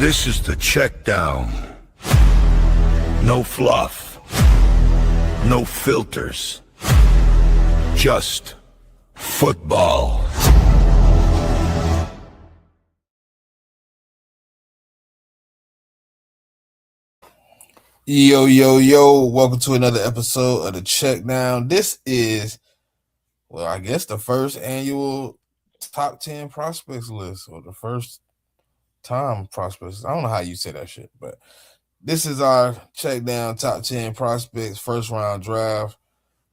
This is the CheckDown. No fluff. No filters. Just football. Yo, yo, yo, welcome to another episode of the CheckDown. This is, well, I guess the first annual top 10 prospects list, or the first time prospects. I don't know how you say that shit, but this is our CheckDown top 10 prospects first round draft.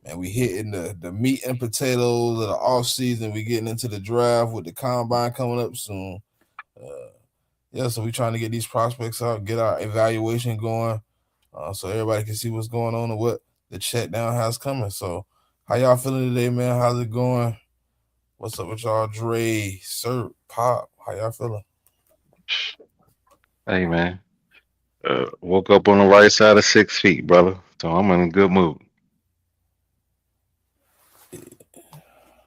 And we hitting the meat and potatoes of the offseason. We getting into the draft with the combine coming up soon. So we trying to get these prospects out, get our evaluation going. So everybody can see what's going on and what the CheckDown has coming. So how y'all feeling today, man? How's it going? What's up with y'all? Dre, Sir, Pop, how y'all feeling? Hey man, woke up on the right side of 6 feet, brother. So I'm in a good mood.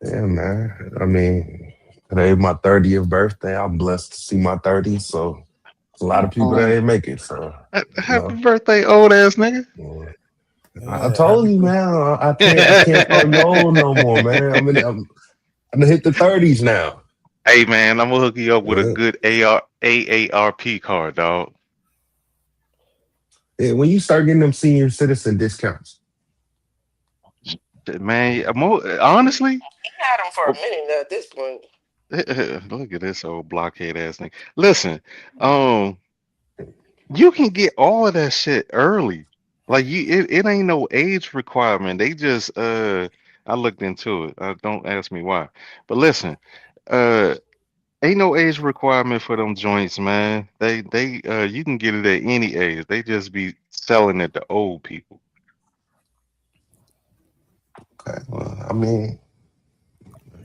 Yeah, man. I mean, today my 30th birthday. I'm blessed to see my 30s. So a lot of people that Oh, ain't make it. So, you happy know, birthday, old ass nigga. yeah. I Yeah, told you, man. I can't go no more, man. I'm gonna hit the 30s now. Hey man, I'm gonna hook you up with a Yeah. good AARP card, dog. Yeah, when you start getting them senior citizen discounts, Man, honestly, He had him for a oh, minute at this point. look at this old blockhead ass nigga. Listen, um, you can get all of that shit early. Like it ain't no age requirement. They just I looked into it. Don't ask me why. But listen, uh ain't no age requirement for them joints, man. They you can get it at any age. They just be selling it to old people. okay. Well, I mean,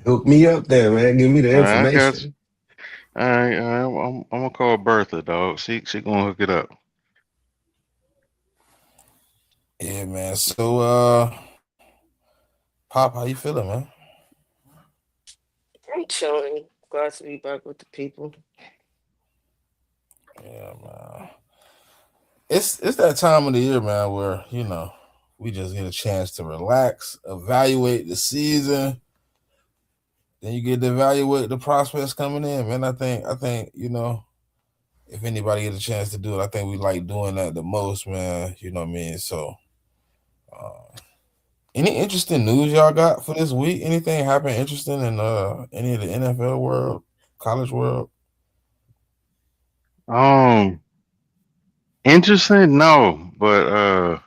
hook me up there, man. Give me the All right, I got you. information. All right. I'm gonna call Bertha, dog. She gonna hook it up. yeah, man. So, Pop, how you feeling, man? I'm chilling. Glad to be back with the people. Yeah, man. It's that time of the year, man, where we just get a chance to relax, evaluate the season. Then you get to evaluate the prospects coming in, man. I think if anybody get a chance to do it, I think we like doing that the most, man. You know what I mean? So, uh, any interesting news y'all got for this week? Anything happen interesting in any of the NFL world, college world? Um, Interesting? No, but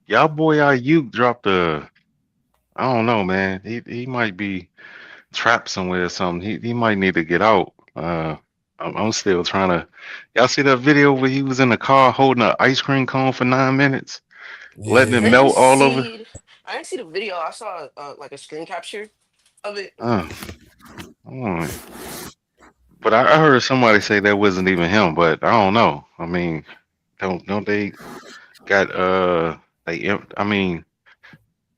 y'all boy Ayuk dropped a. I don't know, man. He might be trapped somewhere or something. He might need to get out. I'm still trying to. Y'all see that video where he was in the car holding an ice cream cone for 9 minutes, letting it I Yeah, didn't melt all over? see. I didn't see the video. I saw like a screen capture of it. Uh, mm. But I heard somebody say that wasn't even him. But I don't know. I mean, don't they got I mean,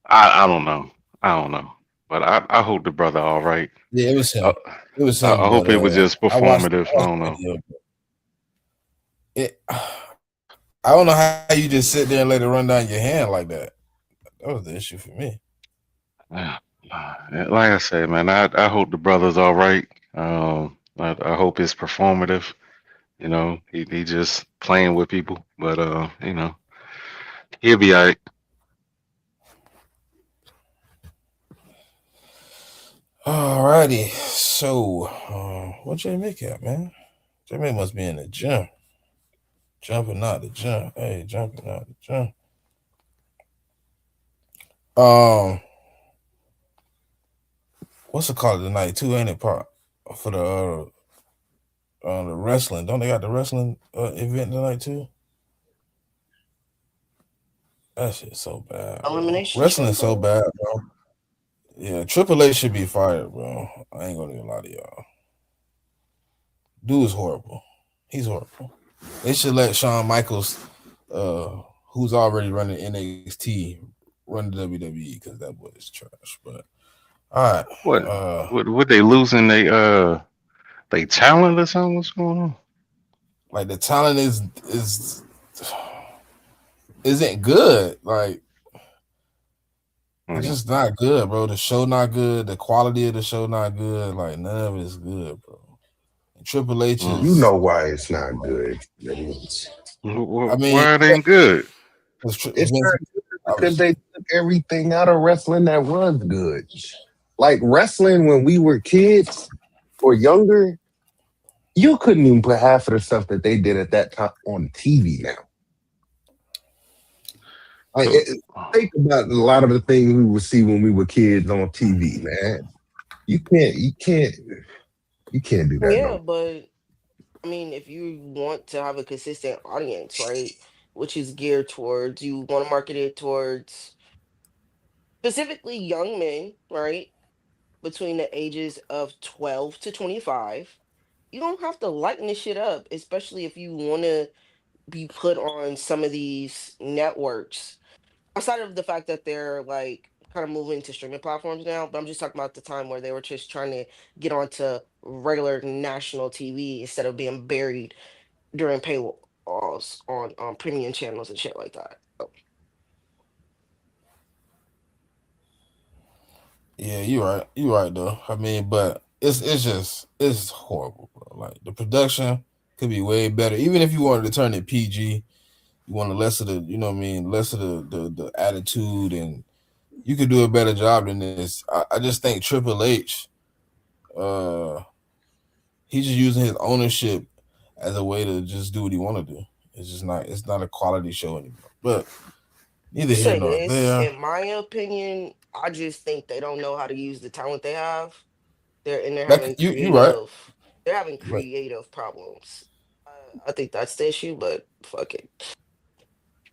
I don't know. I don't know. But I hope the brother all right. yeah, it was Uh, him. It was I him, but hope it was just I performative. I watched don't the know. video. It, I don't know how you just sit there and let it run down your hand like that. That was the issue for me. Yeah. Like I said, man, I hope the brother's all right. I hope it's performative. He just playing with people, but he'll be all right. Alrighty, so what JMIK at, man? JMIK must be in the gym, jumping out the gym. Hey, jumping out the gym. Um, what's it called tonight too? Ain't it, Pop? For the wrestling? Don't they got the wrestling event tonight too? That shit's so bad, bro. Elimination Wrestling is chamber. so bad, bro. Yeah, Triple H should be fired, bro. I ain't gonna even lie to y'all. Dude is horrible. He's horrible. They should let Shawn Michaels, who's already running NXT, run the WWE because that boy is trash. But all right, What? uh, What? They losing they talent or something? What's going on? Like the talent isn't good. Like it's just not good, bro. The show not good. The quality of the show not good. Like none of it is good, bro. And Triple H You is. know why it's not good. I mean, Why it ain't good? It's Vince, not good because they took everything out of wrestling that was good. Like wrestling when we were kids or younger, you couldn't even put half of the stuff that they did at that time on TV now. Like, think about a lot of the things we would see when we were kids on TV, man. You can't do that Yeah, no. but I mean, if you want to have a consistent audience, right, which is geared towards, you want to market it towards specifically young men, right, between the ages of 12 to 25, you don't have to lighten this shit up, especially if you want to be put on some of these networks. Outside of the fact that they're like kind of moving to streaming platforms now, but I'm just talking about the time where they were just trying to get onto regular national TV instead of being buried during paywalls on premium channels and shit like that. So, yeah, you're right. You're right though. I mean, but it's horrible, bro. Like the production could be way better. Even if you wanted to turn it PG, you want less of the, you know what I mean, less of the attitude, and you could do a better job than this. I just think Triple H, uh, he's just using his ownership as a way to just do what he want to do. It's not a quality show anymore. But neither here say nor this, there. in my opinion, I just think they don't know how to use the talent they have. They're That having you right. But creative problems. I think that's the issue, but fuck it.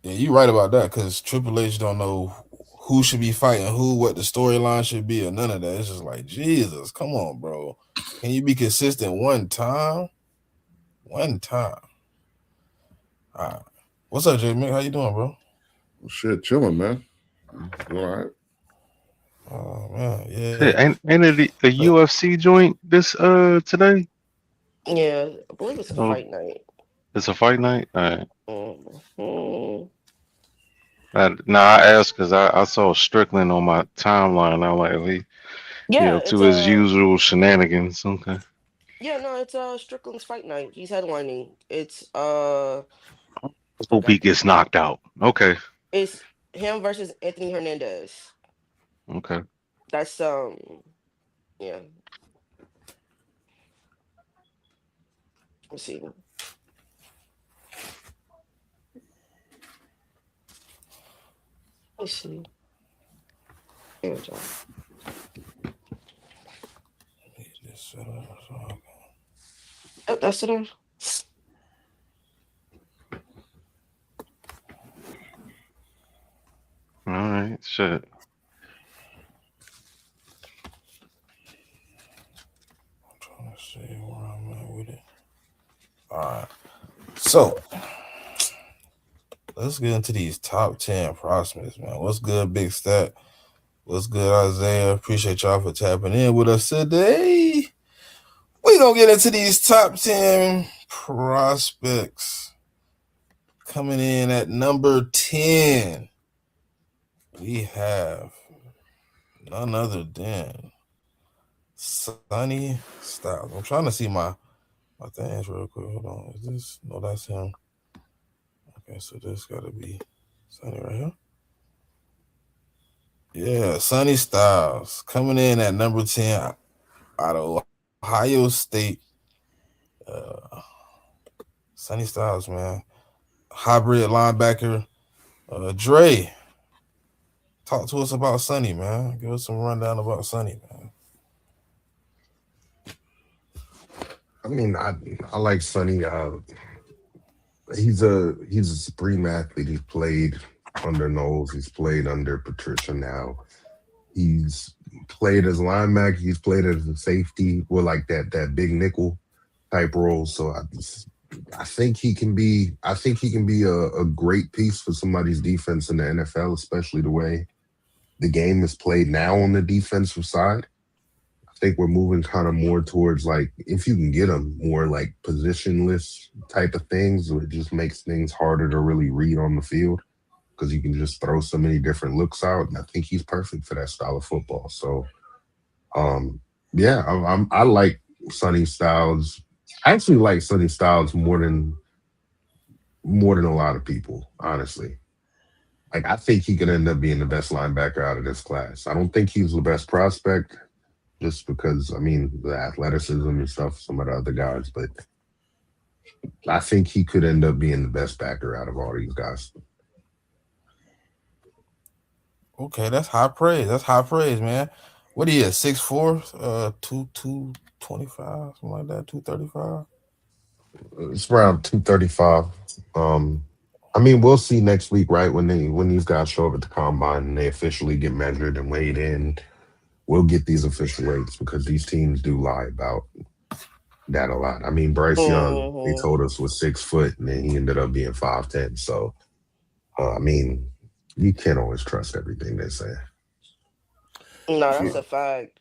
yeah, you're right about that because Triple H don't know who should be fighting who, what the storyline should be, or none of that. It's just like Jesus, come on, bro. Can you be consistent one time? One time. All right. What's up, JMIK? How you doing, bro? Shit, chilling, man. You all right? Oh man, Shit, yeah. ain't it a UFC joint this today? Yeah, I believe it's a Oh, fight night. it's a fight night. All right. Mhm. Nah, I asked because I saw Strickland on my timeline. I'm like, Yeah, to it's his usual shenanigans. Okay. yeah, no, it's Strickland's fight night. He's headlining. It's I hope he gets knocked out. Okay. it's him versus Anthony Hernandez. Okay. That's yeah. Let's see. Let's see. Here we go. Yep, that's it. All right. Shit. I'm trying to see where I'm at with it. All right. So let's get into these top 10 prospects, man. What's good, Big Stat? What's good, Isaiah? Appreciate y'all for tapping in with us today. We gonna get into these top 10 prospects. Coming in at number 10, we have none other than Sonny Styles. I'm trying to see my things real quick. Hold on. Is this? No, that's him. Okay, so this gotta be Sonny right here. Yeah, Sonny Styles coming in at number 10 out of Ohio State. Sonny Styles, man. Hybrid linebacker. Dre, talk to us about Sonny, man. Give us some rundown about Sonny, man. I mean, I like Sonny. He's a supreme athlete. He's played under Knowles. He's played under Patricia now. He's played as linebacker. He's played as a safety with like that big nickel type role. So I think he can be. I think he can be a great piece for somebody's defense in the NFL, especially the way the game is played now on the defensive side. I think we're moving kind of more towards like if you can get them more like positionless type of things, it just makes things harder to really read on the field because you can just throw so many different looks out. And I think he's perfect for that style of football. So, um, yeah, I like Sonny Styles. I actually like Sonny Styles more than a lot of people, honestly. Like I think he could end up being the best linebacker out of this class. I don't think he's the best prospect just because I mean the athleticism and stuff, some of the other guys, but I think he could end up being the best backer out of all these guys. Okay, that's high praise. That's high praise, man. What he is, 6'4", 225, something like that, 235. It's around 235. I mean, we'll see next week, right? When these guys show up at the combine and they officially get measured and weighed in, we'll get these official weights because these teams do lie about that a lot. I mean, Bryce Young, they Hmm. told us was 6 foot and then he ended up being 5'10". So I mean, you can't always trust everything they say. No, Yeah. that's a fact.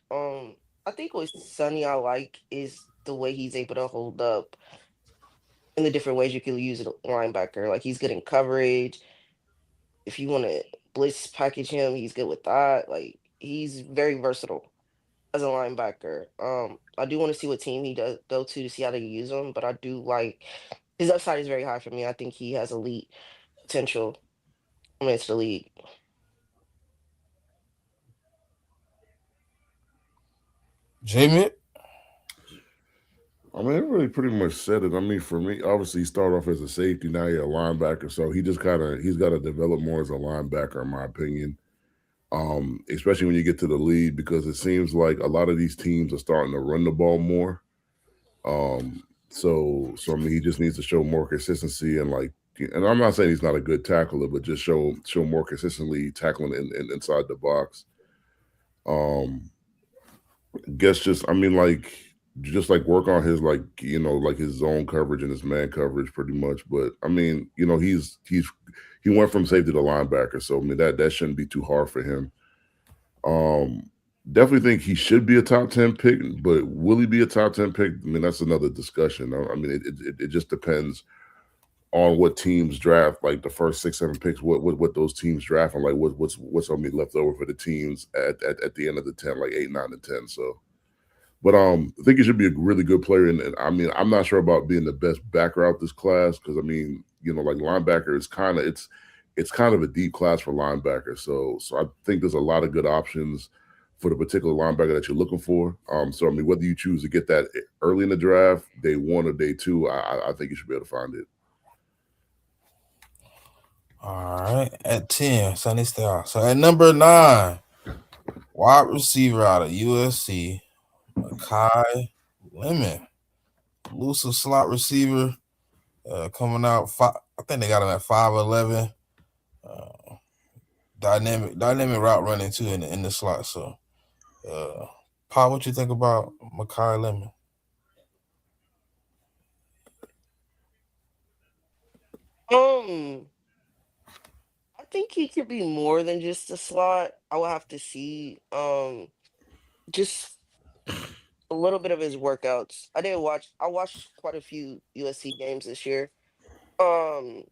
I think what Sonny I like is the way he's able to hold up in the different ways you can use a linebacker. Like he's good in coverage. If you want to blitz package him, he's good with that. Like he's very versatile as a linebacker. I do want to see what team he does go to see how they use him, but I do like his upside is very high for me. I think he has elite potential amidst the league. JMIK? I mean, everybody pretty much said it. I mean, for me, obviously, he started off as a safety, now he's a linebacker. So he's got to develop more as a linebacker, in my opinion. Especially when you get to the lead, because it seems like a lot of these teams are starting to run the ball more. So I mean, he just needs to show more consistency and like, and I'm not saying he's not a good tackler, but just show more consistently tackling in inside the box. Um, guess just I mean like just like work on his like like his zone coverage and his man coverage pretty much. But I mean he went from safety to linebacker, so I mean that shouldn't be too hard for him. Um, definitely think he should be a top 10 pick, but will he be a top 10 pick? I mean that's another discussion. I mean it just depends on what teams draft, like the first 6 7 picks, what those teams draft, and like what's gonna be left over for the teams at the end of the 10, like 8 9 and 10. So but I think he should be a really good player. And I mean, I'm not sure about being the best backer out this class because I mean, like linebacker is it's kind of a deep class for linebacker. So I think there's a lot of good options for the particular linebacker that you're looking for. So I mean, whether you choose to get that early in the draft, day one or day two, I think you should be able to find it. All right, at 10, Sonny Styles. So at number 9, wide receiver out of USC, Makai Lemon, elusive slot receiver, coming out. I think they got him at 5'11". Uh, dynamic route running too in the slot. So, Paul, what you think about Makai Lemon? Um, I think he could be more than just a slot. I will have to see. Just a little bit of his workouts. I watched quite a few USC games this year. Um,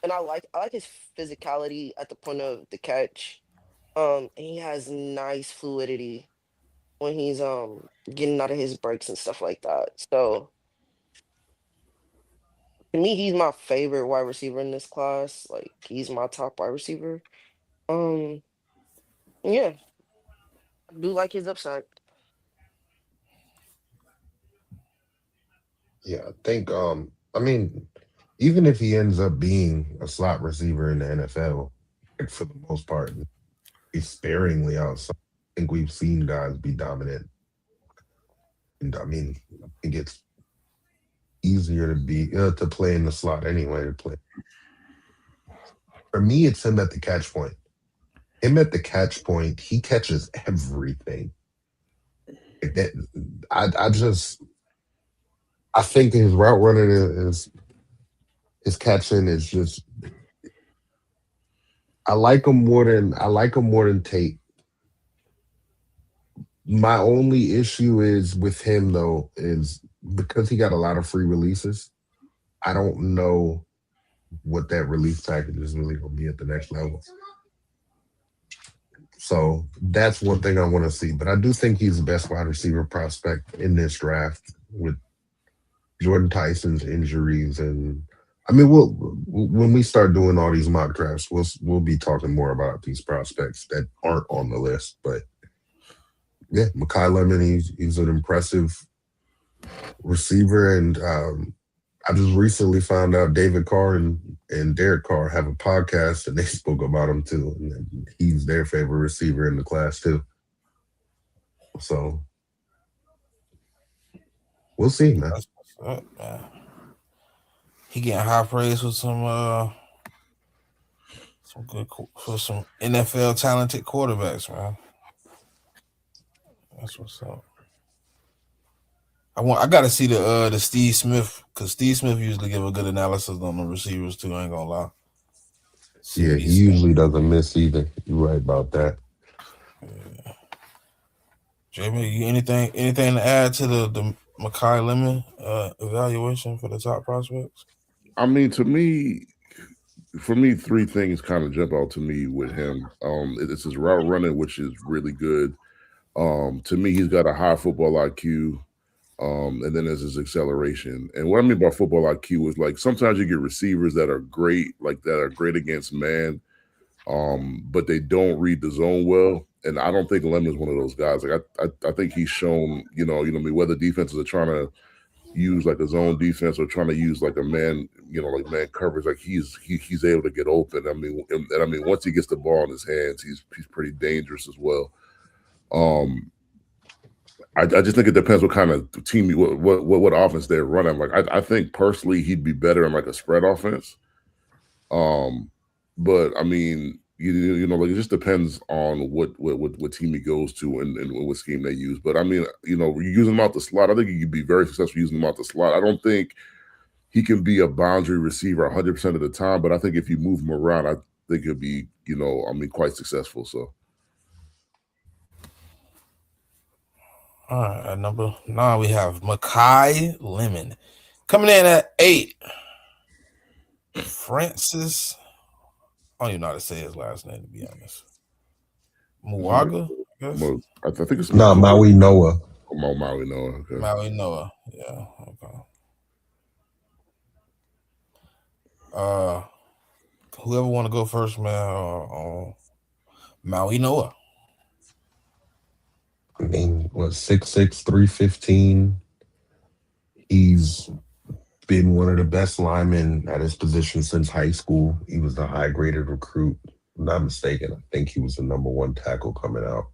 and I like his physicality at the point of the catch. And he has nice fluidity when he's getting out of his breaks and stuff like that. So to me, he's my favorite wide receiver in this class. Like he's my top wide receiver. Um, yeah, I do like his upside. Yeah, I think I mean, even if he ends up being a slot receiver in the NFL, like for the most part, he's sparingly outside. I think we've seen guys be dominant. And I mean, I think it's easier to play in the slot anyway to play. For me, it's him at the catch point. Him at the catch point, he catches everything. Like that, I think his route running is his catching is just I like him more than Tate, My only issue is with him though is because he got a lot of free releases. I don't know what that release package is really going to be at the next level. So that's one thing I want to see. But I do think he's the best wide receiver prospect in this draft with Jordan Tyson's injuries. And I mean, when we start doing all these mock drafts, we'll be talking more about these prospects that aren't on the list. But yeah, Mekhi Lemon, he's an impressive receiver. And I just recently found out David Carr and Derek Carr have a podcast, and they spoke about him too. And he's their favorite receiver in the class too. So we'll see, man. That's what's up, man. He getting high praise with some good for some NFL talented quarterbacks, man. That's what's up. I gotta see the Steve Smith, because Steve Smith usually give a good analysis on the receivers too. I ain't gonna lie. Yeah, he usually doesn't miss either. You're right about that. Yeah. Jamie, you anything to add to the Mekhi Lemon evaluation for the top prospects? I mean, for me, three things kind of jump out to me with him. It's his route running, which is really good. To me, he's got a high football IQ. And then there's his acceleration. And what I mean by football IQ is like sometimes you get receivers that are great, against man, but they don't read the zone well. And I don't think Lemon's one of those guys. Like I think he's shown, whether defenses are trying to use like a zone defense or trying to use like a man, like man coverage, like he's able to get open. I mean, once he gets the ball in his hands, he's pretty dangerous as well. I just think it depends what kind of team, what offense they're running. Like I think personally he'd be better in like a spread offense. But I mean, like it just depends on what team he goes to and what scheme they use. But I mean, using him out the slot, I think he could be very successful using him out the slot. I don't think he can be a boundary receiver 100% of the time, but I think if you move him around, I think he'll be, quite successful. So. All right, at number 9 we have Mekhi Lemon coming in at 8. Francis, I don't even know how to say his last name, to be honest. Muaga, I guess. I think it's Maui Noah. Maui Noah. Okay. Maui Noah. Yeah. Okay. Whoever want to go first, man. Maui Noah. I mean, 6'6", 315. He's been one of the best linemen at his position since high school. He was the high graded recruit. If I'm not mistaken, I think he was the number 1 tackle coming out.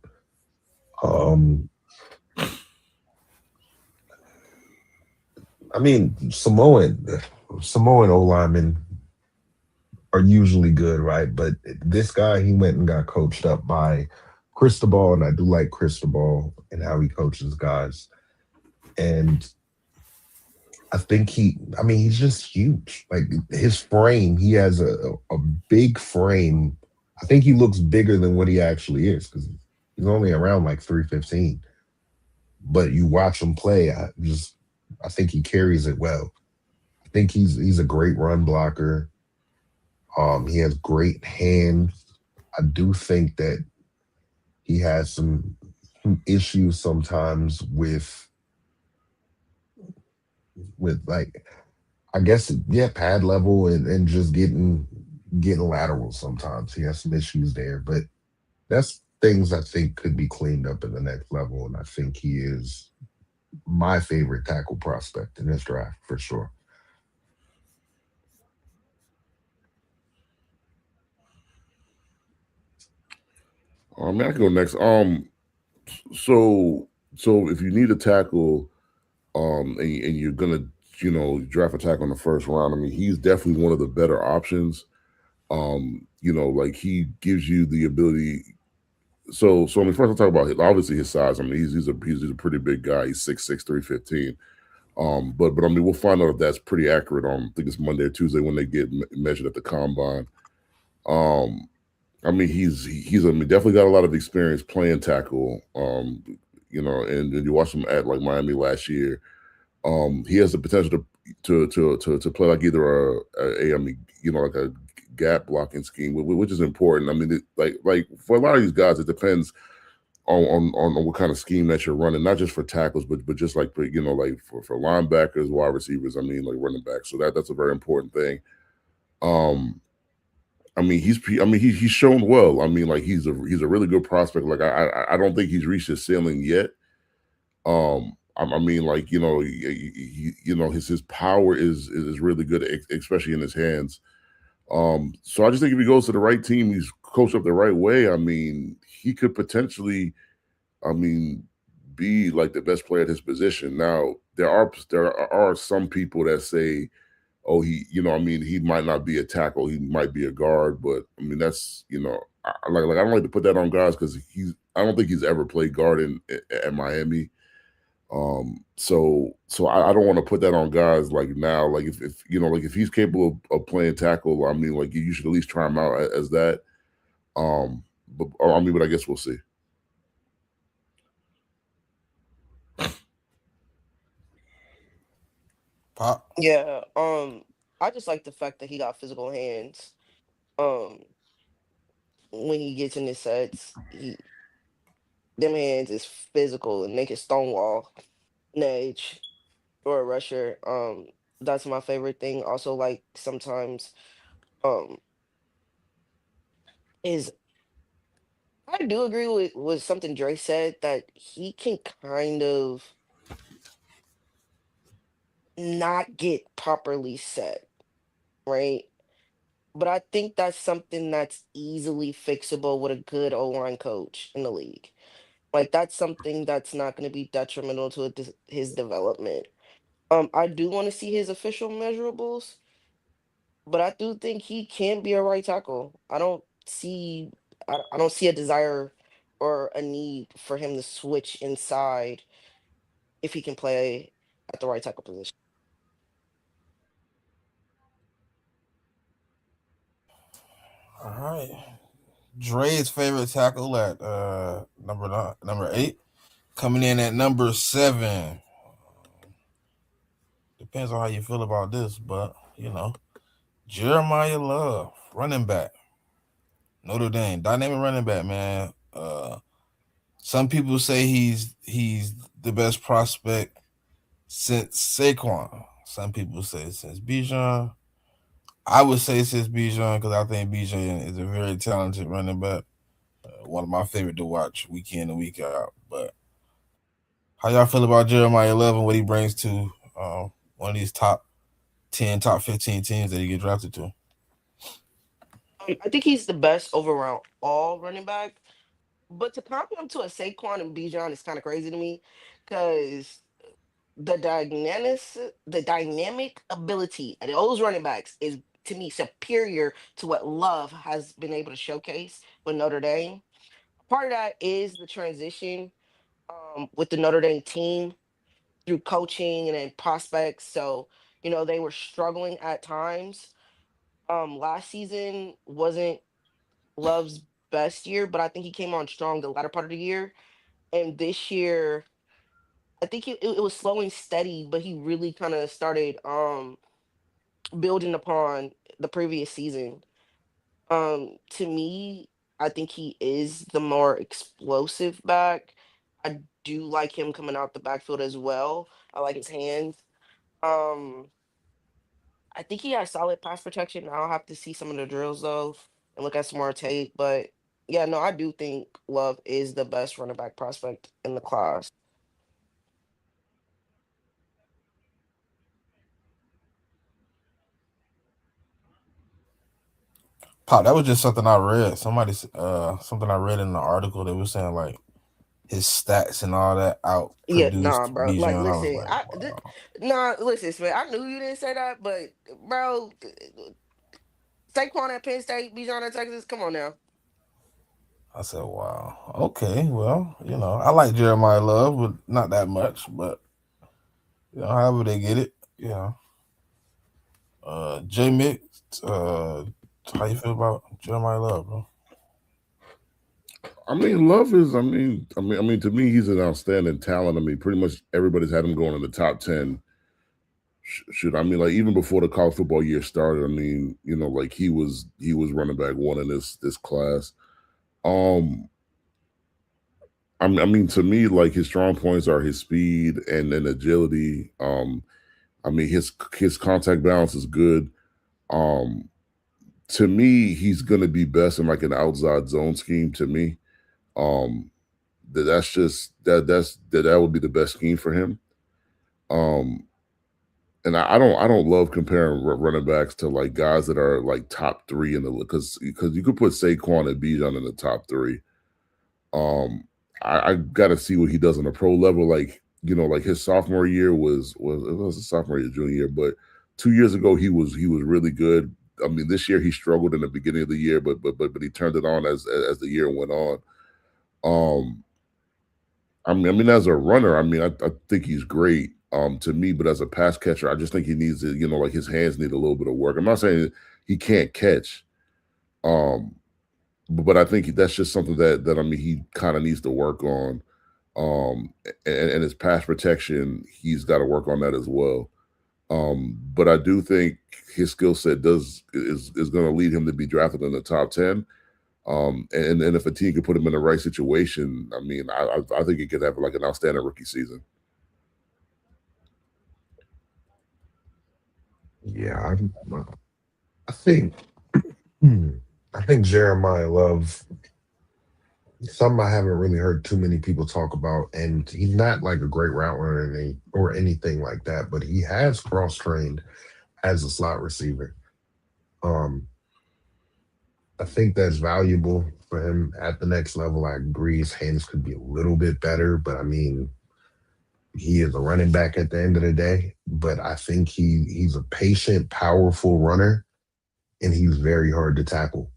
I mean, Samoan O linemen are usually good, right? But this guy, he went and got coached up by Cristobal, and I do like Cristobal and how he coaches guys. And I think he's just huge. Like his frame, he has a big frame. I think he looks bigger than what he actually is because he's only around like 315. But you watch him play, I think he carries it well. I think he's a great run blocker. He has great hands. I do think that he has some issues sometimes with like, I guess, pad level and just getting lateral sometimes. He has some issues there, but that's things I think could be cleaned up in the next level. And I think he is my favorite tackle prospect in this draft for sure. I can go next. So if you need a tackle, and you're gonna, draft a tackle in the first round, I mean, he's definitely one of the better options. Like he gives you the ability. So I mean, first I'll talk about obviously his size. I mean, he's a pretty big guy. He's 6'6", 315. But I mean, we'll find out if that's pretty accurate on, I think it's Monday or Tuesday when they get measured at the combine. I mean, he's definitely got a lot of experience playing tackle. and you watch him at like Miami last year. He has the potential to play like either I mean, like a gap blocking scheme, which is important. I mean, like for a lot of these guys, it depends on what kind of scheme that you're running, not just for tackles, but just like like for linebackers, wide receivers. I mean, like running backs. So that's a very important thing. Um, he's shown well. I mean, like he's a really good prospect. Like I don't think he's reached his ceiling yet. I mean, like his power is really good, especially in his hands. So I just think if he goes to the right team, he's coached up the right way. I mean, he could potentially, I mean, be like the best player at his position. Now there are some people that say, oh, he might not be a tackle, he might be a guard, but I mean that's I don't like to put that on guys because I don't think he's ever played guard at Miami. So I don't want to put that on guys like now. Like if like if he's capable of playing tackle, I mean, like you should at least try him out as that. But I guess we'll see. Pop. Yeah. I just like the fact that he got physical hands. Um, when he gets in his sets, them hands is physical and they can stonewall an edge or a rusher. That's my favorite thing. Also, like sometimes, um, is I do agree with something Dre said that he can kind of not get properly set, right? But I think that's something that's easily fixable with a good O line coach in the league. Like that's something that's not going to be detrimental to his development. I do want to see his official measurables, but I do think he can be a right tackle. I don't see a desire or a need for him to switch inside if he can play at the right tackle position. All right. Dre's favorite tackle at number 8. Coming in at number 7. Depends on how you feel about this, but Jeremiah Love, running back, Notre Dame, dynamic running back, man. Some people say he's the best prospect since Saquon. Some people say since Bijan. I would say since Bijan because I think Bijan is a very talented running back. One of my favorite to watch week in and week out. But how y'all feel about Jeremiah Love and what he brings to one of these top 10, top 15 teams that he get drafted to? I think he's the best overall all running back. But to compare him to a Saquon and Bijan is kind of crazy to me because the dynamic ability of those running backs is to me superior to what Love has been able to showcase with Notre Dame. Part of that is the transition with the Notre Dame team through coaching and then prospects. So, they were struggling at times. Last season wasn't Love's best year, but I think he came on strong the latter part of the year. And this year, I think it was slow and steady, but he really kind of started building upon the previous season. To me, I think he is the more explosive back. I do like him coming out the backfield as well. I like his hands. Um, I think he has solid pass protection. I'll have to see some of the drills though and look at some more tape. But yeah, no, I do think Love is the best running back prospect in the class. Pop, that was just something I read. Something I read in the article that was saying like his stats and all that Yeah, nah, outproduced bro. Like, Bijan. I was listen, like, wow. nah, listen, Smith. I knew you didn't say that, but bro, Saquon at Penn State, Bijan at Texas. Come on now. I said, wow. Okay, well, I like Jeremiah Love, but not that much. But however they get it, JMIK, how you feel about Jeremiah Love, bro? I mean, Love is. To me, he's an outstanding talent. I mean, pretty much everybody's had him going in the top 10. Should I mean, like even before the college football year started? I mean, like he was running back one in this class. Um, I mean, to me, like his strong points are his speed and agility. I mean, his contact balance is good. Um, to me, he's gonna be best in like an outside zone scheme. To me, um, that's just that would be the best scheme for him. Um, and I don't love comparing running backs to like guys that are like top three in the because you could put Saquon and Bijan in the top three. Um, I got to see what he does on a pro level. Like like his sophomore year was it was a sophomore year, junior year, but 2 years ago he was really good. I mean, this year he struggled in the beginning of the year, but he turned it on as the year went on. Um, I mean, as a runner, I mean, I think he's great. To me, but as a pass catcher, I just think he needs to, like his hands need a little bit of work. I'm not saying he can't catch, um, but I think that's just something that I mean he kind of needs to work on. And his pass protection, he's got to work on that as well. But I do think his skill set is going to lead him to be drafted in the top 10. And if a team could put him in the right situation, I mean, I think he could have like an outstanding rookie season. Yeah, I think hmm, I think Jeremiah Love, something I haven't really heard too many people talk about, and he's not like a great route runner or anything like that, but he has cross trained as a slot receiver. Um, I think that's valuable for him at the next level. I agree his hands could be a little bit better, but I mean, he is a running back at the end of the day. But I think he's a patient, powerful runner, and he's very hard to tackle.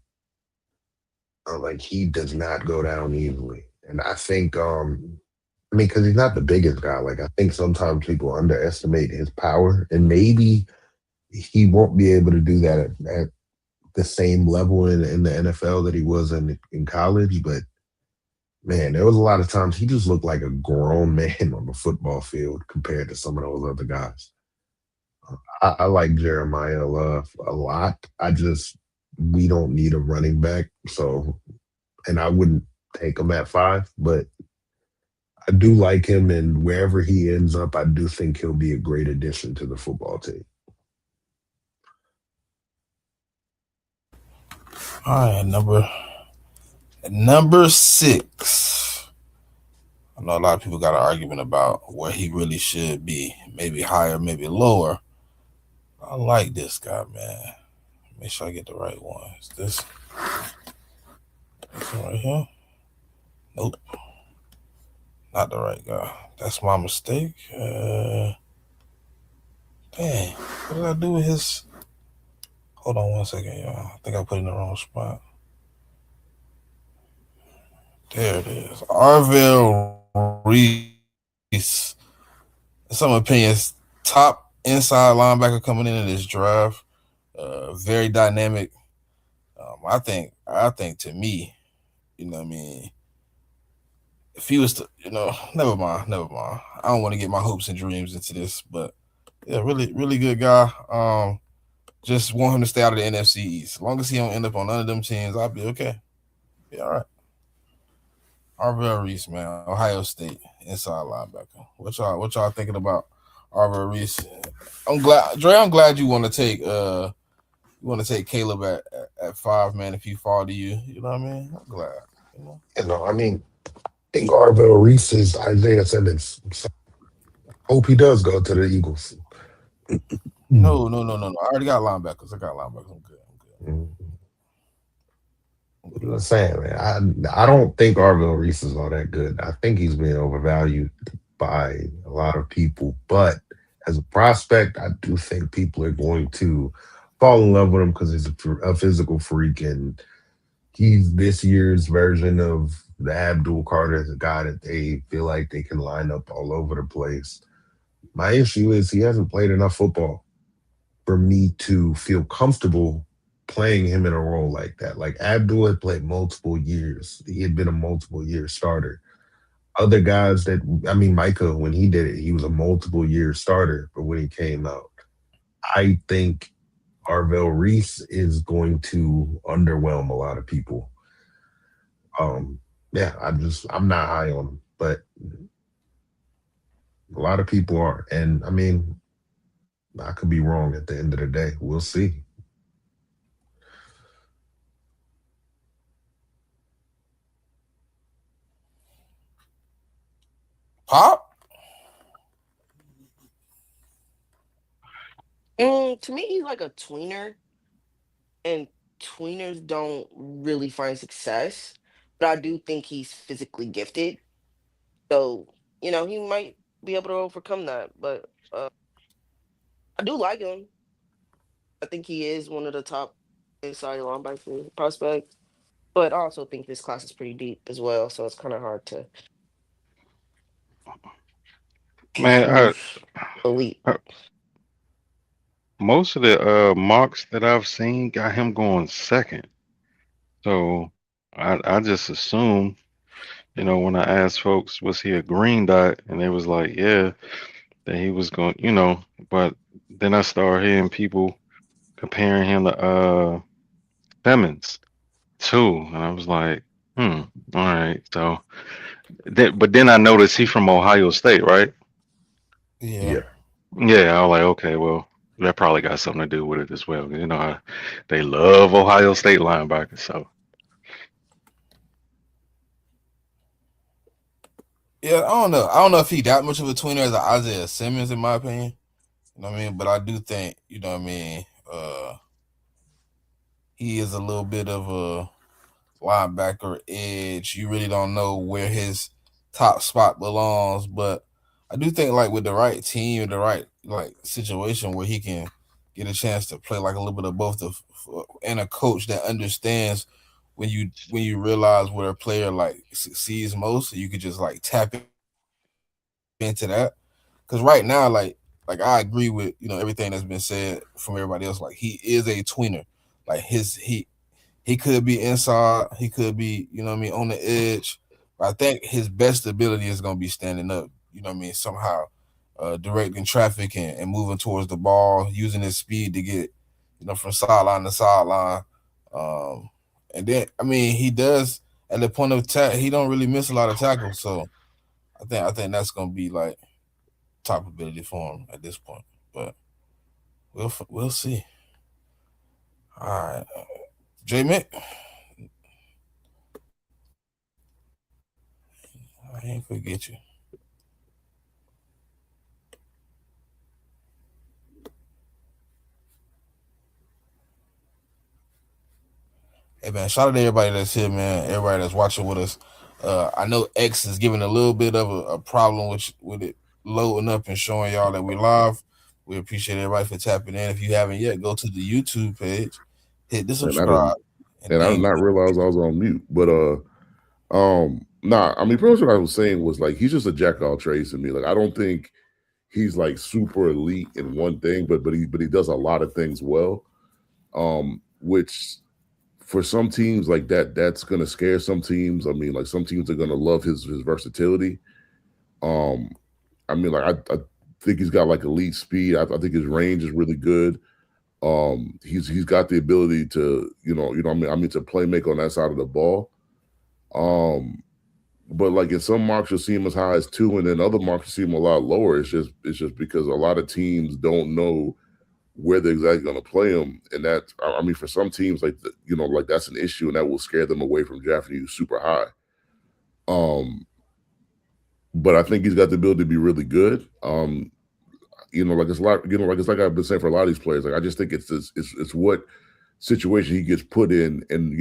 Like he does not go down easily. And I think, I mean, because he's not the biggest guy. Like I think sometimes people underestimate his power, and maybe he won't be able to do that at the same level in the NFL that he was in college. But man, there was a lot of times he just looked like a grown man on the football field compared to some of those other guys. I like Jeremiah Love a lot. We don't need a running back, so and I wouldn't take him at 5, but I do like him, and wherever he ends up, I do think he'll be a great addition to the football team. All right, number 6. I know a lot of people got an argument about where he really should be, maybe higher, maybe lower. I like this guy, man. Make sure I get the right one. Is this one right here? Nope, not the right guy. That's my mistake. Dang, what did I do with his? Hold on 1 second, y'all. I think I put it in the wrong spot. There it is. Arvell Reese. In some opinions, top inside linebacker coming into this draft. Very dynamic. I think to me, you know what I mean, if he was to, never mind. I don't want to get my hopes and dreams into this, but yeah, really, really good guy. Just want him to stay out of the NFC East. As long as he don't end up on none of them teams, I'll be okay. Be all right. Arvell Reese, man, Ohio State inside linebacker. What y'all thinking about Arvell Reese? I'm glad you want to take Caleb at 5, man. If he fall to you, you know what I mean. I'm glad. I mean, I think Arvell Reese is Isaiah Simmons. So hope he does go to the Eagles. No. I already got linebackers. I'm good. I'm saying, man, I don't think Arvell Reese is all that good. I think he's being overvalued by a lot of people, but as a prospect, I do think people are going to fall in love with him because he's a physical freak, and he's this year's version of the Abdul Carter, the guy that they feel like they can line up all over the place. My issue is he hasn't played enough football for me to feel comfortable playing him in a role like that. Like Abdul had played multiple years. He had been a multiple year starter. Other guys that I mean, Micah, when he did it, he was a multiple year starter, but when he came out, I think Arvell Reese is going to underwhelm a lot of people. Yeah, I'm not high on him, but a lot of people are. And I mean, I could be wrong at the end of the day. We'll see. Pop? To me, he's like a tweener, and tweeners don't really find success. But I do think he's physically gifted, so he might be able to overcome that. But I do like him. I think he is one of the top inside linebacker prospects. But I also think this class is pretty deep as well, so it's kind of hard to Man, prove elite. I most of the mocks that I've seen got him going second. So I just assumed, when I asked folks, was he a green dot? And they was like, yeah, that he was going, but then I started hearing people comparing him to Simmons too. And I was like, all right. So but then I noticed he from Ohio State, right? Yeah. Yeah. Yeah, I was like, okay, well, that probably got something to do with it as well. They love Ohio State linebackers, so Yeah, I don't know. I don't know if he that much of a tweener as Isaiah Simmons, in my opinion. You know what I mean? But I do think, he is a little bit of a linebacker edge. You really don't know where his top spot belongs, but I do think like with the right team, the right like situation where he can get a chance to play like a little bit of both and a coach that understands when you realize where a player like succeeds most, you could just like tap into that. Because right now, like I agree with everything that's been said from everybody else. Like he is a tweener. Like he could be inside. He could be, on the edge. But I think his best ability is going to be standing up, somehow directing traffic and moving towards the ball, using his speed to get, from sideline to sideline. And then, he does, at the point of attack, he don't really miss a lot of tackles. So I think that's going to be like top ability for him at this point. But we'll see. All right. JMIK. I ain't forget you. Hey man, shout out to everybody that's here, man. Everybody that's watching with us. I know X is giving a little bit of a problem with it loading up and showing y'all that we're live. We appreciate everybody for tapping in. If you haven't yet, go to the YouTube page, hit the subscribe. And I did not realize I was on mute. But pretty much what I was saying was like he's just a jack of all trades to me. Like I don't think he's like super elite in one thing, but he does a lot of things well. Which for some teams like that's gonna scare some teams. I mean, like some teams are gonna love his versatility. I think he's got like elite speed. I think his range is really good. He's got the ability to, to play make on that side of the ball. But like in some marks you'll see him as high as 2, and then other marks you see him a lot lower. It's just because a lot of teams don't know where they're exactly going to play him, and that for some teams like that's an issue, and that will scare them away from drafting you super high. But I think he's got the ability to be really good. It's like I've been saying for a lot of these players. Like I just think it's what situation he gets put in, and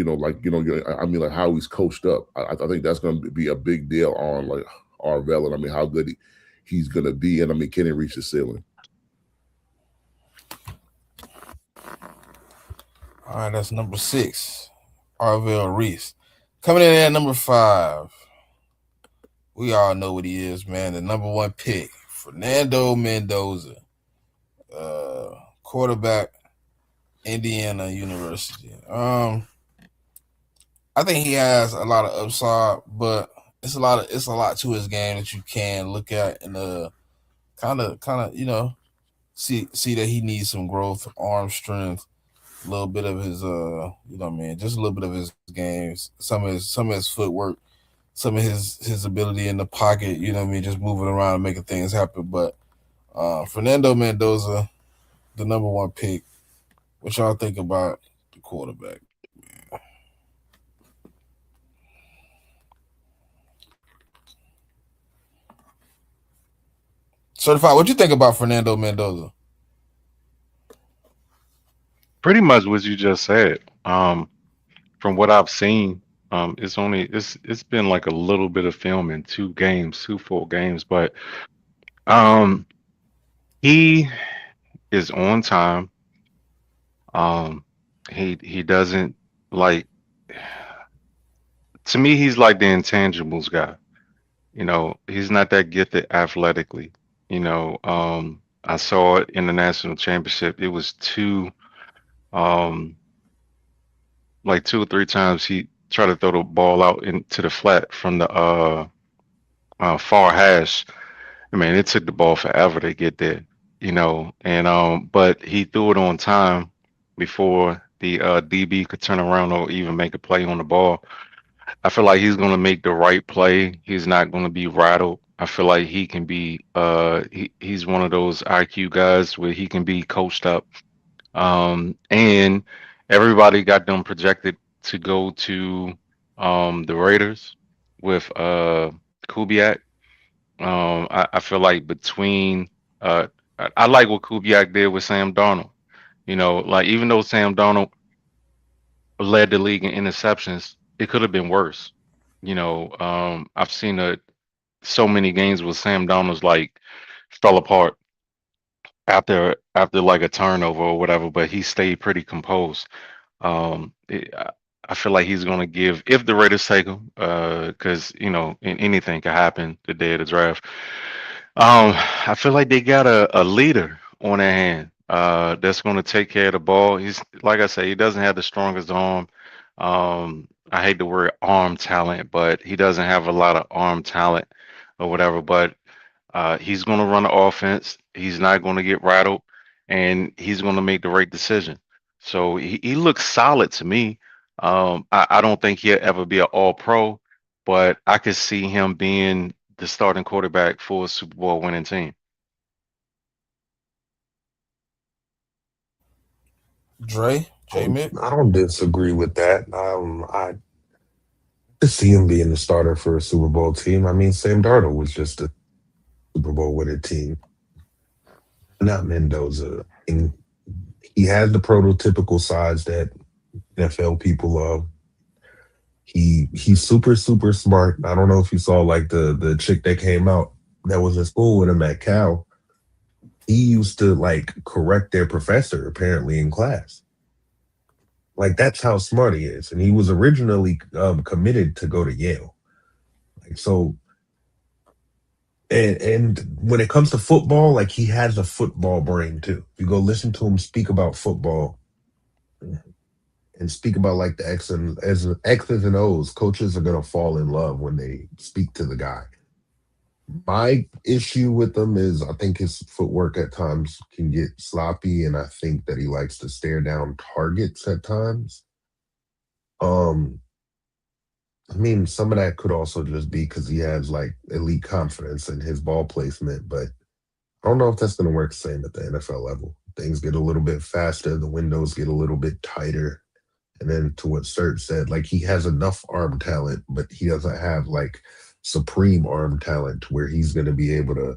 how he's coached up. I think that's going to be a big deal on like Arvell, and how good he's going to be, and can he reach the ceiling? All right, that's number 6, Arvell Reese. Coming in at number 5, we all know what he is, man. The number 1 pick, Fernando Mendoza, quarterback Indiana University. I think he has a lot of upside, but it's a lot to his game that you can look at and kind of see that he needs some growth, arm strength, a little bit of his just a little bit of his games, some of his footwork, some of his ability in the pocket, just moving around and making things happen. But Fernando Mendoza, the number one pick. What y'all think about the quarterback? Certified, what you think about Fernando Mendoza? Pretty much what you just said. From what I've seen, it's been like a little bit of film in two full games, but um, he is on time. Um, he doesn't like to me, he's like the intangibles guy. He's not that gifted athletically. I saw it in the national championship. It was um, like two or three times he tried to throw the ball out into the flat from the far hash. I mean, it took the ball forever to get there, and but he threw it on time before the DB could turn around or even make a play on the ball. I feel like he's gonna make the right play. He's not gonna be rattled. I feel like he can be he's one of those IQ guys where he can be coached up. And everybody got them projected to go to the Raiders with Kubiak. I feel like between I like what Kubiak did with Sam Darnold. Like even though Sam Darnold led the league in interceptions, it could have been worse. I've seen so many games where Sam Darnold's like fell apart after like a turnover or whatever, but he stayed pretty composed. I feel like he's going to give if the Raiders take him, because anything can happen the day of the draft. I feel like they got a leader on their hand that's going to take care of the ball. He's like I say, he doesn't have the strongest arm. I hate the word arm talent, but he doesn't have a lot of arm talent or whatever. But he's going to run the offense. He's not going to get rattled, and he's going to make the right decision. So he looks solid to me. I don't think he'll ever be an all pro, but I could see him being the starting quarterback for a Super Bowl winning team. Dre, JMIK? I don't disagree with that. I could see him being the starter for a Super Bowl team. I mean, Sam Darnold was just a Super Bowl winning team, not Mendoza. And he has the prototypical size that NFL people love. He's super smart. I don't know if you saw like the chick that came out that was in school with him at Cal. He used to like correct their professor apparently in class. Like that's how smart he is, and he was originally committed to go to Yale. Like so, and when it comes to football, like he has a football brain too. You go listen to him speak about football and speak about like the X's and O's. Coaches are gonna fall in love when they speak to the guy. My issue with him is I think his footwork at times can get sloppy, and I think that he likes to stare down targets at times. Um, I mean, some of that could also just be because he has like elite confidence in his ball placement, but I don't know if that's going to work the same at the NFL level. Things get a little bit faster, the windows get a little bit tighter. And then to what Serge said, like he has enough arm talent, but he doesn't have like supreme arm talent to where he's going to be able to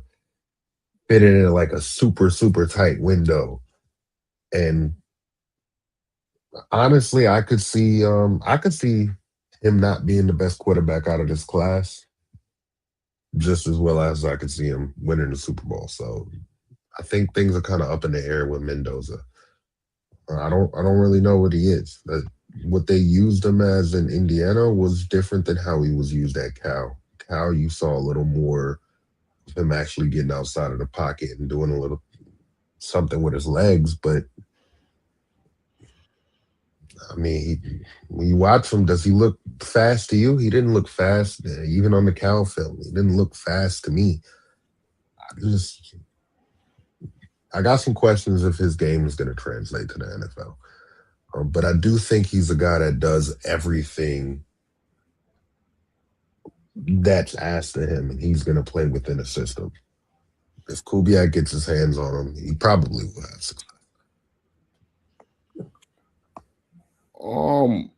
fit it in like a super tight window. And honestly, I could see him not being the best quarterback out of this class, just as well as I could see him winning the Super Bowl. So I think things are kind of up in the air with Mendoza. I don't really know what he is. What they used him as in Indiana was different than how he was used at Cal. Cal, you saw a little more of him actually getting outside of the pocket and doing a little something with his legs, but I mean, when you watch him, does he look fast to you? He didn't look fast, even on the Cal film. He didn't look fast to me. I got some questions if his game is going to translate to the NFL. But I do think he's a guy that does everything that's asked of him, and he's going to play within a system. If Kubiak gets his hands on him, he probably will have success.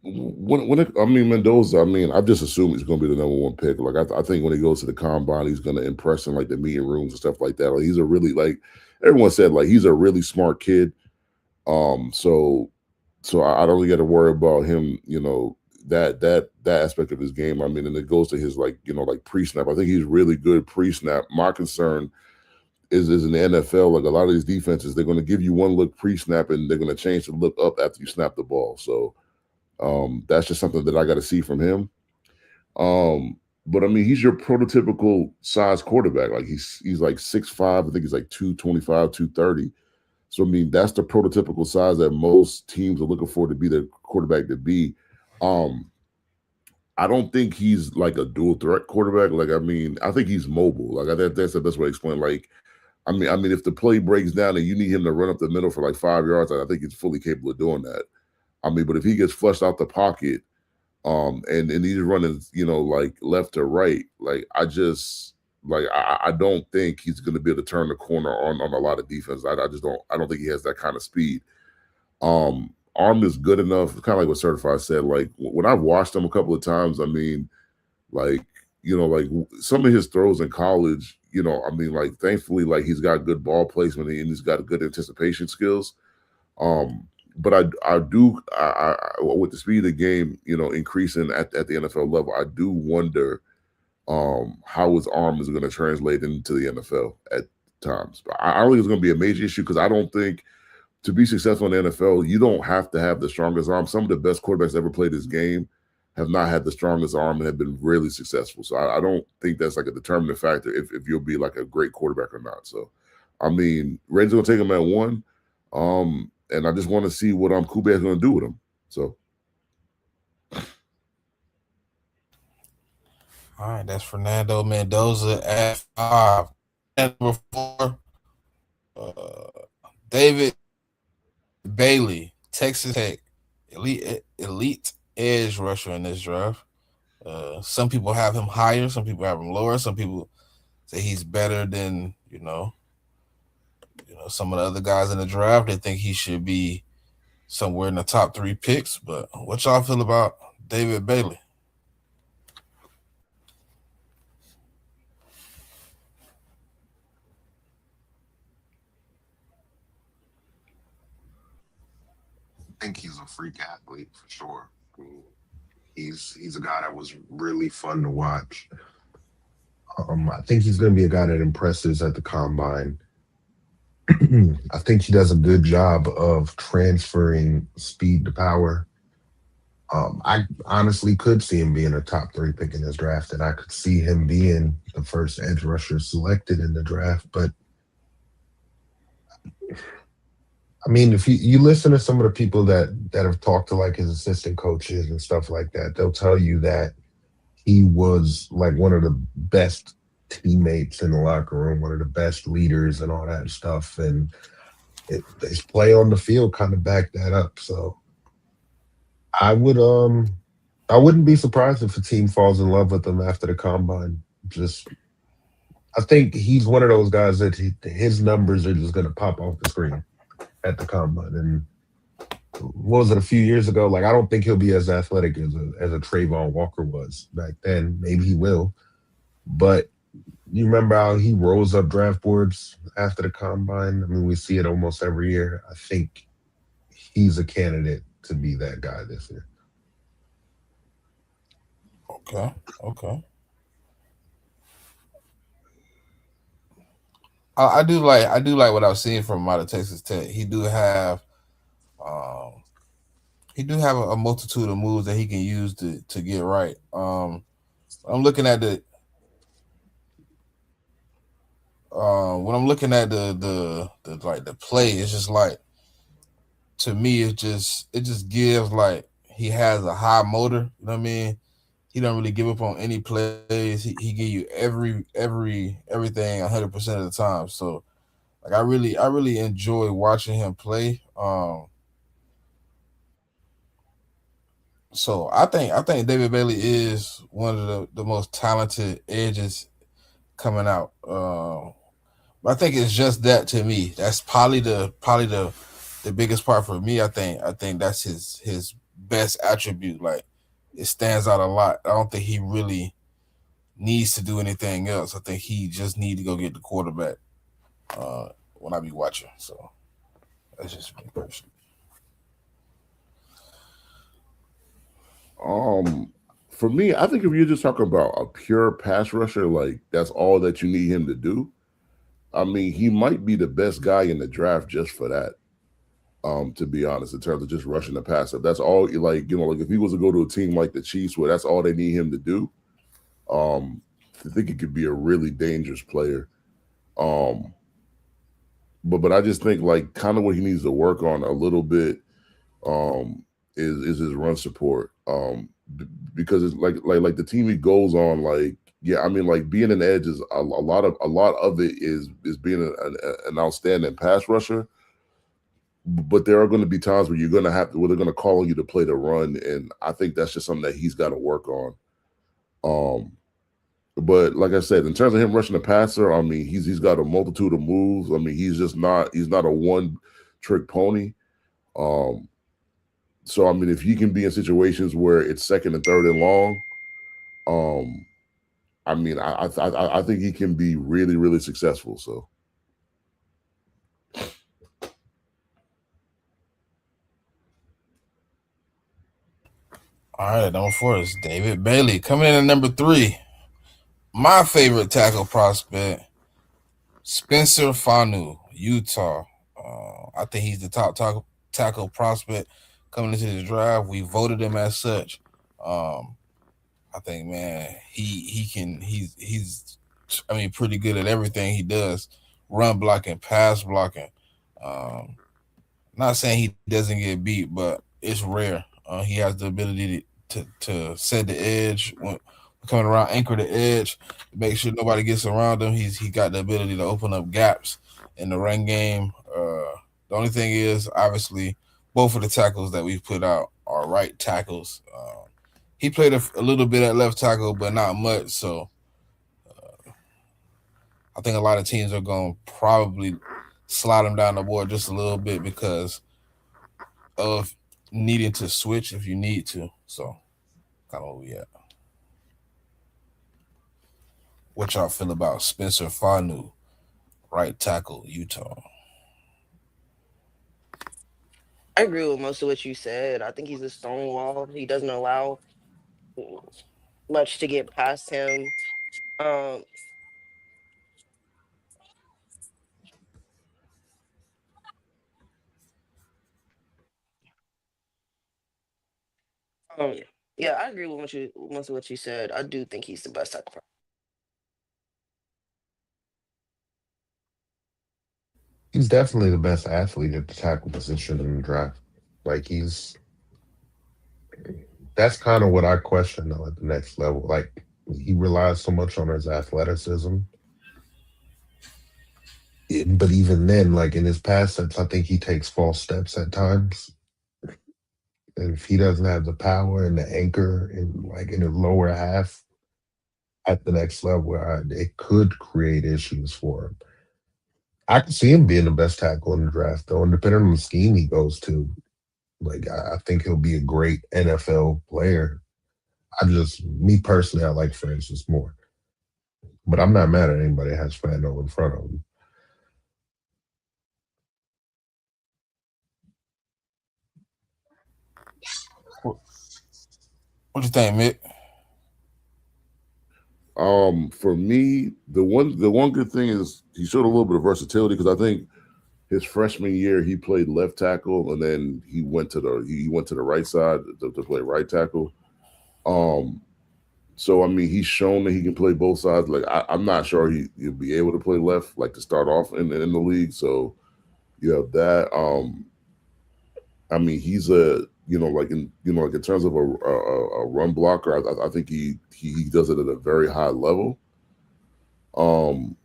Mendoza. I just assume he's going to be the number one pick. Like I think when he goes to the combine, he's going to impress in like the meeting rooms and stuff like that. Like he's a really like everyone said, like he's a really smart kid. So I don't really got to worry about him. You know that aspect of his game. I mean, and it goes to his like pre-snap. I think he's really good pre-snap. My concern is in the NFL, like a lot of these defenses, they're going to give you one look pre-snap and they're going to change the look up after you snap the ball. So that's just something that I got to see from him. But I mean, he's your prototypical size quarterback. Like he's like 6'5", I think he's like 225, 230. So I mean, that's the prototypical size that most teams are looking for to be the quarterback to be. I don't think he's like a dual threat quarterback. Like, I mean, I think he's mobile. Like that's the best way to explain. Like, I mean, if the play breaks down and you need him to run up the middle for like 5 yards, I think he's fully capable of doing that. I mean, but if he gets flushed out the pocket, and he's running, like left to right, like I don't think he's going to be able to turn the corner on a lot of defense. I don't think he has that kind of speed. Arm is good enough, kind of like what Certified said. Like when I've watched him a couple of times, I mean, like some of his throws in college, like thankfully, like he's got good ball placement and he's got good anticipation skills. But I with the speed of the game, increasing at the NFL level, I do wonder how his arm is going to translate into the NFL at times. I don't think it's going to be a major issue because I don't think to be successful in the NFL, you don't have to have the strongest arm. Some of the best quarterbacks ever played this game have not had the strongest arm and have been really successful. So I don't think that's like a determining factor if you'll be like a great quarterback or not. So, I mean, Raiders going to take him at 1. And I just want to see what Kubiak's going to do with him. So. All right, that's Fernando Mendoza at 5. Number 4, David Bailey, Texas Tech, elite edge rusher in this draft. Some people have him higher, some people have him lower. Some people say he's better than some of the other guys in the draft. They think he should be somewhere in the top 3 picks. But what y'all feel about David Bailey? I think he's a freak athlete for sure. I mean, he's a guy that was really fun to watch. I think he's going to be a guy that impresses at the combine. I think he does a good job of transferring speed to power. I honestly could see him being a top 3 pick in this draft, and I could see him being the first edge rusher selected in the draft. But I mean, if you listen to some of the people that have talked to like his assistant coaches and stuff like that, they'll tell you that he was like one of the best teammates in the locker room, one of the best leaders and all that stuff. And his play on the field kind of backed that up. So I wouldn't be surprised if a team falls in love with him after the combine. I think he's one of those guys that his numbers are just going to pop off the screen at the combine. And what was it, a few years ago? Like, I don't think he'll be as athletic as a Trayvon Walker was back then. Maybe he will. But you remember how he rose up draft boards after the combine? I mean, we see it almost every year. I think he's a candidate to be that guy this year. Okay. I do like what I've seen from him out of Texas Tech. He do have a multitude of moves that he can use to get right. I'm looking at when I'm looking at the play, it's just like to me, it just gives like he has a high motor. You know what I mean? He don't really give up on any plays. He give you everything 100% of the time. So like I really enjoy watching him play. So I think David Bailey is one of the most talented edges coming out. But I think it's just that to me. That's probably the biggest part for me. I think that's his best attribute. Like it stands out a lot. I don't think he really needs to do anything else. I think he just need to go get the quarterback when I be watching. So that's just me personally. For me, I think if you're just talking about a pure pass rusher, like that's all that you need him to do. I mean, he might be the best guy in the draft just for that. To be honest, in terms of just rushing the passer, that's all. Like like if he was to go to a team like the Chiefs, where that's all they need him to do, I think he could be a really dangerous player. Um, but I just think like kind of what he needs to work on a little bit is his run support. Because it's like the team he goes on, like yeah, I mean like being an edge is a lot of it is being an outstanding pass rusher. But there are going to be times where where they're going to call on you to play the run, and I think that's just something that he's got to work on. Um, but like I said, in terms of him rushing the passer, I mean he's got a multitude of moves. I mean he's not a one trick pony. Um, so I mean if he can be in situations where it's second and third and long, um, I mean I think he can be really really successful. So. All right, number 4 is David Bailey coming in at number 3. My favorite tackle prospect, Spencer Fanu, Utah. I think he's the top tackle prospect coming into the draft. We voted him as such. I think, man, he's I mean pretty good at everything he does, run blocking, pass blocking. Um, Not saying he doesn't get beat, but it's rare. He has the ability to set the edge when coming around, anchor the edge, make sure nobody gets around him. He got the ability to open up gaps in the run game. The only thing is, obviously, both of the tackles that we've put out are right tackles. He played a little bit at left tackle, but not much. So I think a lot of teams are going to probably slide him down the board just a little bit because of needing to switch if you need to. So kind of where we at. What y'all feel about Spencer Fanu, right tackle, Utah? I agree with most of what you said. I think he's a stonewall. He doesn't allow much to get past him. Um, yeah, yeah, I agree with most of what you said. I do think he's the best tackle. He's definitely the best athlete at the tackle position in the draft. Like that's kind of what I question though at the next level. Like he relies so much on his athleticism. But even then, like in his pass sets, I think he takes false steps at times. And if he doesn't have the power and the anchor in like in the lower half at the next level, it could create issues for him. I can see him being the best tackle in the draft, though, and depending on the scheme he goes to, like I think he'll be a great NFL player. Me personally, I like Francis more, but I'm not mad at anybody that has Fano in front of him. What you think, Mick? For me, the one good thing is he showed a little bit of versatility because I think his freshman year he played left tackle and then he went to the right side to play right tackle. So I mean he's shown that he can play both sides. Like I'm not sure he'll be able to play left like to start off in the league. So you have that. I mean, he's a like in terms of a run blocker, I think he does it at a very high level. Um,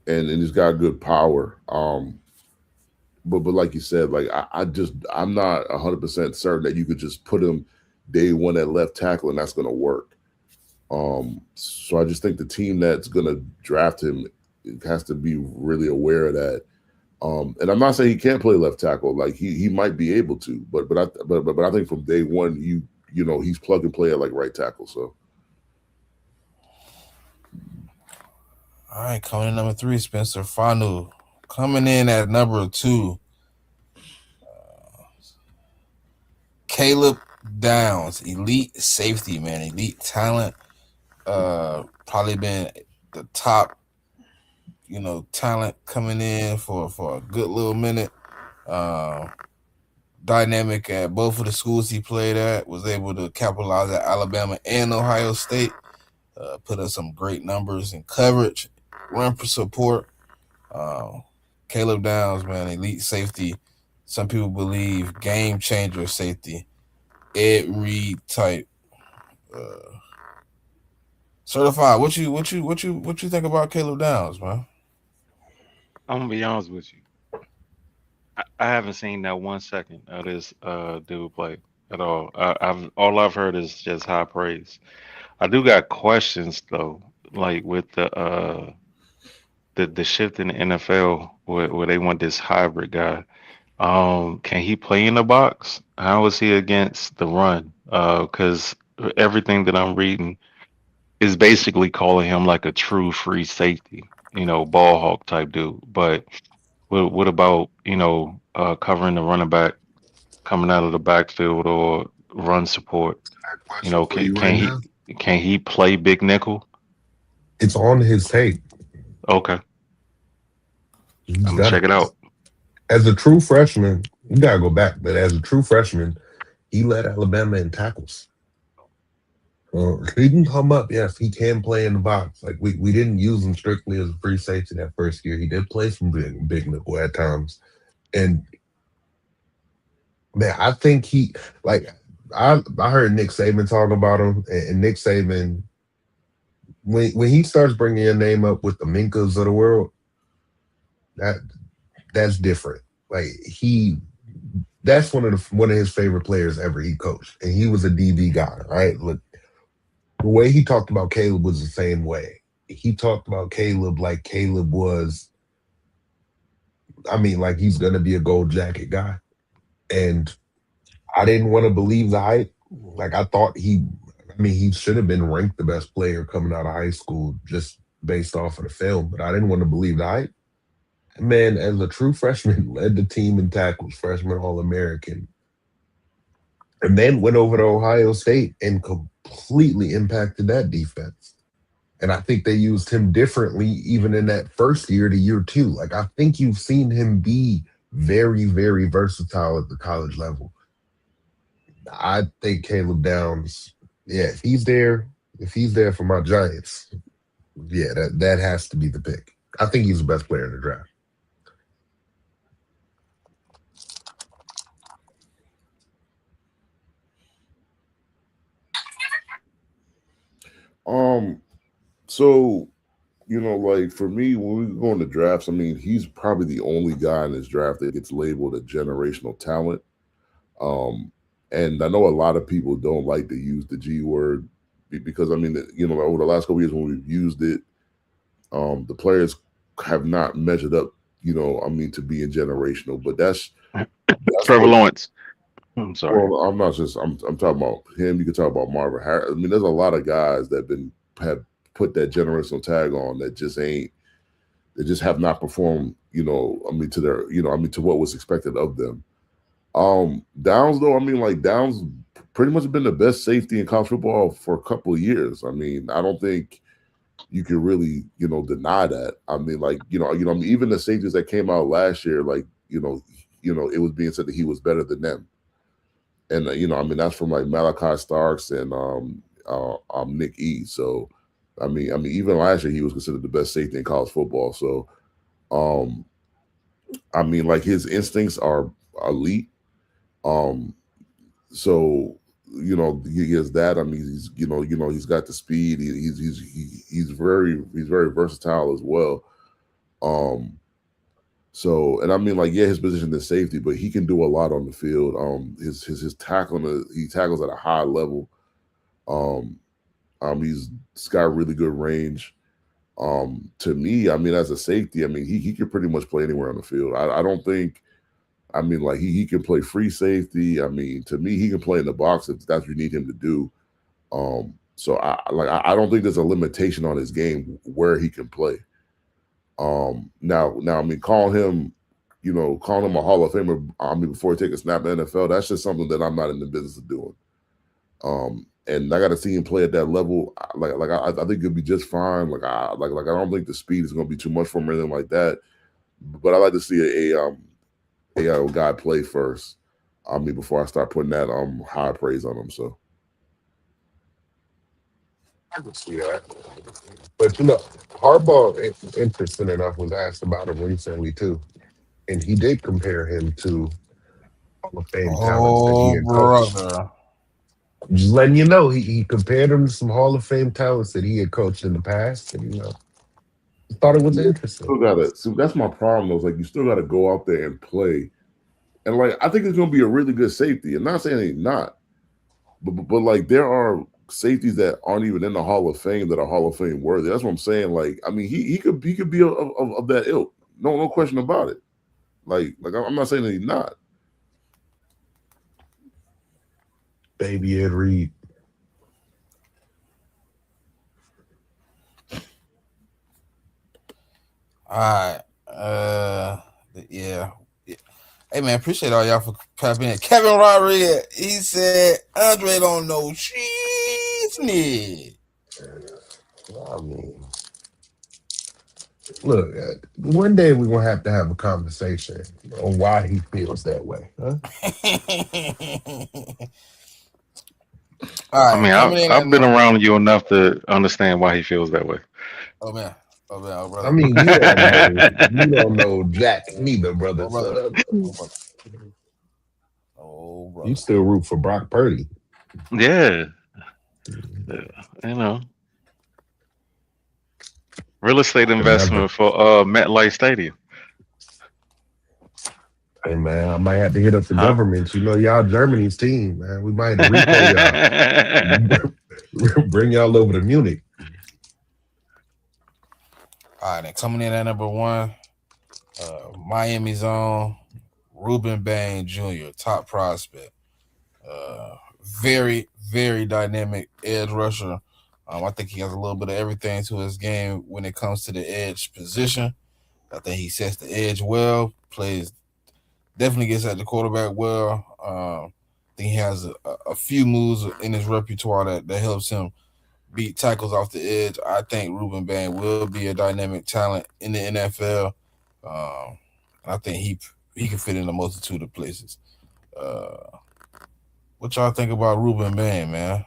and he's got good power. But like you said, like I'm not 100% certain that you could just put him day one at left tackle and that's going to work. So I just think the team that's going to draft him has to be really aware of that. And I'm not saying he can't play left tackle. Like he might be able to, but I think from day one, he's plug and play at like right tackle. So. All right, coming in number 3, Spencer Fanu. Coming in at number 2, Caleb Downs, elite safety, man, elite talent. Probably been the top, talent coming in for a good little minute. Dynamic at both of the schools he played at, was able to capitalize at Alabama and Ohio State. Put up some great numbers in coverage, run for support. Caleb Downs, man, elite safety. Some people believe game changer safety. Ed Reed type. Certified. What you think about Caleb Downs, man? I'm gonna be honest with you. I haven't seen that 1 second of this dude play at all. All I've heard is just high praise. I do got questions though, like with the shift in the NFL where they want this hybrid guy. Can he play in the box? How is he against the run? Because everything that I'm reading is basically calling him like a true free safety, ball hawk type dude. But what about, covering the running back coming out of the backfield or run support? Question for you Can right now. he play big nickel? It's on his tape. Okay, He's I'm gonna done check it. it out. As a true freshman, you gotta go back, but as a true freshman, he led Alabama in tackles. He can come up, yes, he can play in the box. Like we didn't use him strictly as a free safety that first year. He did play some big nickel at times. And man, I think I heard Nick Saban talk about him, and Nick Saban, when he starts bringing your name up with the Minkas of the world, that's different. Like that's one of his favorite players ever he coached, and he was a DB guy, right? Look, the way he talked about Caleb was the same way. He talked about Caleb like Caleb was, like he's gonna be a gold jacket guy, and I didn't want to believe the hype. Like I thought he should have been ranked the best player coming out of high school just based off of the film, but I didn't want to believe the hype. Man, as a true freshman, led the team in tackles, freshman All-American, and then went over to Ohio State and completely impacted that defense. And I think they used him differently even in that first year to year 2. Like I think you've seen him be very, very versatile at the college level. I think Caleb Downs, if he's there for my Giants, yeah, that has to be the pick. I think he's the best player in the draft. So, like for me, when we go into drafts, he's probably the only guy in this draft that gets labeled a generational talent. And I know a lot of people don't like to use the G word because over the last couple years when we've used it, the players have not measured up, to being generational. But that's Trevor Lawrence. I'm sorry. Well, I'm talking about him. You can talk about Marvin Harris. There's a lot of guys that have put that generational tag on that just have not performed, to their, to what was expected of them. Downs though, Downs pretty much been the best safety in college football for a couple of years. I don't think you can really, deny that. Even the safeties that came out last year, it was being said that he was better than them. And that's from like Malachi Starks and Nick E. So even last year he was considered the best safety in college football. So his instincts are elite. Um, so he has that. I mean, he's got the speed. He's very versatile as well. Um, so, and I mean, like, yeah, his position is safety, but he can do a lot on the field. His tackling, he tackles at a high level. Um, he's got really good range. To me, I mean, as a safety, I mean, he can pretty much play anywhere on the field. I don't think, I mean, like he can play free safety. I mean, to me, he can play in the box if that's what you need him to do. So I don't think there's a limitation on his game where he can play. Now, I mean, calling him a Hall of Famer. I mean, before he take a snap in the NFL, that's just something that I'm not in the business of doing. And I got to see him play at that level. I think he'll be just fine. I don't think the speed is going to be too much for him or anything like that. But I like to see a guy play first. I mean, before I start putting that high praise on him. So I can see that. But Harbaugh, interesting enough, was asked about him recently too, and he did compare him to Hall of Fame talents that he Oh, had coached. brother. Just letting you know, he compared him to some Hall of Fame talents that he had coached in the past, and thought it was interesting. still gotta. See, that's my problem. Though, is like you still got to go out there and play. And like I think it's going to be a really good safety. I'm not saying he's not, but like there are safeties that aren't even in the Hall of Fame that are Hall of Fame worthy. That's what I'm saying. Like I mean, he could be of that ilk. No question about it. Like I'm not saying that he's not. Baby Ed Reed. All right. Yeah. Hey man, appreciate all y'all for popping in. Kevin Rodriguez, he said Andre don't know cheese. I mean, look, one day we're gonna have to have a conversation on why he feels that way. Huh? All right, I mean, coming in at I've been number. around you enough to understand why he feels that way. Oh man, oh I brother, mean, you don't know Jack neither, brother. oh brother, So oh brother, oh you brother. still root for Brock Purdy. Yeah, yeah, you know, real estate Could never. investment for MetLife Stadium, Hey man, I might have to hit up the huh? government. Y'all Germany's team, man. We might have to repo y'all. Bring y'all over to Munich. All right, then coming in at number one, Miami's own Ruben Bain Jr., top prospect. Very, very dynamic edge rusher. I think he has a little bit of everything to his game when it comes to the edge position. I think he sets the edge well, definitely gets at the quarterback well. I think he has a few moves in his repertoire that helps him beat tackles off the edge. I think Ruben Bain will be a dynamic talent in the NFL. I think he can fit in a multitude of places. What y'all think about Ruben Bain, man?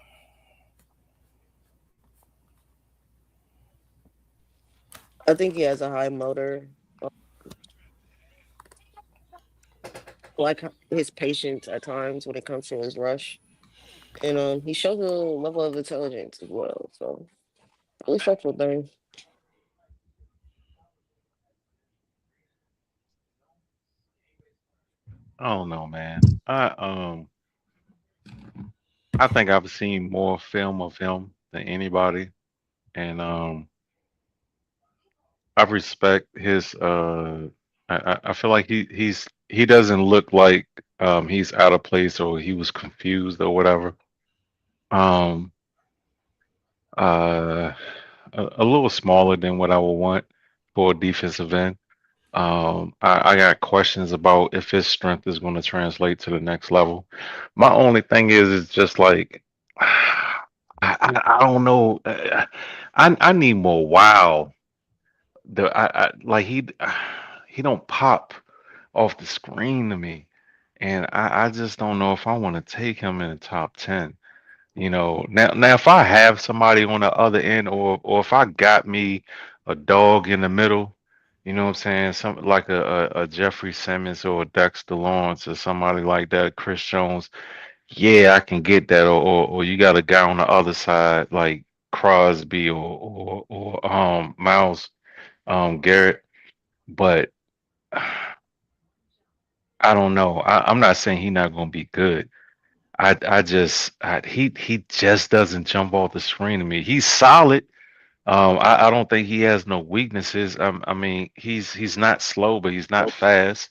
I think he has a high motor. Like his patience at times when it comes to his rush. And he shows a level of intelligence as well. So really fuck with thing. I don't know, man. I think I've seen more film of him than anybody, and I respect his. I feel like he doesn't look like he's out of place or he was confused or whatever. Um, uh, a little smaller than what I would want for a defensive end. I got questions about if his strength is going to translate to the next level. My only thing is just like I don't know. I need more wow. I like he don't pop off the screen to me, and I just don't know if I want to take him in the top 10. Now if I have somebody on the other end, or if I got me a dog in the middle, You know what I'm saying? Some like a Jeffrey Simmons or a Dexter Lawrence or somebody like that, Chris Jones. Yeah, I can get that. Or you got a guy on the other side like Crosby or Miles Garrett. But I don't know. I'm not saying he's not gonna be good. He just doesn't jump off the screen to me. He's solid. I don't think he has no weaknesses. I mean, he's not slow, but he's not fast.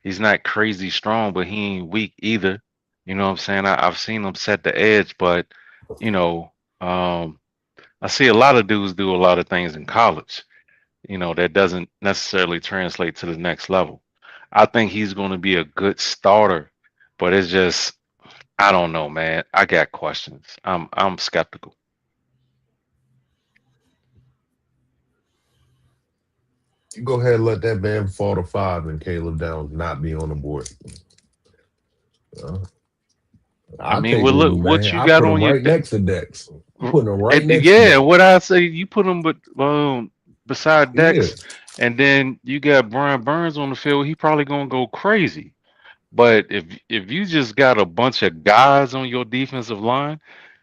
He's not crazy strong, but he ain't weak either. You know what I'm saying? I've seen him set the edge, but you know, um, I see a lot of dudes do a lot of things in college. That doesn't necessarily translate to the next level. I think he's going to be a good starter, but it's just I don't know, man. I got questions. I'm skeptical. You go ahead and let that man fall to 5 and Caleb Downs not be on the board. Uh, I I'll mean, take well, look Ruben, what man. you I got put him on your right next to Dex. I'm putting him right and next to yeah, Dex. what I say, you put him but beside Yeah. Dex, and then you got Brian Burns on the field. He probably gonna go crazy. But if you just got a bunch of guys on your defensive line,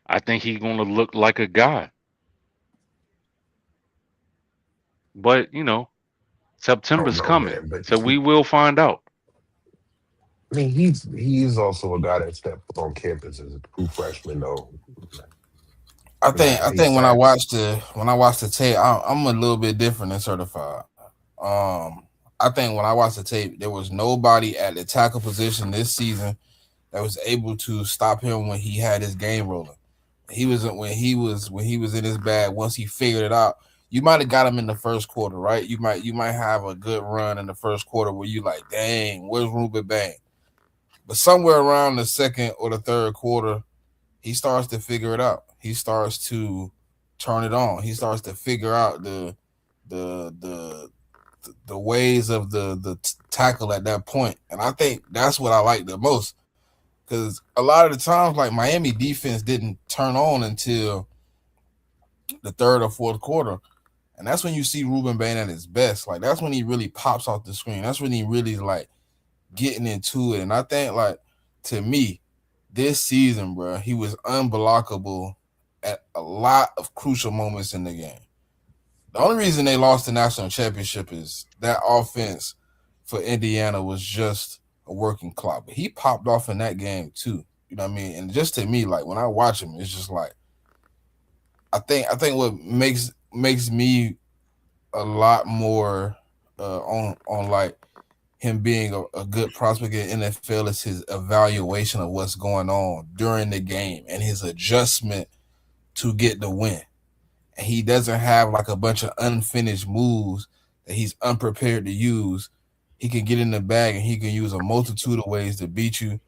I think he's gonna look like a guy. But I don't September's know, coming, man. But so we will find out. I mean, he is also a guy that stepped on campus as a true freshman, though. I And think had I eight think when I sacks. watched the tape, I'm a little bit different than certified. I think when I watched the tape, there was nobody at the tackle position this season that was able to stop him when he had his game rolling. When he was in his bag. Once he figured it out, you might have got him in the first quarter, right? You might have a good run in the first quarter where you like, dang, where's Ruben Bang? But somewhere around the second or the third quarter, he starts to figure it out. He starts to turn it on. He starts to figure out the the the ways of the tackle at that point. And I think that's what I like the most because a lot of the times, like Miami defense didn't turn on until the third or fourth quarter. And that's when you see Ruben Bain at his best. Like that's when he really pops off the screen. That's when he really like getting into it. And I think like to me, this season, bro, he was unblockable at a lot of crucial moments in the game. The only reason they lost the national championship is that offense for Indiana was just a working clock. But he popped off in that game too. You know what I mean? And just to me, like when I watch him, it's just like I think what makes me a lot more on like him being a good prospect in NFL is his evaluation of what's going on during the game and his adjustment to get the win. And he doesn't have like a bunch of unfinished moves that he's unprepared to use. He can get in the bag and he can use a multitude of ways to beat you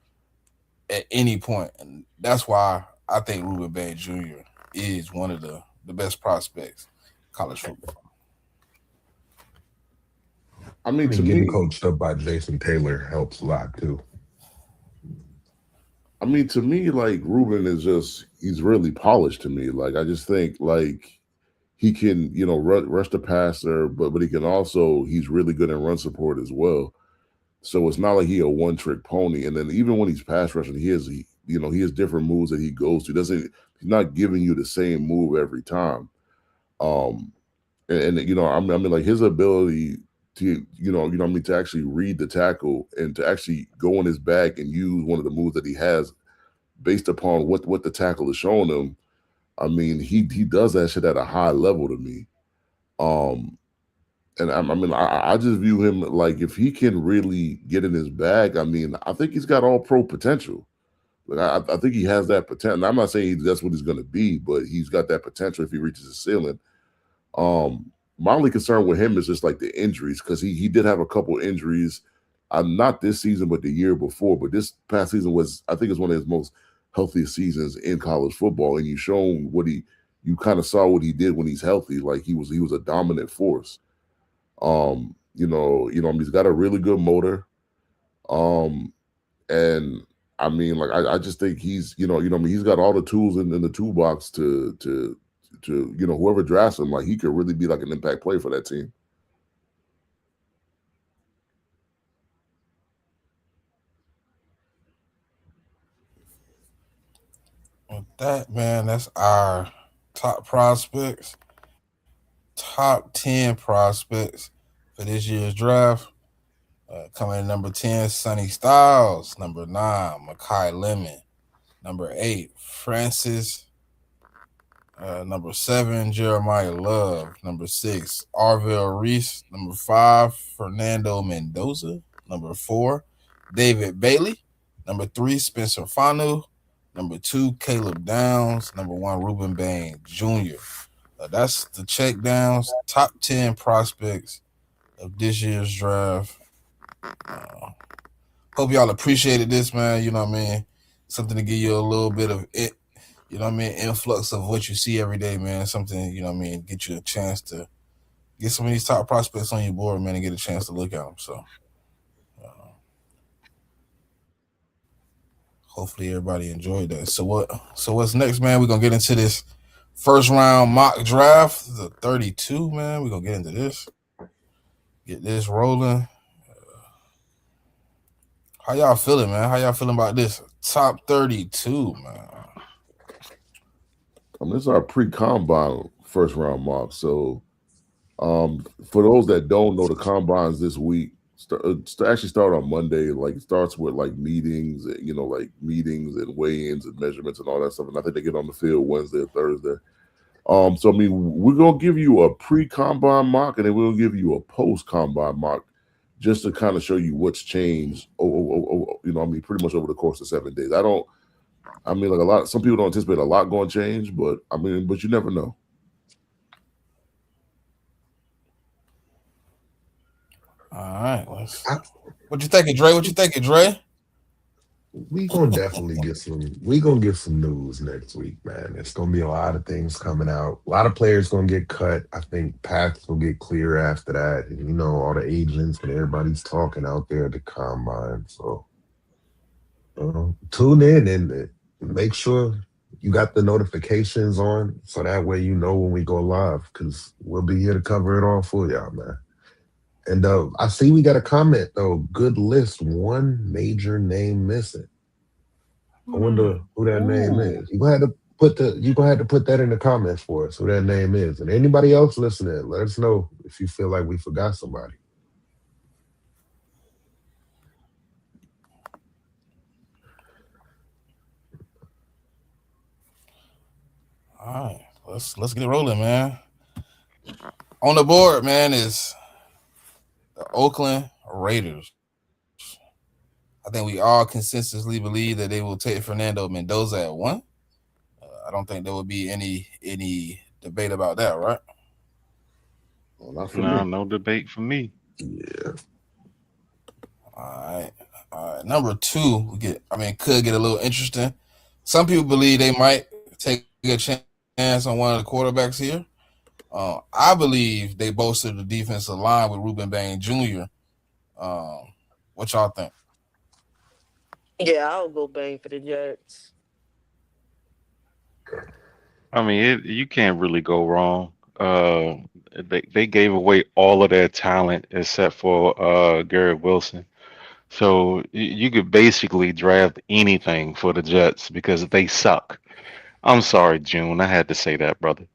at any point. And that's why I think Ruben Bay Jr. is one of the best prospects in college football. I I mean, to mean, getting me, coached up by Jason Taylor helps a lot too. like Ruben is he's really polished to me. Like I just think like he can, rush the passer, but he can also he's really good in run support as well. So it's not like he a one trick pony. And then even when he's pass rushing, he has different moves that he goes to. He's not giving you the same move every time. Um, and I mean, like his ability to, to actually read the tackle and to actually go in his bag and use one of the moves that he has based upon what the tackle is showing him. I mean, he does that shit at a high level to me. Um, and I just view him like if he can really get in his bag, I mean, I think he's got all pro potential. Like I think he has that potential. I'm not saying that's what he's going to be, but he's got that potential if he reaches the ceiling. My only concern with him is just like the injuries because he did have a couple injuries. Not this season, but the year before. But this past season was, I think, it's one of his most healthiest seasons in college football. And you shown you kind of saw what he did when he's healthy. Like he was a dominant force. He's got a really good motor. Um, and I mean, like I just think he's got all the tools in the toolbox to whoever drafts him, like he could really be like an impact player for that team. that, man, that's our top prospects, top 10 prospects for this year's draft. Coming in number 10, Sonny Styles. Number 9, Makai Lemon. Number 8, Francis. Number 7, Jeremiah Love. Number 6, Arvell Reese. Number 5, Fernando Mendoza. Number 4, David Bailey. Number 3, Spencer Fanu. Number 2, Caleb Downs. Number 1, Ruben Bain Jr. That's the check downs, top 10 prospects of this year's draft. Hope y'all appreciated this, man. You know what I mean? Something to give you a little bit of it, you know what I mean, influx of what you see every day, man. Something, you know what I mean, get you a chance to get some of these top prospects on your board, man, and get a chance to look at them. So hopefully everybody enjoyed that. So what's next, man? We're gonna get into this first round mock draft, the 32, man. We're gonna get into this. Get this rolling. How y'all feeling, man? How y'all feeling about this? Top 32, man. This is our pre-combine first round mock. So, for those that don't know, the combines this week actually start on Monday. Like, it starts with like meetings, like meetings and weigh-ins and measurements and all that stuff. And I think they get on the field Wednesday or Thursday. So I mean, we're gonna give you a pre-combine mock, and then we'll give you a post-combine mock, just to kind of show you what's changed. Pretty much over the course of 7 days. Some people don't anticipate a lot going to change, but you never know. All right. What you thinking, Dre? What you thinking, Dre? We gonna definitely get some news next week, man. It's gonna be a lot of things coming out. A lot of players gonna get cut. I think paths will get clear after that. And all the agents and everybody's talking out there at the combine. So tune in and make sure you got the notifications on, so that way when we go live, because we'll be here to cover it all for y'all, man. And I see we got a comment though. Good list, one major name missing. I wonder who that name is. You gonna have to put that in the comments for us, who that name is. And anybody else listening, let us know if you feel like we forgot somebody. All right, let's get it rolling, man. On the board, man, is the Oakland Raiders. I think we all consensusly believe that they will take Fernando Mendoza at 1. I don't think there will be any debate about that, right? Well, not for me. No debate for me. Yeah. All right. Number 2, could get a little interesting. Some people believe they might take a chance on one of the quarterbacks here. I believe they bolstered the defensive line with Ruben Bain Jr. What y'all think? Yeah, I'll go Bain for the Jets. You can't really go wrong. They gave away all of their talent except for Garrett Wilson. So you could basically draft anything for the Jets because they suck. I'm sorry, June. I had to say that, brother.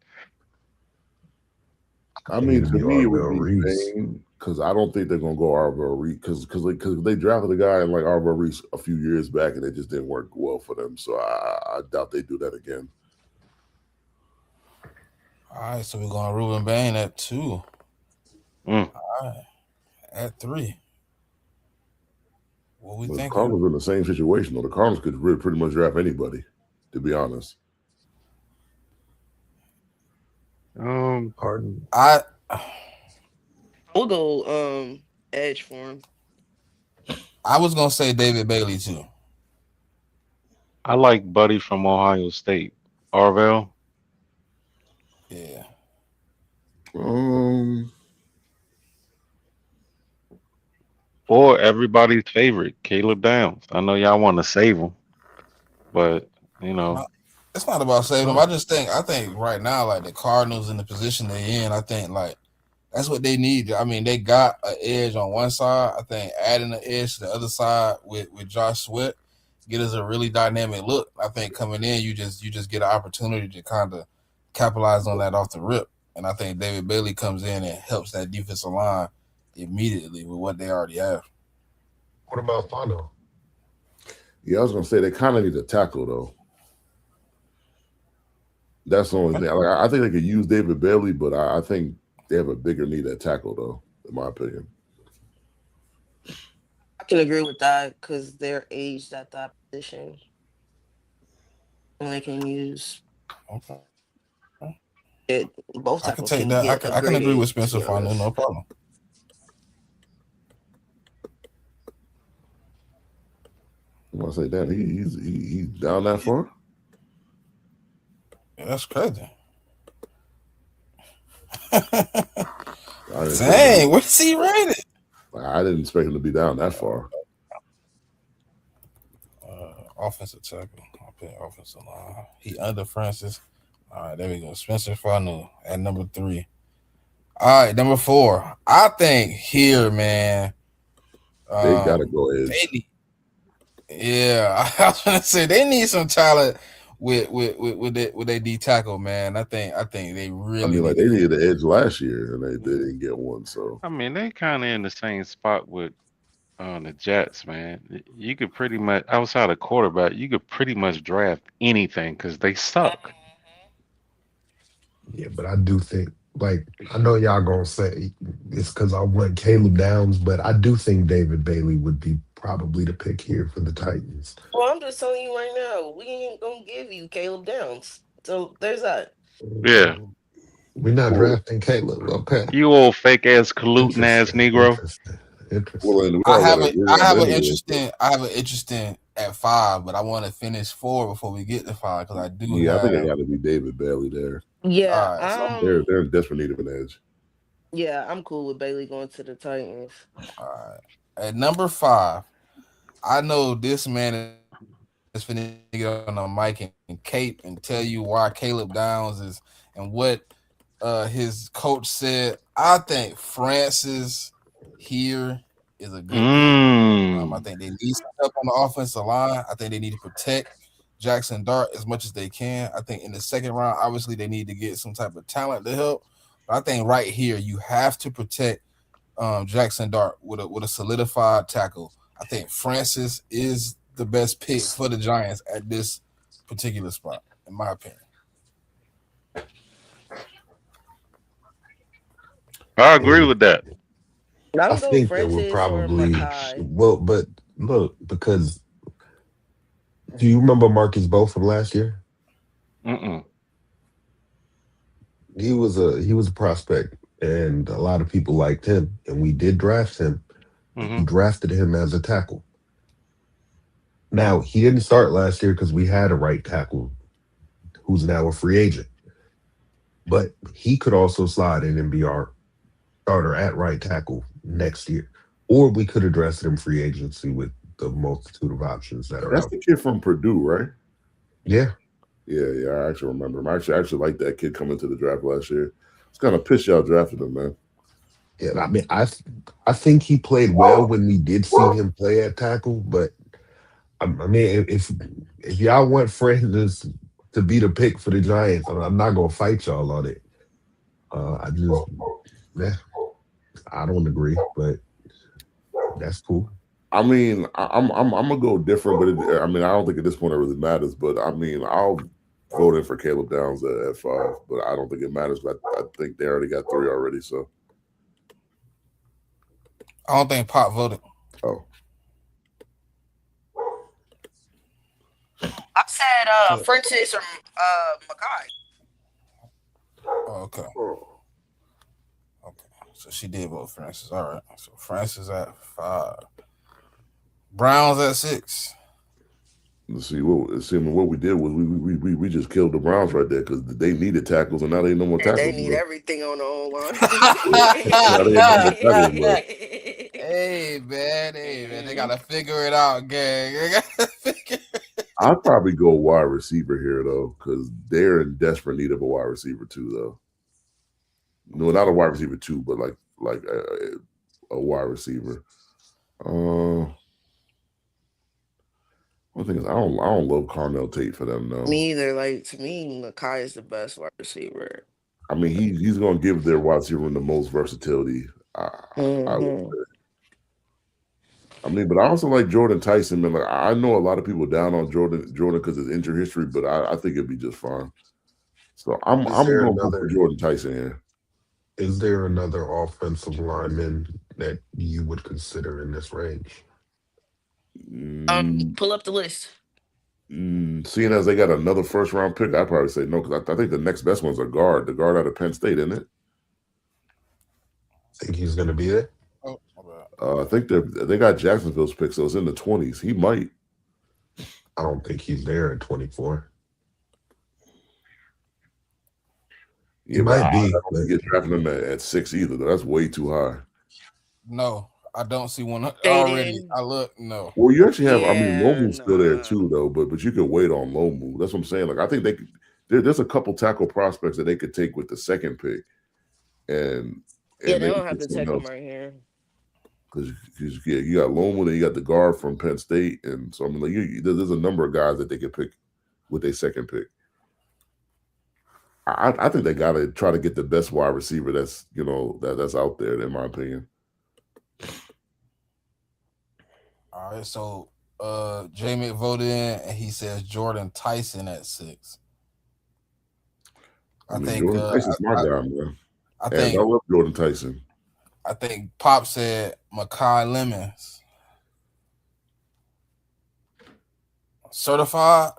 To me, it would be Bain, because I don't think they're gonna go Arvell Reese, because they drafted a guy like Arvell Reese a few years back and it just didn't work well for them. So I doubt they do that again. All right, so we're going Ruben Bain at 2. All right, at 3. What we think? The Cardinals are in the same situation, though. The Cardinals could really pretty much draft anybody, to be honest. Pardon. We'll go edge for him. I was gonna say David Bailey too. I like Buddy from Ohio State. Arvell. Yeah. Or everybody's favorite, Caleb Downs. I know y'all want to save him, but it's not about saving them. I think right now, like the Cardinals in the position they're in, I think like that's what they need. They got an edge on one side. I think adding an edge to the other side with Josh Sweat get us a really dynamic look. I think coming in, you just get an opportunity to kind of capitalize on that off the rip. And I think David Bailey comes in and helps that defensive line immediately with what they already have. What about Fano? Yeah, I was gonna say they kind of need a tackle though. That's the only thing. Like, I think they could use David Bailey, but I think they have a bigger need at tackle though, in my opinion. I can agree with that because they're aged at that position, and they can use Okay. it. Both I can tackles take can that. get I can agree with upgraded. To Spencer be Fanu, honest, no problem. I'm gonna say that he's down that far. Yeah, that's crazy. Dang, Dang, where's he rated? I didn't expect him to be down that far. Offensive tackle. I'll put offensive line. He under Francis. All right, there we go. Spencer Fanu at number 3. All right, number 4. I think here, man. They gotta go edge. Yeah, I was gonna say they need some talent with their D tackle, man. I think they really. I mean, like they needed an edge last year and they didn't get one. So I mean, they kind of in the same spot with the Jets, man. You could pretty much outside of quarterback, you could pretty much draft anything because they suck. Yeah, but I do think, like, I know y'all gonna say it's because I want Caleb Downs, but I do think David Bailey would be probably the pick here for the Titans. well, I'm just telling you right now, we ain't gonna give you Caleb Downs. So there's that. Yeah. We're not drafting Caleb. Okay. You old fake ass colluding ass Negro. Interesting. well, and I have an interesting at 5, but I want to finish 4 before we get to 5 because I do. Yeah, I think it got to be David Bailey there. Yeah, All right, they're in desperate need of an edge. Yeah, I'm cool with Bailey going to the Titans. All right, at number 5, I know this man is finna get on a mic and cape and tell you why Caleb Downs is and what his coach said. I think Francis here is a good pick. I think they need some help on the offensive line. I think they need to protect Jackson Dart as much as they can. I think in the second round, obviously, they need to get some type of talent to help. But I think right here, you have to protect Jackson Dart with a solidified tackle. I think Francis is the best pick for the Giants at this particular spot, in my opinion. I agree with that. I think they would probably but look, because do you remember Marcus Bowe from last year? He was a prospect, and a lot of people liked him, and we did draft him. We drafted him as a tackle. Now he didn't start last year because we had a right tackle who's now a free agent, but he could also slide in and be our starter at right tackle next year, or we could address him free agency with the multitude of options that are That's out. the kid from Purdue, right? Yeah. I actually remember him. I actually liked that kid coming to the draft last year. It's kind of pissed y'all drafted him, man. Yeah, I mean, I think he played well when we did see him play at tackle, but I mean, if y'all want Francis to be the pick for the Giants, I'm not gonna fight y'all on it. I don't agree, but that's cool. I mean, I'm gonna go different, but I don't think at this point it really matters. But I mean, I'll vote in for Caleb Downs at 5, but I don't think it matters. But I think they already got 3 already. So I don't think Pop voted. Oh, I said Francis or Makai. Okay. So she did vote Francis. All right. So Francis at 5. Browns at 6. let's see what we did was we just killed the Browns right there because they needed tackles and now they no more tackles. They need everything on the O line. Hey man, they gotta figure it out, gang. I'd probably go wide receiver here though, because they're in desperate need of a wide receiver too, though. No, not a wide receiver 2, but like a wide receiver. I'll thing is, I don't love Carmel Tate for them though. Me either. Like to me, Makai is the best wide receiver. I mean, he's going to give their wide receiver the most versatility. I would Mm-hmm. say. I mean, but I also like Jordan Tyson, man. Like I know a lot of people down on Jordan because of his injury history, but I think it'd be just fine. So I'm Is there going to go for another? Jordan Tyson here. Is there another offensive lineman that you would consider in this range? Mm, Pull up the list. seeing as they got another first round pick, I'd probably say no because I think the next best one's a guard. The guard out of Penn State, isn't it? Think he's going to be there? Oh, my bad. I think they got Jacksonville's pick, so it's in the 20s. He might. I don't think he's there at 24. Yeah, might but be, I don't but- think you're drafting him at 6 either. Though. That's way too high. No, I don't see one Jaden. already. I look, no. Well, you actually have. I mean, Yeah, Lomu's still there nah. too, though. But you could wait on Lomu. That's what I'm saying. Like I think they could. There's a couple tackle prospects that they could take with the second pick, and Yeah, they they don't could have to get take someone him right here. because yeah, you got Lomu, then you got the guard from Penn State, and so I mean, like there's a number of guys that they could pick with their second pick. I think they got to try to get the best wide receiver that's that's out there, in my opinion. All right, so JMIK voted in, and he says Jordan Tyson at 6. I think Jordan Tyson's my guy, man. I And think I love Jordan Tyson. I think Pop said Makai Lemons. Certified.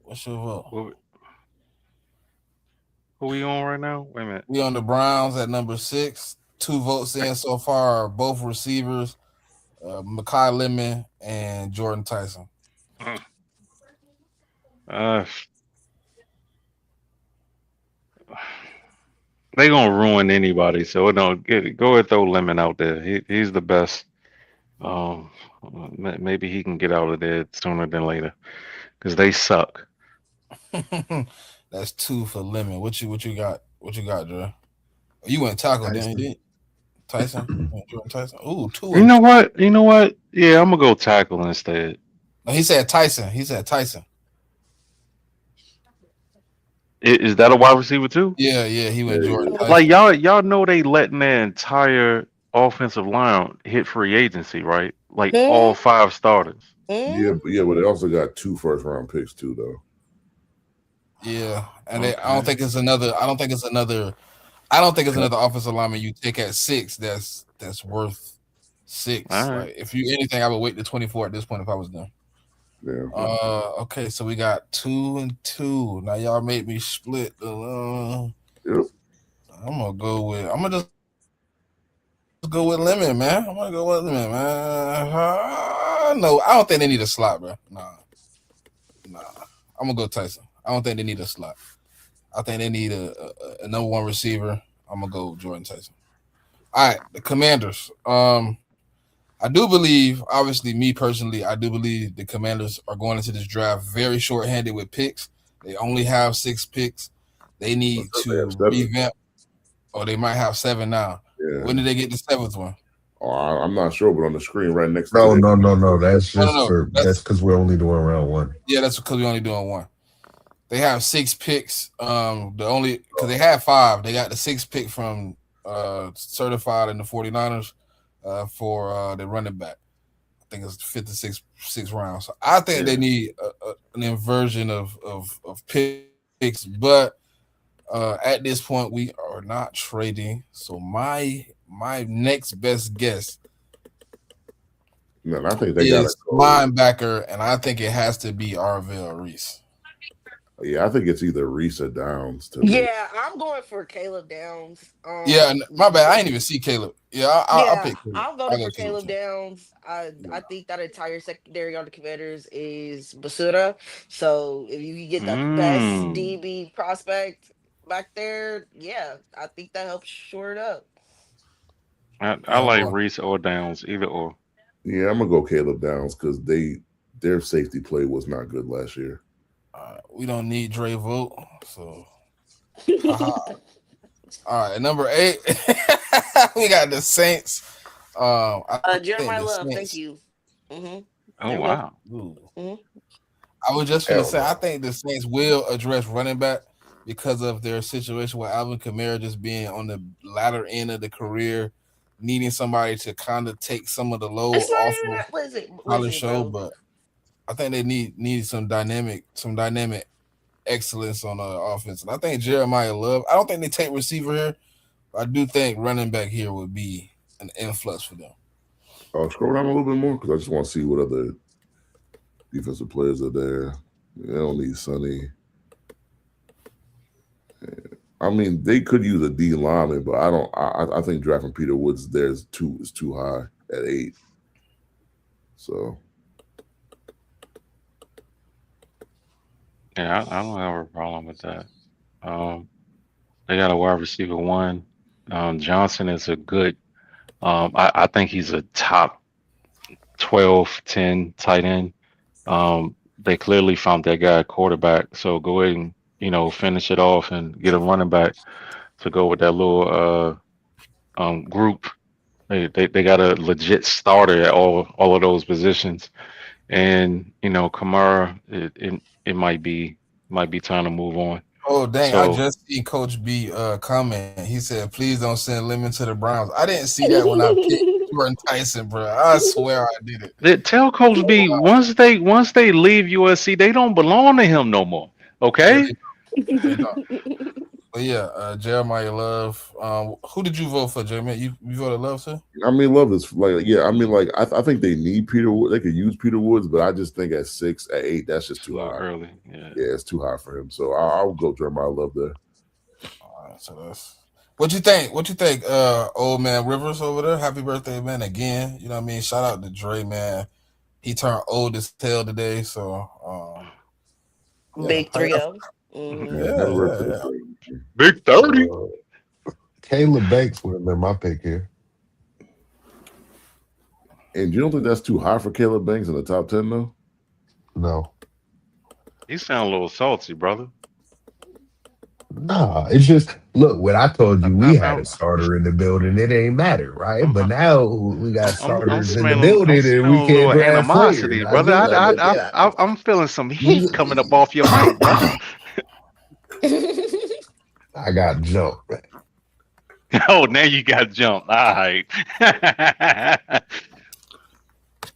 What's your vote? Who we on right now? Wait a minute. We on the Browns at number 6. 2 votes in so far are both receivers, Makai Lemon and Jordan Tyson. They gonna ruin anybody, so don't go and throw Lemon out there. He's the best. Maybe he can get out of there sooner than later, because they suck. That's 2 for Lemon. What you got? What you got, Drew? You went tackle, didn't you? Tyson? Jordan Tyson? Ooh, 2. You know what? Yeah, I'm gonna go tackle instead. No, he said Tyson. Is that a wide receiver too? Yeah, he went Jordan Tyson. Like y'all know they letting their entire offensive line hit free agency, right? Like all 5 starters. Yeah, but they also got 2 first round picks too, though. Yeah, and I don't think it's another offensive lineman you take at 6 that's worth 6. All right. Like, if you anything, I would wait to 24 at this point if I was them. Yeah. Okay, so we got 2 and 2. Now y'all made me split. Yep. I'm gonna just go with Lemon, man. No, I don't think they need a slot, bro. Nah. I'm gonna go Tyson. I don't think they need a slot. I think they need a number 1 receiver. I'm gonna go Jordan Tyson. All right, the Commanders. I do believe, obviously, me personally, I do believe the Commanders are going into this draft very short-handed with picks. They only have 6 picks. They need to revamp. Or they might have 7 now. Yeah. When did they get the 7th one? Oh, I'm not sure, but on the screen right next to No. That's just that's because we're only doing round 1. Yeah, that's because we're only doing 1. They have 6 picks. Because they had 5. They got the 6th pick from Certified in the 49ers for the running back. I think it's 56th round. So I think they need an inversion of picks, but at this point we are not trading. So my next best guess I think they is linebacker, and I think it has to be Arvell Reese. Yeah, I think it's either Reese or Downs. Yeah, I'm going for Caleb Downs. Yeah, my bad. I didn't even see Caleb. Yeah, I'll pick Caleb. I'm voting for Caleb Downs. I think that entire secondary on the Commanders is basura. So if you get the best DB prospect back there, yeah, I think that helps shore it up. I like Reese or Downs, either or. Yeah, I'm gonna go Caleb Downs because their safety play was not good last year. We don't need Dre vote, so. All right, number 8, we got the Saints. Jeremiah Love, thank you. Mm-hmm. Oh There we go. wow. Ooh. Mhm. I was just gonna Hell say, I no. think the Saints will address running back because of their situation with Alvin Kamara just being on the latter end of the career, needing somebody to kind of take some of the load It's not off even of that. Hollis' Listen, show. bro. But I think they need some dynamic excellence on the offense. And I think Jeremiah Love. I don't think they take receiver here. I do think running back here would be an influx for them. Scroll down a little bit more because I just want to see what other defensive players are there. They don't need Sonny. I mean, they could use a D lineman, but I don't. I think drafting Peter Woods there is too high at 8. So Yeah, I don't have a problem with that. They got a wide receiver 1. Johnson is a good. I think he's a top 12, 10 tight end. They clearly found that guy a quarterback. So go ahead and finish it off and get a running back to go with that little group. They got a legit starter at all of those positions. And Kamara, it might be time to move on. Oh dang! I So just see Coach B comment. He said, "Please don't send Lemon to the Browns." I didn't see that when I picked Jordan Tyson, bro. I swear I did it. tell Coach B once they leave USC, they don't belong to him no more. Yeah, Okay. they don't. But yeah, Jeremiah Love. Who did you vote for, Jeremiah? You voted Love too? I mean, Love is like I mean, like I think they need Peter Woods. They could use Peter Woods, but I just think at 6, at 8, that's just A too little high. early. Yeah. Yeah, it's too high for him. So I'll go Jeremiah Love there. All right, so that's what you think. What you think, old man Rivers over there? Happy birthday, man! Again, you know what I mean. Shout out to Dre, man. He turned old as hell today, so yeah, Big how y'all- 3-0. Mhm. Yeah, happy birthday. yeah. Big 30. Caleb Banks would have been my pick here. And you don't think that's too high for Caleb Banks in the top 10 though? No. You sound a little salty, brother. Nah, it's just look what I told you. We had I'm a starter in the building. It ain't matter, right? But now we got starters in the I'm building, and we smelling a can't little draft players. animosity, brother. I'm feeling some heat coming up off your mic, brother. I got jumped. Oh, now you got jumped. All right.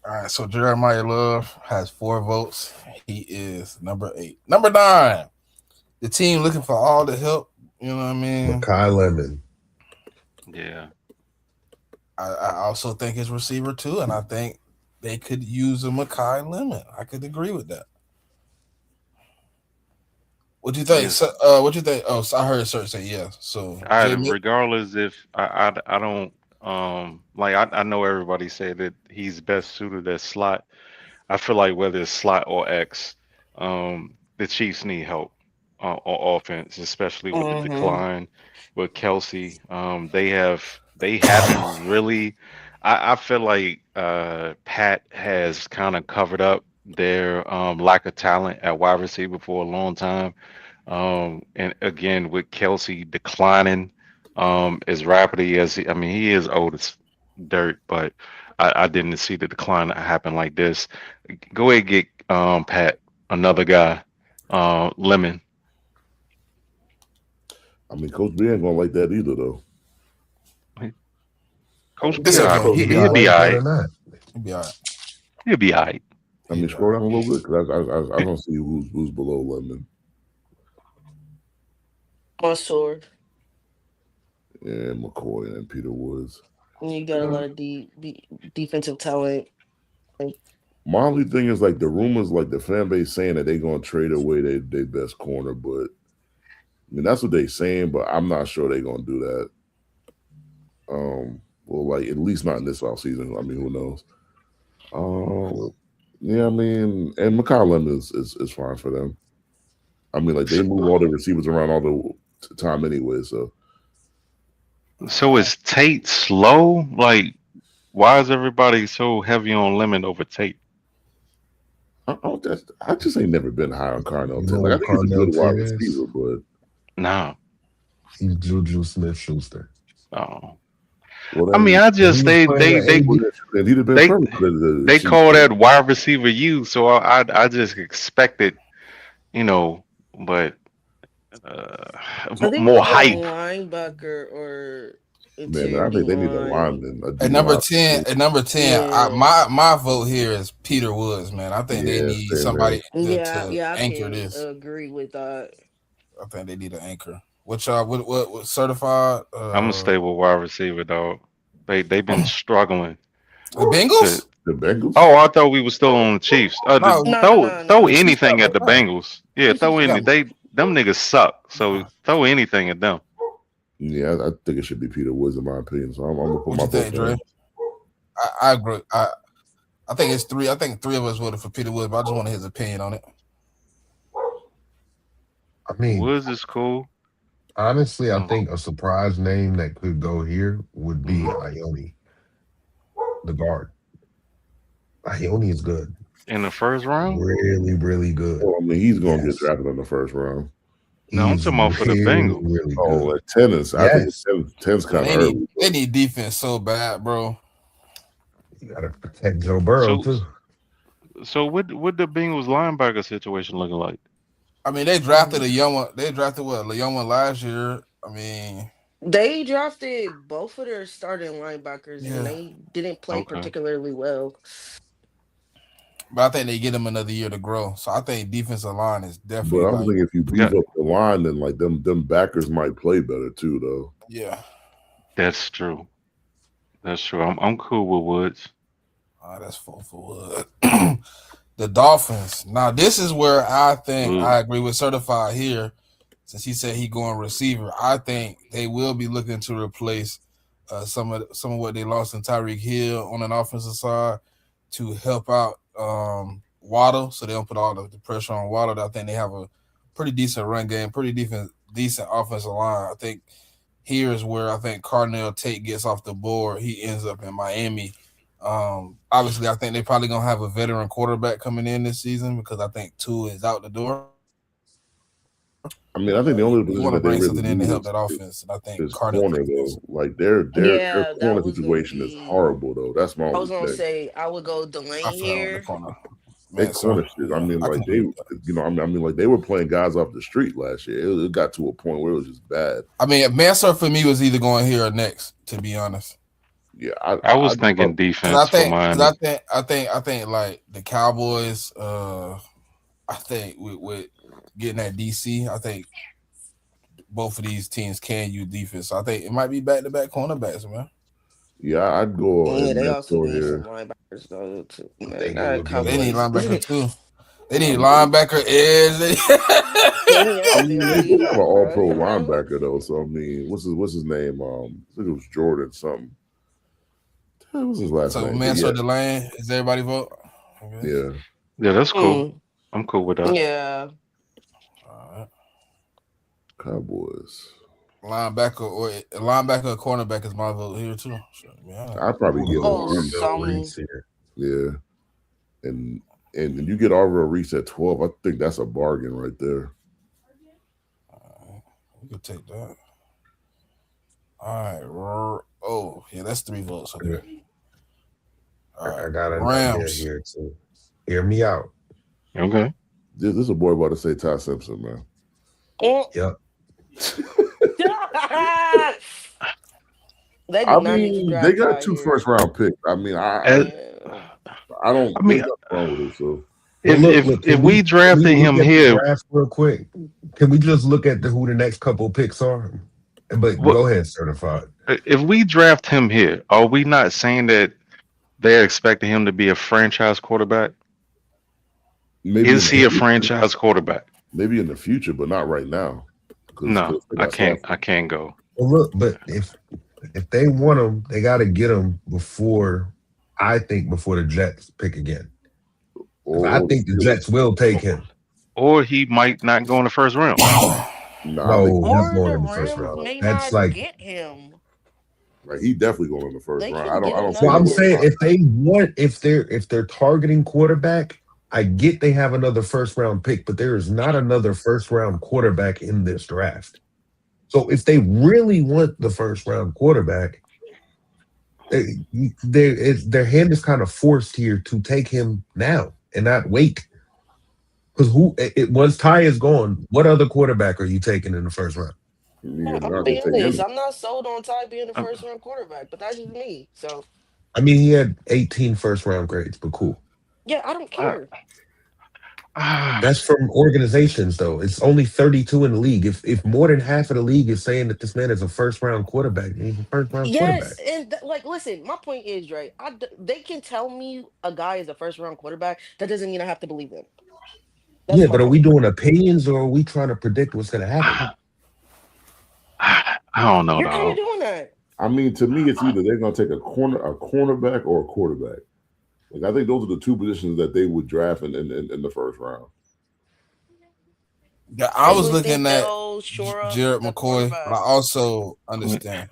All right, so Jeremiah Love has 4 votes. He is number 8. Number 9. The team looking for all the help. You know what I mean? Makai Lemon. Yeah. I also think it's receiver too, and I think they could use a Makai Lemon. I could agree with that. What do you think? Yes. So, what you think? Oh, so I heard Sir say yes. So JMIK? Regardless if I don't like I know everybody say that he's best suited as slot. I feel like whether it's slot or X, the Chiefs need help on offense, especially with the decline with Kelsey. They haven't really. I feel like Pat has kind of covered up their lack of talent at wide receiver for a long time. And again, with Kelsey declining as rapidly as I mean, he is old as dirt, but I didn't see the decline happen like this. Go ahead and get Pat another guy, Lemon. I mean, Coach B ain't gonna like that either though. Coach It's okay. he'll be all right. He'll be all right. He'll be all right. I mean, scroll down a little bit because I don't see who's below Lemon. Mansour. Yeah, McCoy and Peter Woods. You got a lot of defensive talent. My only thing is like the rumors, like the fan base saying that they're gonna trade away their best corner, but I mean that's what they're saying, but I'm not sure they're gonna do that. Well, like at least not in this offseason. I mean, who knows? Yeah, I mean, and McCollum is fine for them. I mean, like they move all the receivers around all the time anyway, so. So is Tate slow? Like, why is everybody so heavy on Lemon over Tate? I just ain't never been high on Carnell Tate. know Like I think he's a good Carnell wide Tate is? receiver, but No. He's Juju Smith-Schuster. Oh. Well, I mean, I He just was playing with AB. he'd have been they perfect for the they Chiefs. call that wide receiver U, so I just expected, you know, but I think more like a hype. linebacker or Man, interior I D think they need a line. lineman, a At D number line. 10, Yeah. my vote here is Peter Woods, man. I think they Yeah, need same here. somebody to Yeah, I anchor can this. agree with that. I think they need an anchor. What y'all what certified I'm gonna stay with wide receiver, dog. They've been struggling the to. Bengals? The Bengals? Oh, I thought we were still on the Chiefs. No, No, no, Throw no, throw the no. Chiefs got anything at the LeBron. Bengals. Yeah, The throw Chiefs any. got Them niggas suck. So LeBron. throw anything at them. Yeah, I think it should be Peter Woods in my opinion. So I'm gonna put What my you vote think, for Dre? him. I agree. I think it's three. I think three of us voted for Peter Woods, but I just wanted his opinion on it. I mean, Woods is cool. honestly, I Mm, think a surprise name that could go here would be mhm. Ione, the guard. Ione is good. In the first round? Really, really good. Well, I mean, he's gonna get Yes. drafted in the first round. No, I'm He's talking about for the really, Bengals. really Oh, good. at tennis, I think Yes. 10's Man, kind of early. they need defense so bad, bro. You gotta protect Joe Burrow So too. so what the Bengals linebacker situation looking like? I mean, they drafted a young one. They drafted a young one last year. I mean, They drafted both of their starting linebackers and yeah, they didn't play Okay. particularly well. but I think they get him another year to grow. So I think defensive line is But definitely I'm like, thinking if you We beef got up the line, then like them backers might play better too, though. yeah. that's true. That's true. I'm cool with Woods. That's full for Wood. The Dolphins. Now this is where I think Ooh. I agree with Certified here. Since he said he going receiver, I think they will be looking to replace some of what they lost in Tyreek Hill on an offensive side to help out Waddle, so they don't put all the pressure on Waddle. I think they have a pretty decent run game, pretty decent offensive line. I think here is where I think Cardinal Tate gets off the board. He ends up in Miami. Obviously, I think they're probably gonna have a veteran quarterback coming in this season because I think Tua is out the door. I mean, I think the only You position want to that they bring really something in to need help that offense, and I think is Cardinal corner Tate is. though. Like their Yeah, that corner was gonna situation is be. horrible though. That's my I only was gonna thing. say I would go I Delane fell on the here. corner, They man. corner So shit. I yeah, mean, I like can they, agree with that. like they were playing guys off the street last year. It got to a point where it was just bad. I mean, Mansour for me was either going here or next, to be honest. Yeah, I was thinking defense for Miami. I think like the Cowboys. I think with getting that DC, I think both of these teams can use defense. So I think it might be back-to-back cornerbacks, man. yeah, I'd go Yeah, in they that also store need some here. linebackers though too. I Man, think it would be They need Cowboys. linebacker too. They need I mean, linebacker edge. Yeah, I they mean, they do have an do, bro. all-pro You know. linebacker though. So I mean, what's his name? I think it was Jordan something. What was his last So name? But Mansour Delane, is everybody vote? Okay. yeah. Yeah, that's cool. Mm, I'm cool with that. yeah. All right. Cowboys. Linebacker or cornerback is my vote here too. Sure, yeah. I'd probably give him Oh, Reese. some. Here. Yeah, and you get Alvaro Reese at 12. I think that's a bargain right there. We could take that. All right. Oh, yeah, that's 3 votes. Okay. All right. I got an idea Rams. here too. Hear me out. Okay. This is a boy about to say Ty Simpson, man. Oh. Yep. They do I not need to mean, draft they got Ty 2 here. first-round picks. I mean, And- I don't. I mean, there's nothing wrong with it. So Well, if we drafted him look at the here, draft real quick, can we just look at who the next couple picks are? But What- go ahead, certified. if we draft him here, are we not saying that they're expecting him to be a franchise quarterback? maybe Is in he the a future- franchise quarterback? Maybe in the future, but not right now. No, I can't go. Well, look, but if they want him, they got to get him before. I think before the Jets pick again. I think the Jets will take him. Or he might not go in the first round. No, he's Or going the in the first Rams round. may That's not like get him. Like he definitely going in the first They round. can I get don't. another well, I'm one. saying if they're targeting quarterback, I get they have another first round pick, but there is not another first round quarterback in this draft. So if they really want the first round quarterback, Their hand is kind of forced here to take him now and not wait. Because once Ty is gone, what other quarterback are you taking in the first round? You're I'm gonna not gonna be take honest. him. I'm not sold on Ty being the Um, first round quarterback, but that's just me. So I mean, he had 18 first round grades, but cool. yeah, I don't uh, care. That's from organizations, though. It's only 32 in the league. If more than half of the league is saying that this man is a first round quarterback, then he's a first round Yes, quarterback. and like, listen, my point is, Dre, they can tell me a guy is a first round quarterback. That doesn't mean I have to believe them. That's Yeah, my but are we point. doing opinions or are we trying to predict what's going to happen? I don't know, You're kind of dog. doing that. I mean, to me, it's either they're gonna take a cornerback, or a quarterback. Like I think those are the two positions that they would draft in the first round. Yeah, I I was really think looking at they'll shore up Jared the McCoy, but I cornerback. also understand.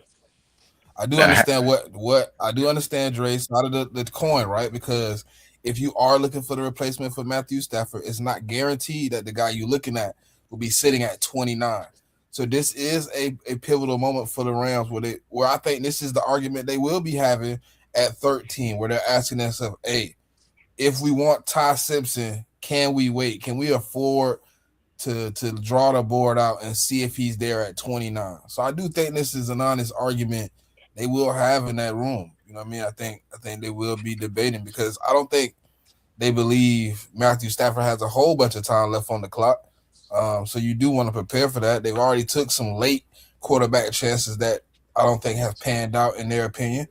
I do Nah, understand what I do understand, Dre's side of the coin, right? Because if you are looking for the replacement for Matthew Stafford, it's not guaranteed that the guy you're looking at will be sitting at 29. So this is a pivotal moment for the Rams where I think this is the argument they will be having at 13, where they're asking themselves, hey, if we want Ty Simpson, can we wait? Can we afford to draw the board out and see if he's there at 29? So I do think this is an honest argument they will have in that room. You know what I mean? I think they will be debating, because I don't think they believe Matthew Stafford has a whole bunch of time left on the clock. So you do want to prepare for that. They've already took some late quarterback chances that I don't think have panned out in their opinion.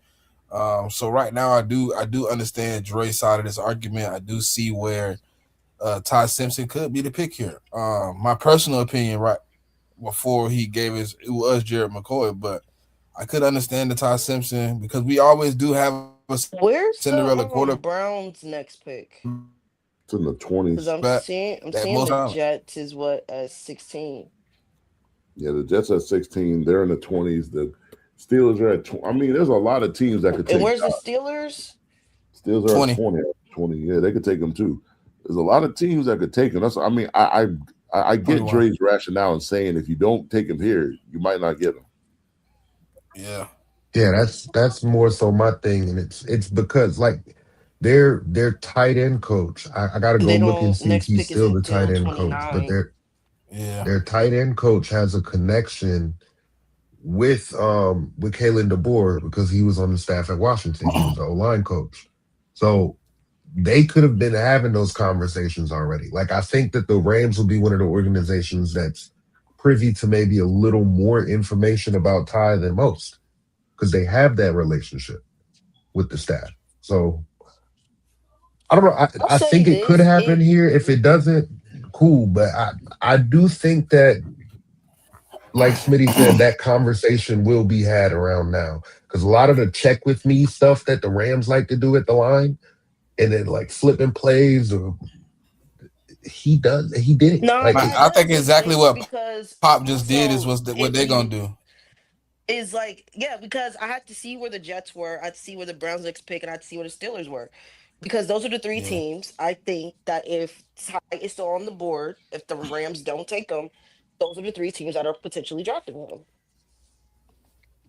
So right now I do understand Dre's side of this argument. I do see where Ty Simpson could be the pick here. My personal opinion, right before he gave it was Jared McCoy, but I could understand the Ty Simpson because we always do have a Cinderella Where's the quarterback Browns next pick? It's in the Because 20s. I'm that seeing most the talent. Jets is what at 16. Yeah, the Jets at 16. They're in the 20s. The Steelers are at 20. I mean, there's a lot of teams that could And take where's the Ty. Steelers? Steelers are at 20. 20. 20. Yeah, they could take him too. There's a lot of teams that could take him. I mean, I get 21. Dre's rationale in saying if you don't take him here, you might not get him. Yeah. Yeah, that's more so my thing, and it's because like their tight end coach. I got to go They look and don't. see if Next he's pick still isn't the tight till end coach, but 29. Yeah. their tight end coach has a connection with Kalen DeBoer because he was on the staff at Washington. He was the O-line coach. So they could have been having those conversations already. Like I think that the Rams will be one of the organizations that's privy to maybe a little more information about Ty than most because they have that relationship with the staff. So I don't know. I'll I say think it could this: happen it here. If it doesn't, cool. But I do think that, like Smitty said, that conversation will be had around now. Because a lot of the check with me stuff that the Rams like to do at the line and then like flipping plays or he did it. no, Like that I does think make exactly sense what because Pop just did is also what if they're you gonna do. is like yeah because I had to see where the Jets were, I had to see where the Browns next pick, and I had to see where the Steelers were because those are the three Yeah. teams. I think that if Ty is still on the board, if the Rams don't take him, those are the three teams that are potentially drafting him.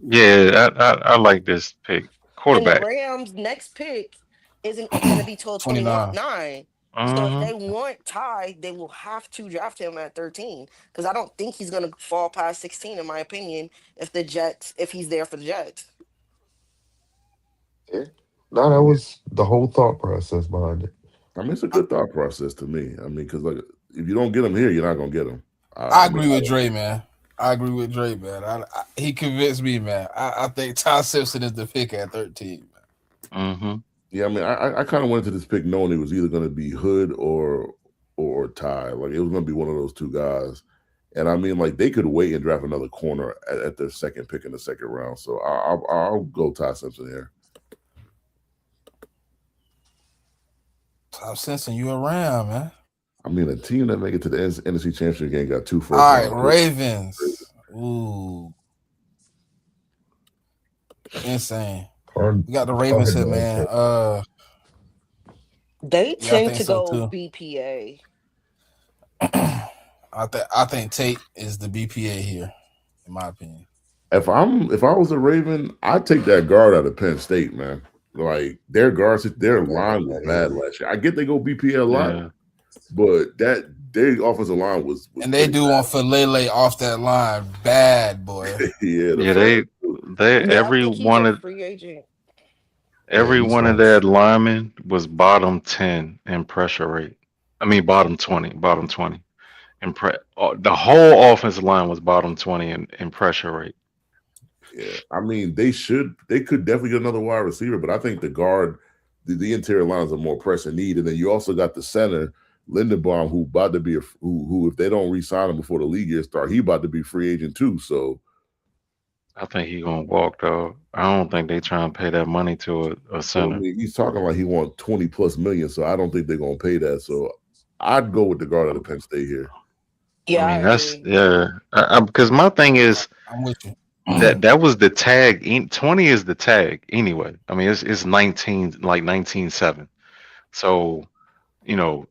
yeah, I like this pick. And the Quarterback. Rams' next pick isn't going to be till 29. 29. So if Hmm. they want Ty, they will have to draft him at 13 because I don't think he's going to fall past 16, in my opinion, if he's there for the Jets. yeah. No, that was the whole thought process behind it. I mean, it's a good thought process to me. I mean, because like if you don't get him here, you're not gonna get him. I I mean, agree with Dre, man. I agree with Dre, man. He convinced me, man. I think Ty Simpson is the pick at 13, man. Hmm. yeah, I mean, I kind of went into this pick knowing it was either gonna be Hood or Ty. Like it was gonna be one of those two guys. And I mean, like they could wait and draft another corner at their second pick in the second round. So I'll go Ty Simpson here. Ty Simpson, you around, man. I mean, a team that make it to the NFC Championship game got two All first right, round picks. Ravens. Ooh. Insane. Hard, We got the Ravens hard here, to man. They Yeah, I tend think to so go too. BPA. I think Tate is the BPA here, in my opinion. If I was a Raven, I'd take that guard out of Penn State, man. Like their guards, their line was bad last year. I get they go BPA a lot, but their offensive line was and they do want Falele off that line, bad boy. they every I think he's one a of free agent. every one of their linemen was bottom 10 in pressure rate. I mean bottom 20 the whole offensive line was bottom 20 in pressure rate. Yeah, I mean they could definitely get another wide receiver, but I think the guard, the interior lines are more pressing need, and then you also got the center Lindenbaum, who about to be who if they don't re-sign him before the league year start, he about to be free agent too. So I think he's gonna walk though. I don't think they try and pay that money to a center. Well, I mean, he's talking like he wants 20 plus million, so I don't think they're gonna pay that. So I'd go with the guard out of Penn State here. Yeah, I mean, I that's agree. because my thing is I'm with you. that was the tag. 20 is the tag anyway. I mean, it's 19 like 19.7. So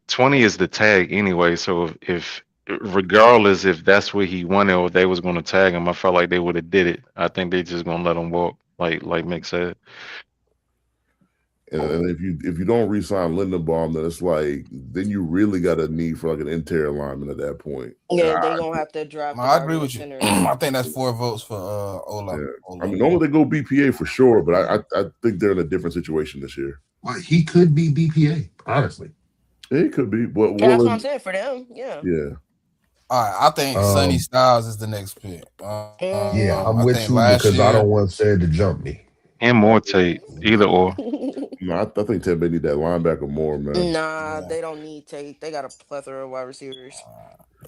20 is the tag anyway. So if regardless if that's what he wanted or they was going to tag him, I felt like they would have did it. I think they just gonna let him walk, like Mick said. And if you don't re-sign Lindenbaum, then it's like then you really got a need for like an interior lineman at that point. Yeah, they gonna have to draft. I agree with you. I think that's 4 votes for Ola. Yeah. Ola. I mean, normally they go BPA for sure, but I think they're in a different situation this year. Well, he could be BPA, honestly. It could be, but that's what I'm saying for them. Yeah. All right, I think Sonny Styles is the next pick. Yeah, I'm with you because I don't want Said to jump me. Him or Tate, either or. No, I think Tampa need that linebacker more, man. Nah, they don't need Tate. They got a plethora of wide receivers.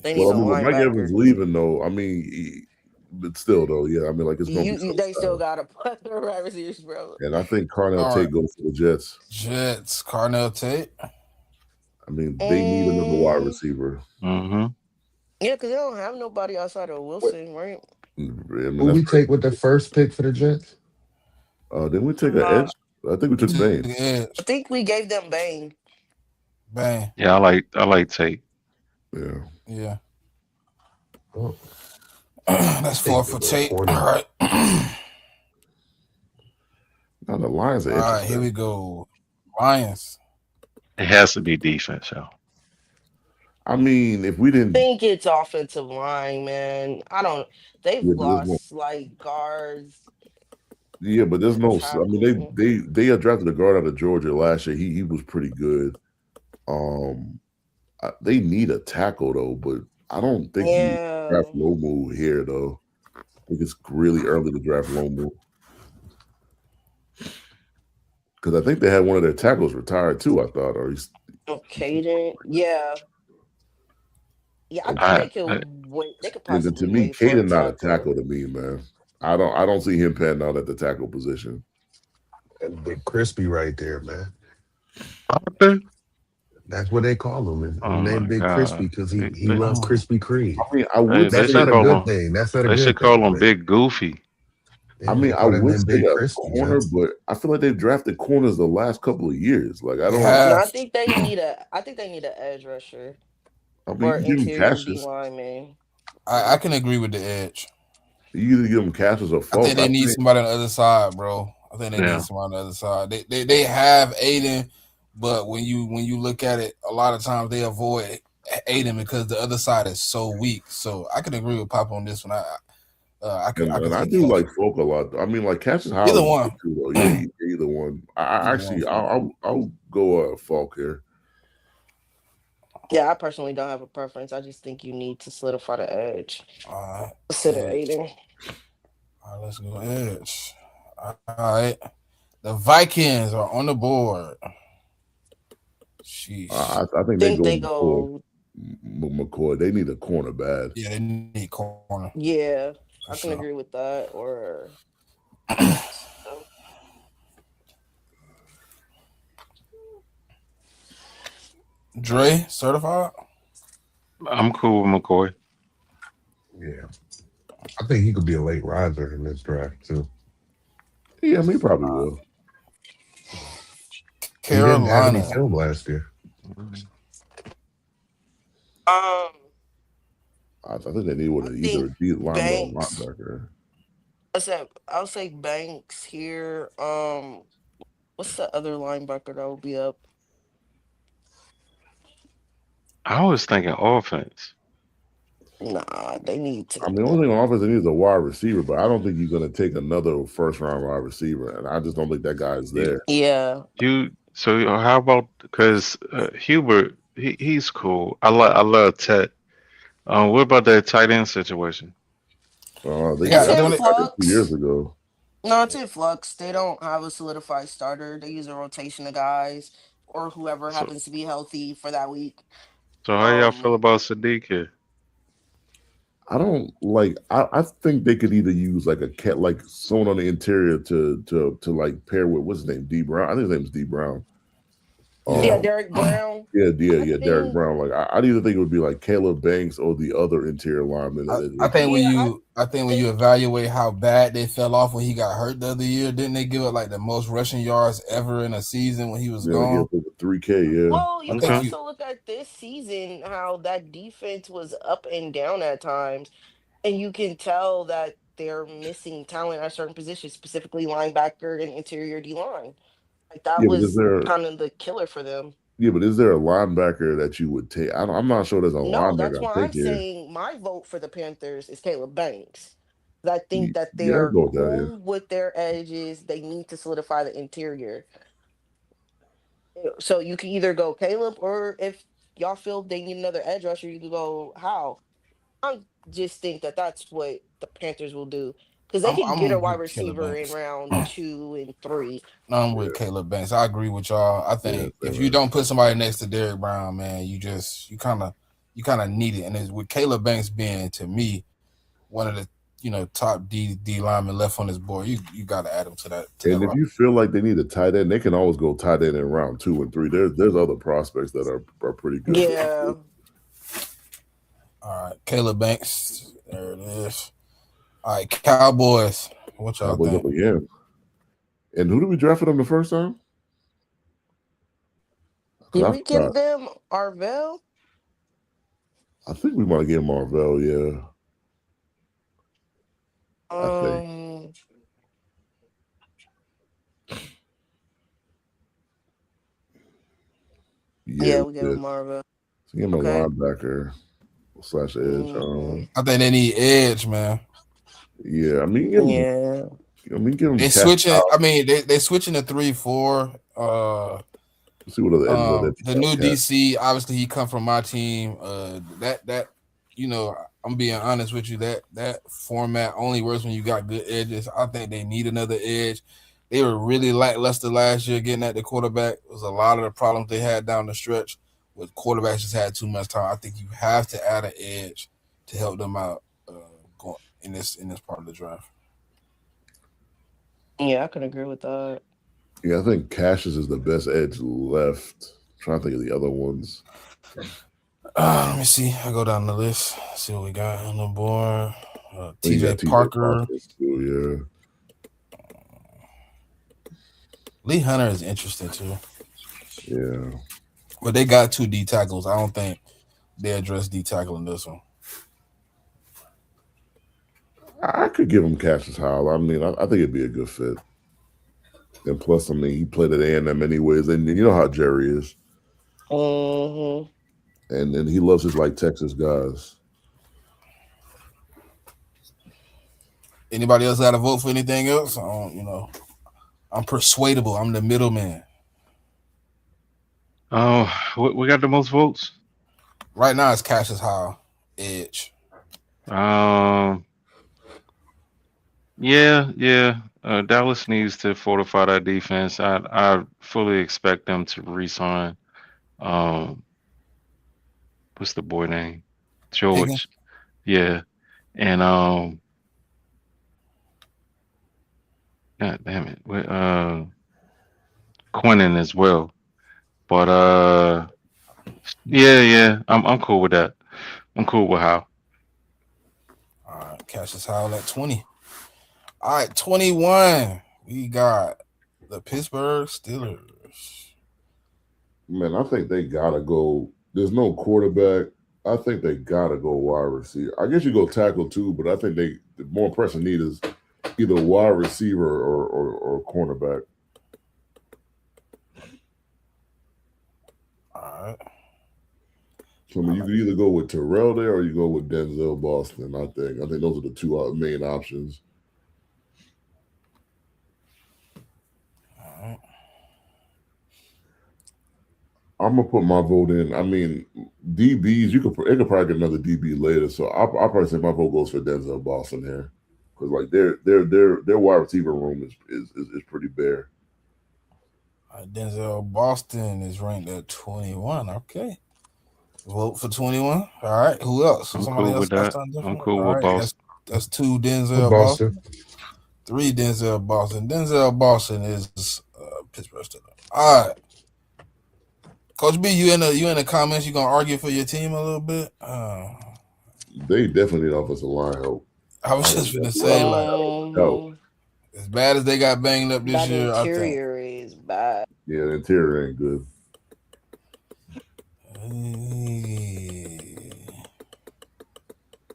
They need Well, I some mean, when Mike Evans linebacker. leaving though, I mean, but still though, yeah, I mean, like it's gonna be. They still got a plethora of wide receivers, bro. And I think Carnell Tate goes for the Jets. Carnell Tate. I mean, they need another wide receiver. Mm-hmm. Yeah, because they don't have nobody outside of Wilson, right? I mean, Who we take with the first pick for the Jets? Didn't we take an edge? I think we took Bain. I think we gave them Bain. Yeah, I like Tate. Yeah. Oh. That's 4 for Tate. All right. Now the Lions are all right, here we go. Lions. It has to be defense, yo. I mean, if we didn't think it's offensive line, man. They've lost like guards. Yeah, but there's no. I mean, they had drafted a guard out of Georgia last year. He was pretty good. They need a tackle though, but I don't think you draft Lomu here though. I think it's really early to draft Lomu because I think they had one of their tackles retired too. I thought, or he's Caden, yeah. I think they could wait. They could possibly. To me, Caden not a tackle to me, man. I don't see him panning out at the tackle position. And Big Crispy right there, man. Okay. That's what they call him. His name Big Crispy because he loves Krispy Kreme. I mean, I would. That's not a good thing. That's not a good thing. They should call him Big Goofy. I mean, I would say a corner, but I feel like they've drafted corners the last couple of years. Like I don't. I think they need an edge rusher. I mean, or interior D lineman. I can agree with the edge. You either give them Cassius or Folk. I think they need somebody on the other side, bro. I think they need somebody on the other side. They have Aiden, but when you look at it, a lot of times they avoid Aiden because the other side is so weak. So I can agree with Pop on this one. I do like Folk a lot. I mean, like Cassius Howard. Either one. Too, yeah, either one. I'll go Folk here. Yeah, I personally don't have a preference. I just think you need to solidify the edge. Consider Aiden. All right, let's go edge. All right. The Vikings are on the board. Sheesh. I think they go McCoy. They need a corner bad. Yeah, they need corner. Yeah, I can agree with that. Or Dre, certified? I'm cool with McCoy. Yeah. I think he could be a late riser in this draft, too. Yeah, he probably will. Carolina. He didn't have any film last year. I think they need either a deep lineman or linebacker. I'll say Banks here. What's the other linebacker that will be up? I was thinking offense. Nah, they need I to. mean, the only thing on offense they need is a wide receiver, but I don't think you're going to take another first round wide receiver, and I just don't think that guy is there. Yeah. How about because Hubert he's cool. I love Ted. What about that tight end situation? They It's got I in don't think they, I did 2 years flux. ago. No, it's in flux. They don't have a solidified starter. They use a rotation of guys or whoever So happens to be healthy for that week. so how y'all feel Um, about Sadiq here? I don't like. I think they could either use like a cat, like someone on the interior to like pair with what's his name, D Brown. I think his name is D Brown. yeah, yeah. Derek Brown. I Derek think, Brown. Like I'd either think it would be like Caleb Banks or the other interior lineman. I think when yeah, I you think, evaluate how bad they fell off when he got hurt the other year, didn't they give up like the most rushing yards ever in a season when he was They gave gone? up over 3K. Yeah, well, I you can think Okay. you also look at this season, how that defense was up and down at times. And you can tell that they're missing talent at certain positions, specifically linebacker and interior D line. Like that yeah, but is was there? kind of the killer for them. Yeah, but is there a linebacker that you would take? I'm not sure there's a No, that's linebacker I why take I'm here. saying my vote for the Panthers is Caleb Banks. 'Cause I think that Yeah, I they're go with that. Yeah. cool with their edges. They need to solidify the interior. So you can either go Caleb, or if y'all feel they need another edge rusher, you could go How. I just think that that's what the Panthers will do because they can get a I'm wide with Caleb receiver in Banks. round 2 and 3. I'm with Caleb Banks. I agree with y'all. I Yeah, think if same you here. don't put somebody next to Derek Brown, man, you kind of need it. And it's with Caleb Banks being to me one of the top D linemen left on this board, you got to add him to that And if roster. you feel like they need a tight end, they can always go tight end in round 2 and 3. There's other prospects that are pretty good. Yeah. All right, Caleb Banks. There it is. All right, Cowboys. What y'all Cowboys think? up again. And who did we draft for them the first time? Did I we give forgot. them Arvell? I think we might have given Marvell. Yeah, I think. Um, Yeah, yeah, we we gave did. him Arvell. So give him a Okay. linebacker slash edge. I think they need edge, man. Yeah, Yeah. give him They Cash switching. out. I mean, they switching to 3-4. See what other edges are there. The new DC, obviously, he come from my team. That I'm being honest with you. That format only works when you got good edges. I think they need another edge. They were really lackluster last year getting at the quarterback. It was a lot of the problems they had down the stretch with quarterbacks just had too much time. I think you have to add an edge to help them out going in this part of the draft. Yeah, I can agree with that. Yeah, I think Cassius is the best edge left. I'm trying to think of the other ones. Let me see. I go down the list. See what we got on the board. TJ TJ Parker. too, Lee Hunter is interesting too. yeah. But they got 2 D tackles. I don't think they address D tackle in this one. I could give him Cassius Howell. I mean, I think it'd be a good fit. And plus, I mean, he played at A&M anyways, and you know how Jerry is. Mm-hmm. And he loves his like Texas guys. Anybody else got to vote for anything else? I don't, I'm persuadable. I'm the middleman. Oh, we got the most votes. Right now, it's Cassius Howell, edge. Yeah. Dallas needs to fortify that defense. I fully expect them to re-sign. What's the boy name? George. Higgins? Yeah, and God damn it, Quinnen as well. But yeah, I'm cool with that. I'm cool with how. All right, Cassius Howell at 20. All right, 21. We got the Pittsburgh Steelers. Man, I think they gotta go. There's no quarterback. I think they gotta go wide receiver. I guess you go tackle too, but I think the more pressing need is either wide receiver or cornerback. All right. So I mean, you could either go with Terrell there or you go with Denzel Boston. I think those are the two main options. All right. I'm gonna put my vote in. I mean, DBs, it could probably get another DB later. So I'll probably say my vote goes for Denzel Boston here, because like their wide receiver room is pretty bare. All right, Denzel Boston is ranked at 21. Okay. Vote for 21. All right. Who else? I'm Somebody cool else with got that. something different? I'm cool All with right. Boston. That's 2 Denzel Boston. Boston. 3 Denzel Boston. Denzel Boston is Pittsburgh Steelers. All right. Coach B, you in the comments? You gonna argue for your team a little bit? They definitely need offensive line help. I was just gonna say, like, as bad as they got banged up this That year, I think. interior is bad. Yeah, the interior ain't good.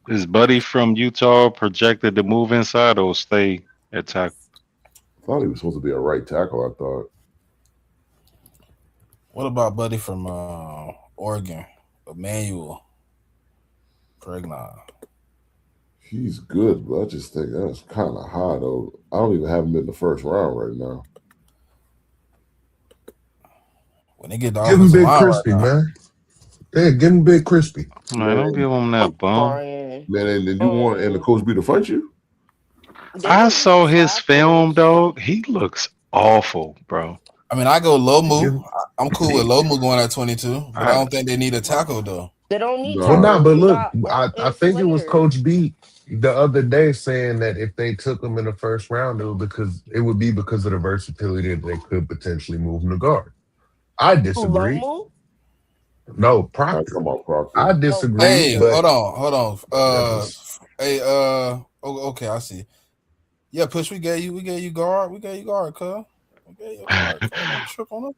Is Buddy from Utah projected to move inside or stay at tackle? I thought he was supposed to be a right tackle. I thought. What about Buddy from Oregon, Emmanuel Pregnon? He's good, but I just think that's kind of high though. I don't even have him in the first round right now. When they get the Give him offensive Big line Crispy, right now, man. Yeah, give him Big Crispy. Man, don't give him that bum. Brian. Man, and then you want the coach B to fight you? I saw his film, dog. He looks awful, bro. I mean, I go Lomu. I'm cool with Lomu going at 22, but I don't think they need a tackle though. They don't need. Well, tackles. but You look, got I think it was Slater. Coach B the other day saying that if they took him in the first round, it would be because of the versatility that they could potentially move him to guard. I disagree. Lomu? I No, Proctor. come on, Proctor. I disagree. Hey, but hold on. Okay, I see. Yeah, Push, we gave you guard. We gave you guard, cuz. We gave you guard. Don't trip on us.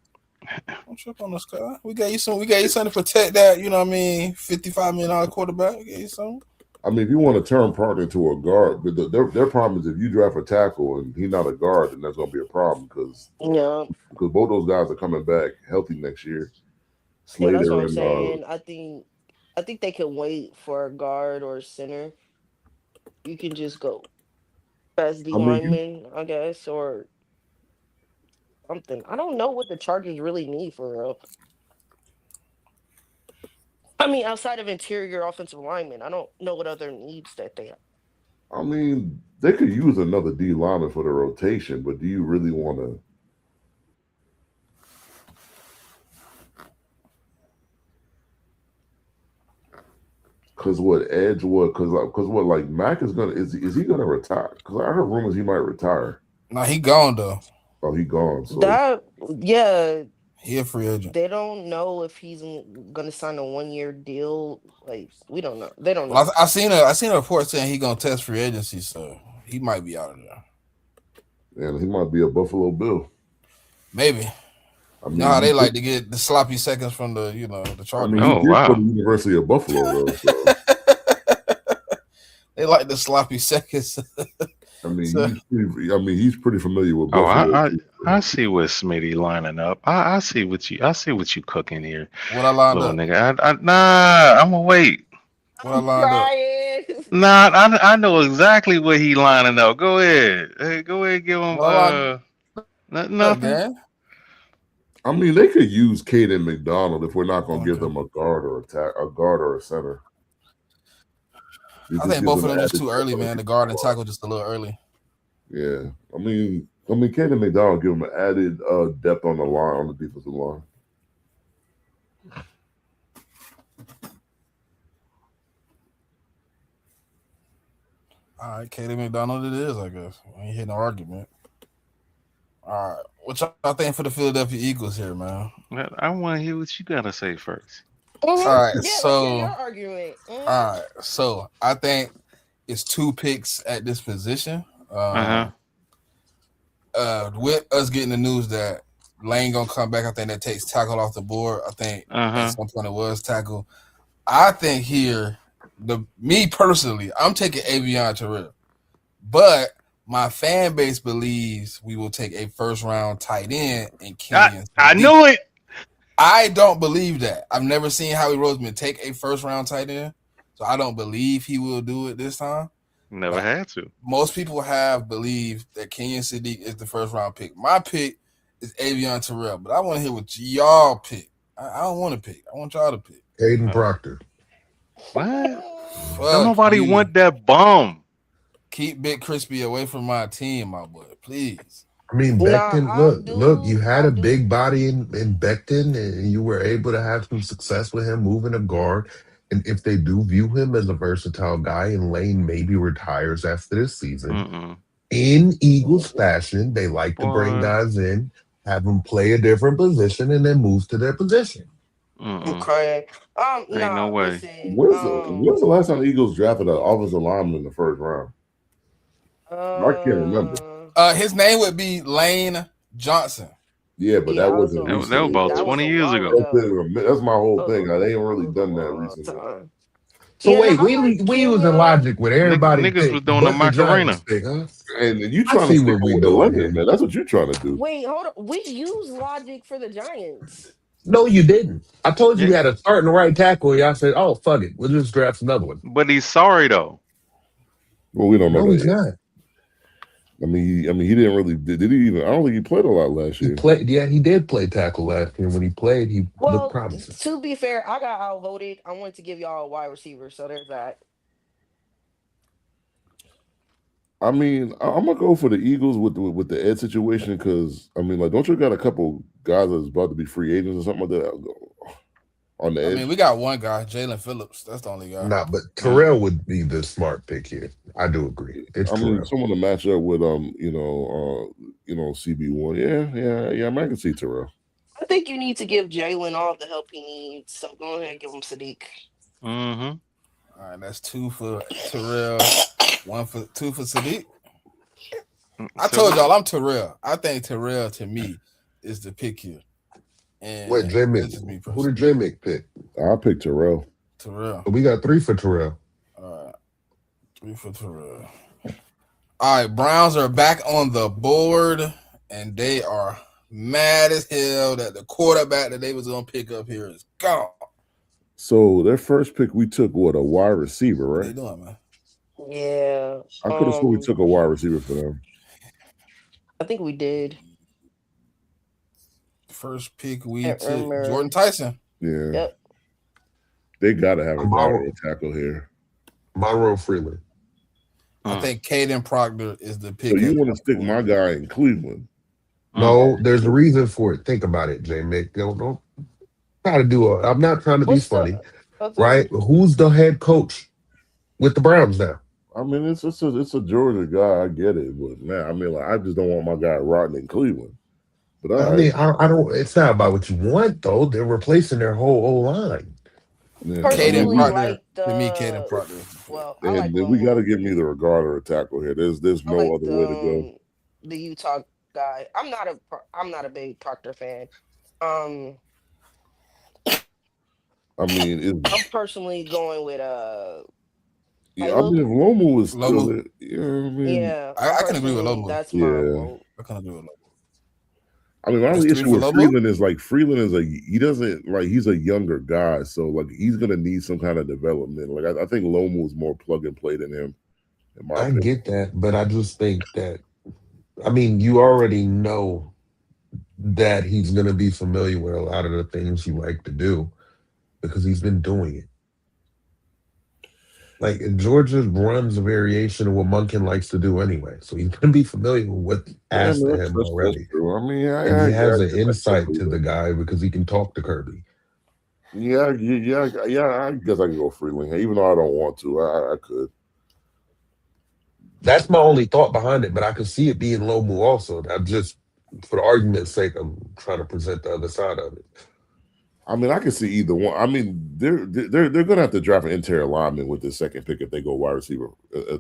Don't trip on us, cuz. We gave you something to protect that, you know what I mean, $55 million quarterback. We gave you something. I mean, if you want to turn Proctor into a guard, but their problem is if you draft a tackle and he's not a guard, then that's going to be a problem because both those guys are coming back healthy next year. Slater that's what I'm saying. I think they can wait for a guard or a center. You can just go best D lineman, I guess, or something. I don't know what the Chargers really need for real. I mean, outside of interior offensive linemen, I don't know what other needs that they have. I mean, they could use another D lineman for the rotation, but do you really want to? Because like Mac is gonna is he gonna retire? Because I heard rumors he might retire. Nah, he gone though. Oh, he gone. So he a free agent. They don't know if he's gonna sign a 1-year deal. Like, we don't know. They don't know. Well, I seen a report saying he gonna test free agency, so he might be out of there. And he might be a Buffalo Bill. Maybe. I mean, they like to get the sloppy seconds from the Chargers. I mean, he did go to the University of Buffalo though. So. They like the sloppy seconds. I mean, he's pretty familiar with Buffalo. I see what Smitty lining up. I see what you cooking here. What I lined up, nigga. I'm gonna wait. What I lined up. Nah, I know exactly what he lining up. Go ahead. Hey, go ahead, give him nothing. I mean, they could use Caden McDonald if we're not going to give them a guard or a center. I think both of them just too early, man. The guard and tackle just a little early. Yeah, I mean, Caden McDonald give him added depth on the line, on the defensive line. All right, Caden McDonald it is, I guess. I ain't hitting no argument. All right, what y'all think for the Philadelphia Eagles here, man? I want to hear what you gotta say first. All right, your argument. All right, so I think it's 2 picks at this position. With us getting the news that Lane gonna come back, I think that takes tackle off the board. I think at some point it was tackle. I think here, me personally, I'm taking Avion Terrell, but My fan base believes we will take a first round tight end in Kenyon. I knew it. I don't believe that. I've never seen Howie Roseman take a first round tight end, so I don't believe he will do it this time. Never But had to. most people have believed that Kenyon Sadiq is the first round pick. My pick is Avion Terrell, but I want to hear what y'all pick. I don't want to pick. I want y'all to pick. Aiden Proctor. What? Fuck Don't nobody you. want that bum. Keep Big Crispy away from my team, my boy, please. I mean, Nah, Becton, I look, you do. had I a do. big body in Becton, and you were able to have some success with him moving a guard. And if they do view him as a versatile guy, and Lane maybe retires after this season, Mm-mm. in Eagles fashion, they like to bring Boy. guys in, have them play a different position, and then move to their position. Mm-mm. Okay. Ain't no Nah, way. listen. When's the last time the Eagles drafted an offensive lineman in the first round? I can't remember. His name would be Lane Johnson. Yeah, but Yeah, that wasn't That was recently. about that was 20 a years while ago. ago. That's my whole That thing. They ain't really was a done that long recently. time. So Yeah, wait, no, I like we using Kenyon. logic with everybody Niggas was pick, doing the but the Giants Macarena. pick, huh? And you I trying to see stick what we with the doing lemon, here. man. That's what you're trying to do. Wait, hold on. We use logic for the Giants. No, you didn't. I told you Yeah, we had a starting right tackle. Y'all said, "Oh, fuck it, we'll just draft another one." but he's sorry though. Well, we don't know No, that he's yet. not. He didn't really. Did he even? I don't think he played a lot last He year. played. Yeah, he did play tackle last year. When he played, he looked Well, promising. to be fair, I got outvoted. I wanted to give y'all a wide receiver, so there's that. I'm gonna go for the Eagles with the Ed situation because like, don't you got a couple guys that's about to be free agents or something like that on the I edge? mean, we got one guy, Jalen Phillips. That's the only guy. Nah, but Terrell would be the smart pick here. I do agree. It's Terrell. Someone to match up with CB1. Yeah. I mean, I can see Terrell. I think you need to give Jalen all the help he needs. So go ahead and give him Sadiq. Mm-hmm. All right, that's 2 for Terrell, 2 for Sadiq. I told y'all I'm Terrell. I think Terrell to me is the pick here. And Wait, that's just me JMIK. Who did personally. JMIK pick? I'll pick Terrell. Terrell. So we got 3 for Terrell. All right, 3 for Terrell. All right, Browns are back on the board, and they are mad as hell that the quarterback that they was gonna pick up here is gone. So their first pick, we took a wide receiver, What right? they doing, man? Yeah. I could have sworn we took a wide receiver for them. I think we did. First pick we Can't took remember. Jordan Tyson. Yeah, Yep. they got to have a Monroe- guard tackle here. Monroe Freeland. I think Caden Proctor is the pick. So you want to stick my guy in Cleveland? No, there's a reason for it. Think about it, JMIK. Don't try to do I'm not trying to be funny, right? Who's the head coach with the Browns now? I mean, it's a Georgia guy. I get it, but man, I just don't want my guy rotting in Cleveland. But I don't. It's not about what you want though. They're replacing their whole O line. Yeah, Personally, Proctor, like to me, Caden Proctor. Well, I like we got to give me the regard or a tackle here. There's no like other way to go. The Utah guy. I'm not a big Proctor fan. I'm personally going with yeah, I mean, if Lomu was still Lomu. there, yeah, I can agree with Lomu. That's my vote. I can agree with Lomu. I mean, my only That's issue 3 with for Lomu? Freeland is he doesn't he's a younger guy, so he's gonna need some kind of development. I think Lomu is more plug and play than him. I get that, but I just think that you already know that he's going to be familiar with a lot of the things you like to do because he's been doing it. Like Georgia runs a variation of what Monken likes to do anyway, so he's going to be familiar with what asked of him already. That's true. I mean, and he has an insight to the guy because he can talk to Kirby. Yeah. I guess I can go Freeland, even though I don't want to. I could. That's my only thought behind it, but I could see it being Lomu also. I'm just, for the argument's sake, I'm trying to present the other side of it. I mean, I can see either one. I mean, they're gonna have to draft an interior lineman with the second pick if they go wide receiver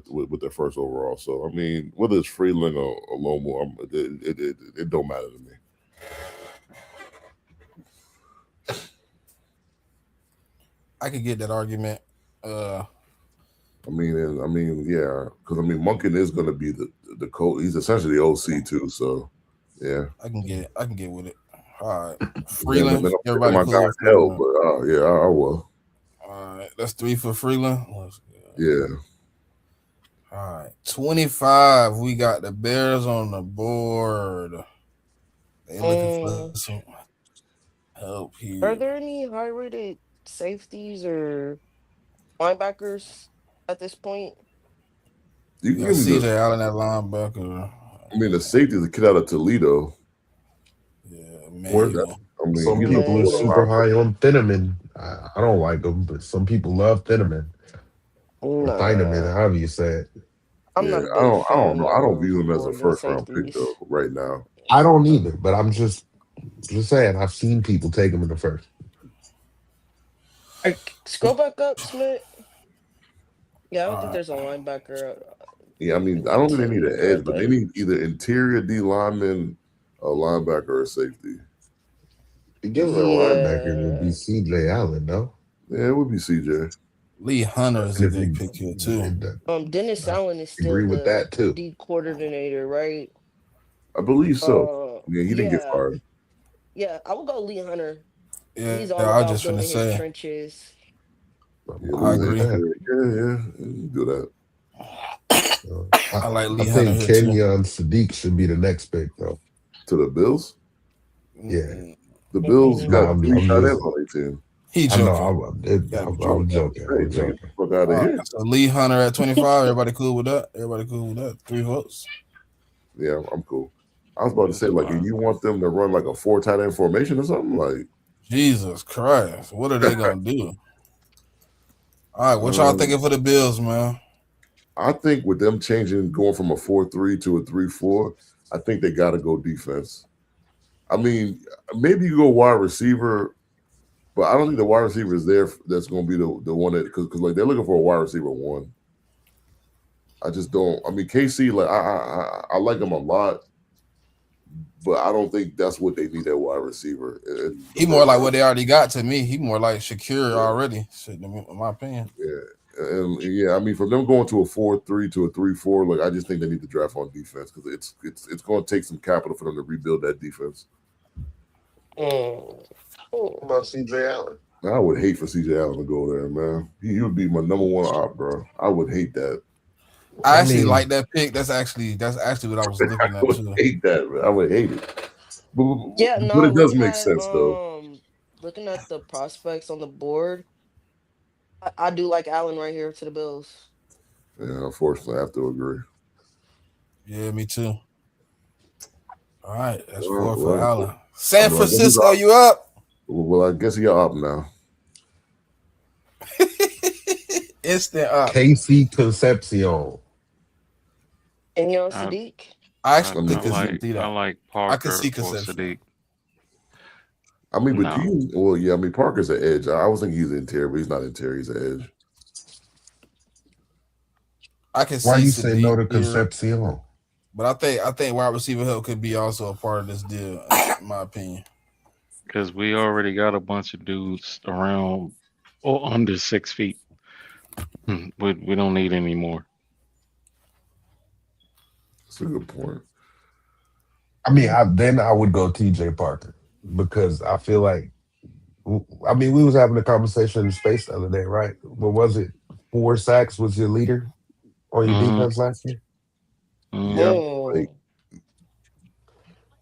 with their first overall. So I mean, whether it's Freeland or Lomu, it don't matter to me. I could get that argument. Yeah, because Monken is going to be the coach. He's essentially the OC too. So, yeah, I can get with it. All right, then Freeland. I'm Everybody my guy cool with hell, Freeland. but yeah, I will. All right, that's 3 for Freeland. Yeah. All right, 25. We got the Bears on the board. They looking for some help Are here. there any high rated safeties or linebackers at this point? You You can got give me CJ Allen at linebacker. the safety is a kid out of Toledo. Yeah, Or Manuel. some He's a people are Manuel. super high on Thieneman. I don't like him, but some people love Thieneman or Thieneman, Nah, however you say it. I'm Yeah, not a big I don't fan know. I don't of view him as a Louisville first round pick safeties. though. Right now, I don't either, but I'm just saying I've seen people take him in the first. Scroll back up, Smith. Yeah, I don't All think right. there's a linebacker yeah. I in don't that think they need tier an right edge, but they there. need either interior D lineman, a linebacker, or a safety. To give him a linebacker would be Yeah. CJ Allen, no? Yeah, it would be CJ. Lee Hunter is And a if good you pick here too. Dennis I Allen is still agree with the that too. D coordinator, right? I believe so. Uh, Yeah, he didn't get yeah, fired. yeah. I would go Lee Hunter. Yeah, He's all I was about just finna building his say. trenches. I'm Yeah, I cool with agree. that. yeah, you can do that. I like I Lee Hunter think here too. Kenyon Sadiq should be the next pick, though. To the Bills, Yeah. the Bills No, got Mm-mm. three I'm tight ends just, on their team. He I know, joking. Gotta be I was joking. joking. I Hey, was man, get joking. the fuck out of here. So Lee Hunter at 25. Everybody cool with that? Everybody cool with that? 3 votes. Yeah, I'm cool. I was about to say, like, if you want them to run like a 4 tight end formation or something, like, Jesus Christ. What are they gonna do? All right, what y'all um, thinking for the Bills, man? I think with them going from a 4-3 to a 3-4, I think they got to go defense. I mean, maybe you go wide receiver, but I don't think the wide receiver is there. That's going to be the one that because like they're looking for a wide receiver 1. I just don't. I mean, KC, like I like him a lot, but I don't think that's what they need at wide receiver. He more like what they already got to me. He more like Shakir already, in my opinion. Yeah. And yeah, I mean, from them going to a 4-3 to a 3-4, like I just think they need to draft on defense because it's going to take some capital for them to rebuild that defense. Mm. What about CJ Allen? I would hate for CJ Allen to go there, man. He would be my number 1 op, bro. I would hate that. I actually like that pick. That's actually what I was looking I at would too. hate that, man. I would hate it. Yeah, But no. it does make sense, though. Looking at the prospects on the board, I do like Allen right here to the Bills. Yeah, unfortunately, I have to agree. Yeah, me too. All right, that's 4 Well, for well, Allen. San well, I guess he's Francisco, up. you up? Well, I guess you're up now. Instant up. KC Concepcion. And Sadiq. I actually I could like see that. I like I could Parker see or Concepcion. Sadiq. I mean, but No. well, yeah, I mean, Parker's an edge. I was thinking he's an interior, but he's not interior. He's an edge. I can see Why you Sadiq say no to here, Concepcion? but I think wide receiver help could be also a part of this deal, in my opinion. Because we already got a bunch of dudes around or under 6 feet. We don't need any more. That's a good point. I mean, I would go TJ Parker because I feel like, I mean, we was having a conversation in space the other day, right? What was it? 4 sacks was your leader on your defense last year? Yeah, like,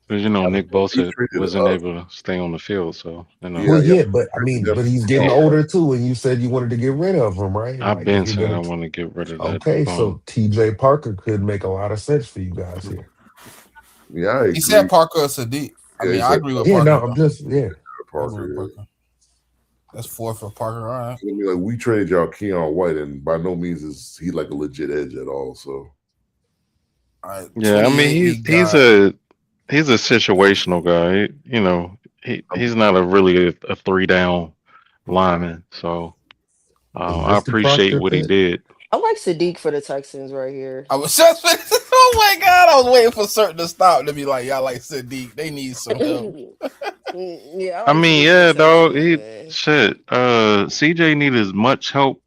Because Nick Bosa treated wasn't able to stay on the field, so Well, yeah, but I mean, but he's getting older too, and you said you wanted to get rid of him, right? I've Like, been if you're saying I gonna want to get rid of that. okay, so TJ Parker could make a lot of sense for you guys here. Yeah, I agree. He said Parker or Sadiq. I mean, I agree with Parker. Yeah, no, I'm just Parker. That's 4 for Parker. All right. I mean, like we traded y'all Keon White, and by no means is he like a legit edge at all. So, all right, yeah, I mean he's a situational guy. He's not really a 3-down lineman. So I appreciate what he did. I like Sadiq for the Texans right here. I was just, oh my God, I was waiting for certain to stop to be like, y'all like Sadiq. They need some help. Yeah, I mean, yeah, dog. CJ needed as much help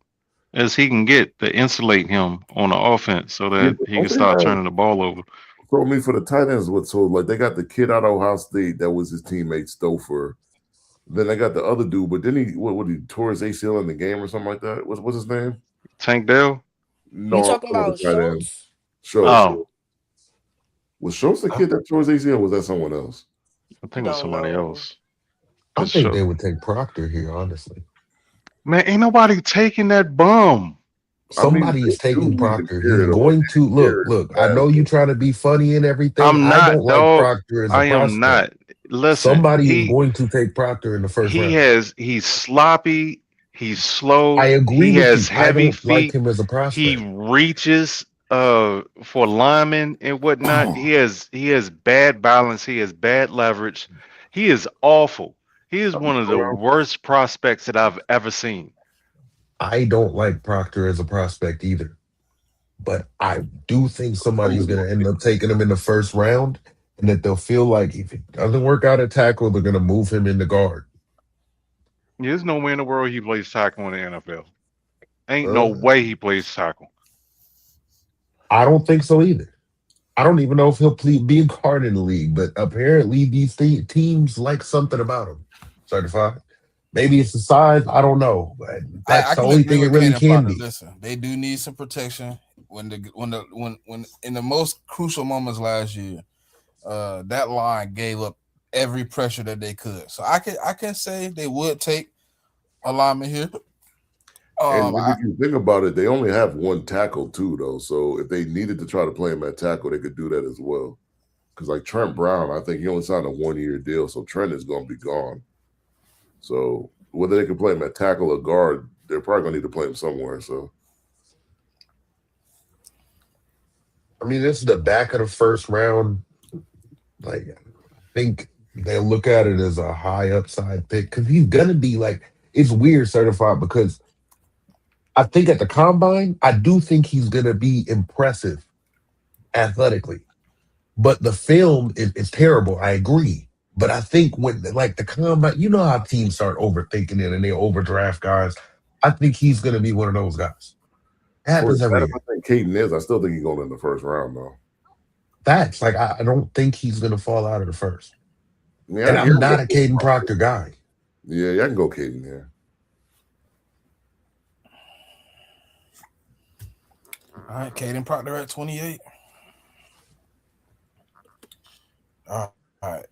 as he can get to insulate him on the offense so Yeah, that but he don't can they start have? turning the ball over. So I mean, for the tight ends, what? So like they got the kid out of Ohio State that was his teammate Stouffer. Then they got the other dude, but then he tore his ACL in the game or something like that. What's his name? Tank Dell? You No, I'm talking talking about about the tight end. Schultz? Schultz. Oh, Was Schultz the kid that tore his ACL? Was that someone else? I think it was Don't somebody know. else. I Cause think they would take Proctor here, honestly. man, ain't nobody taking that bum. I mean, Somebody they is do taking need to Proctor. carry He's the like going to carry look. I bad. know you trying to be funny and everything. I'm I don't not, like dog. Proctor as a I am prospect. not. Listen, Somebody is going to take Proctor in the first round. he's sloppy, he's I slow, agree he with you. has I heavy don't like feet, him as a he prospect. reaches for linemen and whatnot. He has bad balance, he has bad leverage. He is awful. He is one of the worst prospects that I've ever seen. I don't like Proctor as a prospect either. But I do think somebody's going to end up taking him in the first round, and that they'll feel like if it doesn't work out at tackle, they're going to move him into guard. There's no way in the world he plays tackle in the NFL. Ain't no Uh, way he plays tackle. I don't think so either. I don't even know if he'll be a guard in the league, but apparently these teams like something about him. Certified. Maybe it's the size. I don't know. But that's I the can only agree thing it with really Kane and can Proctor. be. Listen, they do need some protection when in the most crucial moments last year, that line gave up every pressure that they could. So I can say they would take a lineman here. And if you think about it, they only have one tackle too, though. So if they needed to try to play him at tackle, they could do that as well. Because like Trent Brown, I think he only signed a 1-year deal, so Trent is going to be gone. So whether they can play him at tackle or guard, they're probably going to need to play him somewhere. So I mean, this is the back of the first round. Like, I think they look at it as a high upside pick because he's gonna be like it's weird certified because I think at the combine, I do think he's gonna be impressive athletically. But the film is terrible. I agree. But I think when like the combine, you know how teams start overthinking it and they overdraft guys. I think he's gonna be one of those guys. for as Happens every bad as year. I think Caden is, I still think he's going in the first round, though. Facts. Like I don't think he's gonna fall out of the first. Yeah, And I hear I'm not that. a Caden Proctor guy. Yeah, I can go Caden here. All right, Caden Proctor at 28. All right.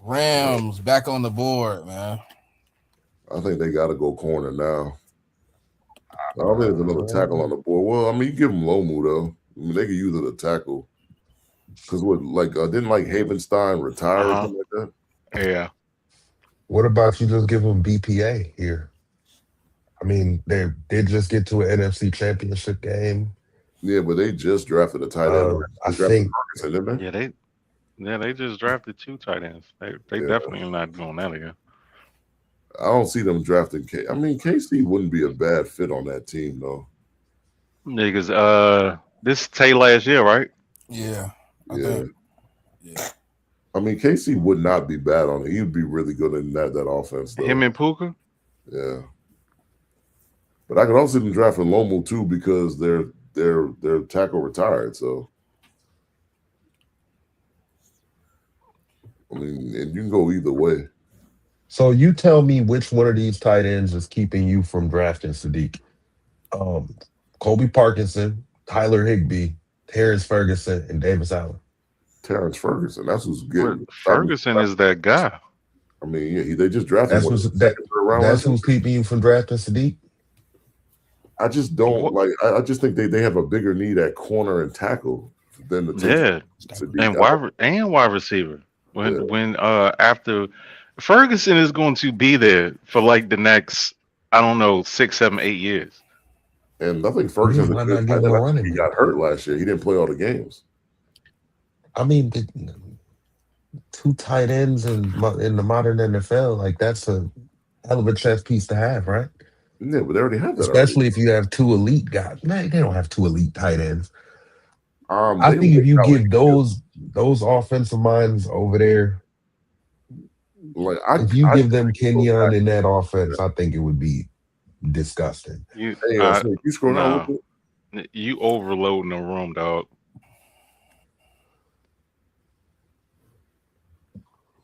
Rams back on the board, man. I think they got to go corner now. I don't think there's another tackle on the board. Well, I mean, you give them Lomu though. I mean, they could use it a tackle. Because what, like, didn't like Havenstein retire or something like that? Yeah. What about you just give them BPA here? I mean, they did just get to an NFC Championship game. Yeah, but they just drafted a tight end. I think. Ferguson, didn't they? They just drafted 2 tight ends. They definitely are not doing that again. I don't see them drafting I mean, KC wouldn't be a bad fit on that team, though. Niggas, this is Tay last year, right? Yeah. I Yeah. think. Yeah. I mean, KC would not be bad on it. He would be really good in that offense, though. Him and Puka? Yeah. But I could also see them drafting Lomu, too, because their tackle retired, so. I mean, and you can go either way. So you tell me which one of these tight ends is keeping you from drafting Sadiq. Kobe Parkinson, Tyler Higbee, Terrence Ferguson, and Davis Allen. Terrence Ferguson, that's who's getting. Ferguson is that guy. I mean, yeah, they just drafted That's who's keeping you from drafting Sadiq? I just don't like. I just think they have a bigger need at corner and tackle than the Sadiq and wide receiver. When after Ferguson is going to be there for like the next, I don't know, 6, 7, 8 years. And I think Ferguson he got hurt last year. He didn't play all the games. I mean, 2 tight ends in the modern NFL, like that's a hell of a chess piece to have, right? Yeah, but they already have that. Especially if you have 2 elite guys. Man, they don't have 2 elite tight ends. I think if you give those offensive minds over there, like if you give them Kenyon in that offense, I think it would be disgusting. You, Hey, so you scroll down a nah, little you overloading the room, dog.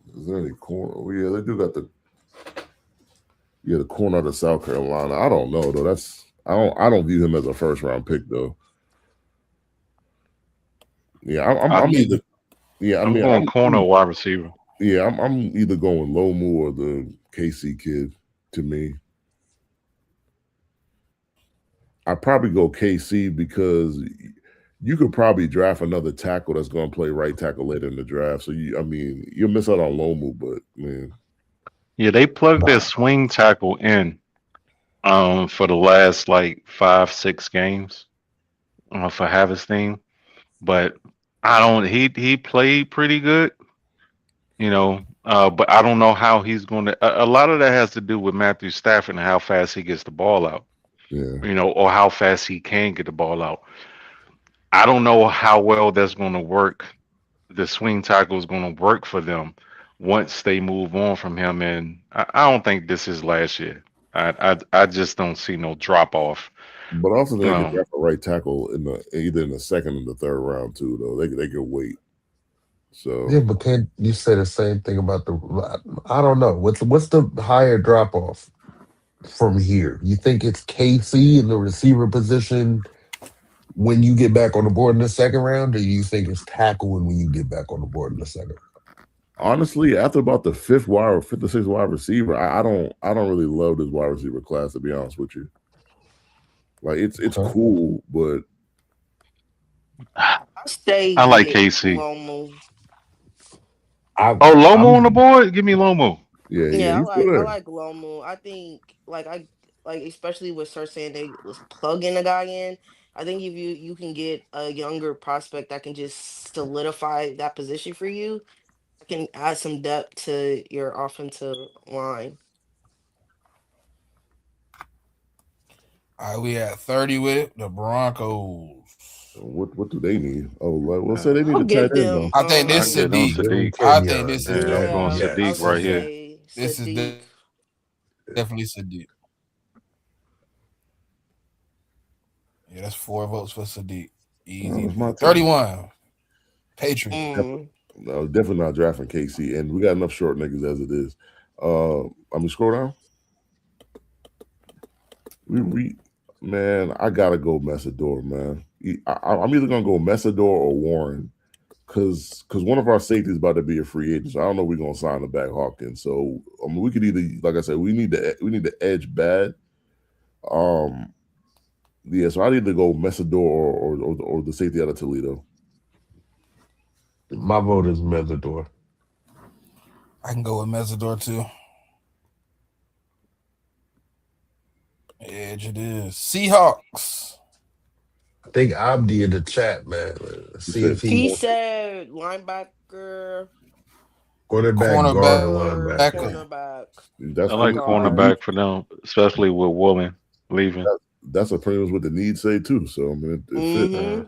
bit. Is there any corner? Oh, yeah, they do got the corner of South Carolina. I don't know though. I don't view him as a first round pick though. Yeah, I'm either. Yeah, I I'm mean, going corner or wide receiver. yeah, I'm either going Lomu or the KC kid. To me, I probably go KC because you could probably draft another tackle that's going to play right tackle later in the draft. So you'll miss out on Lomu, but man, Yeah, they plugged their swing tackle in for the last like 5, 6 games for Haverstein. But I don't he played pretty good, but I don't know how he's going to a lot of that has to do with Matthew Stafford and how fast he gets the ball out, yeah. or how fast he can get the ball out. I don't know how well that's going to work. The swing tackle is going to work for them once they move on from him, and I don't think this is last year. I just don't see no drop off. But also they could Um, draft a right tackle either in the second or the third round too. Though they could wait. So Yeah, but can't you say the same thing about the? I don't know. What's the higher drop off from here? You think it's KC in the receiver position when you get back on the board in the second round, or you think it's tackle when you get back on the board in the second? honestly, after about the fifth or sixth wide receiver, I don't really love this wide receiver class, to be honest with you. Like it's Okay. cool, but I say I like get KC. Lomu. Oh, Lomo on the I'm board? Give me Lomo. yeah, Yeah, he's still I there. like Lomu. I think like especially with her saying they was plugging a guy in. I think if you can get a younger prospect that can just solidify that position for you, I can add some depth to your offensive line. All right, we at 30 with the Broncos. What do they need? Oh, let's say they need I'll a tight give end them though. I think I this get them Sadiq. give him Sadiq. I think Kenyon. this is Yeah, I'm going yeah, I Sadiq was this gonna right is here. say this is Sadiq. definitely Sadiq. Yeah, that's 4 votes for Sadiq. Easy It's my pick. turn. 31. Patriots. Mm. No, definitely not drafting KC, and we got enough short niggas as it is. Scroll down. We man, I gotta go Messador, man. I'm either gonna go Messador or Warren, cause one of our safeties is about to be a free agent. So I don't know if we're gonna sign the back Hawkins. So we could either, like I said, we need the edge bad. Yeah, so I need to go Messador or the safety out of Toledo. My vote is Mesidor. I can go with Mesidor too. Edge it is. Seahawks. I think Abdi in the chat, man. You See said if he He said linebacker, quarterback, guard, or or linebacker. Cornerbacker. cornerback, that's I or like pretty much what the guard. need. cornerback for them, especially with Woolen leaving. That's a pretty much what the needs say too. So I mean, it fits. Mm-hmm. Uh,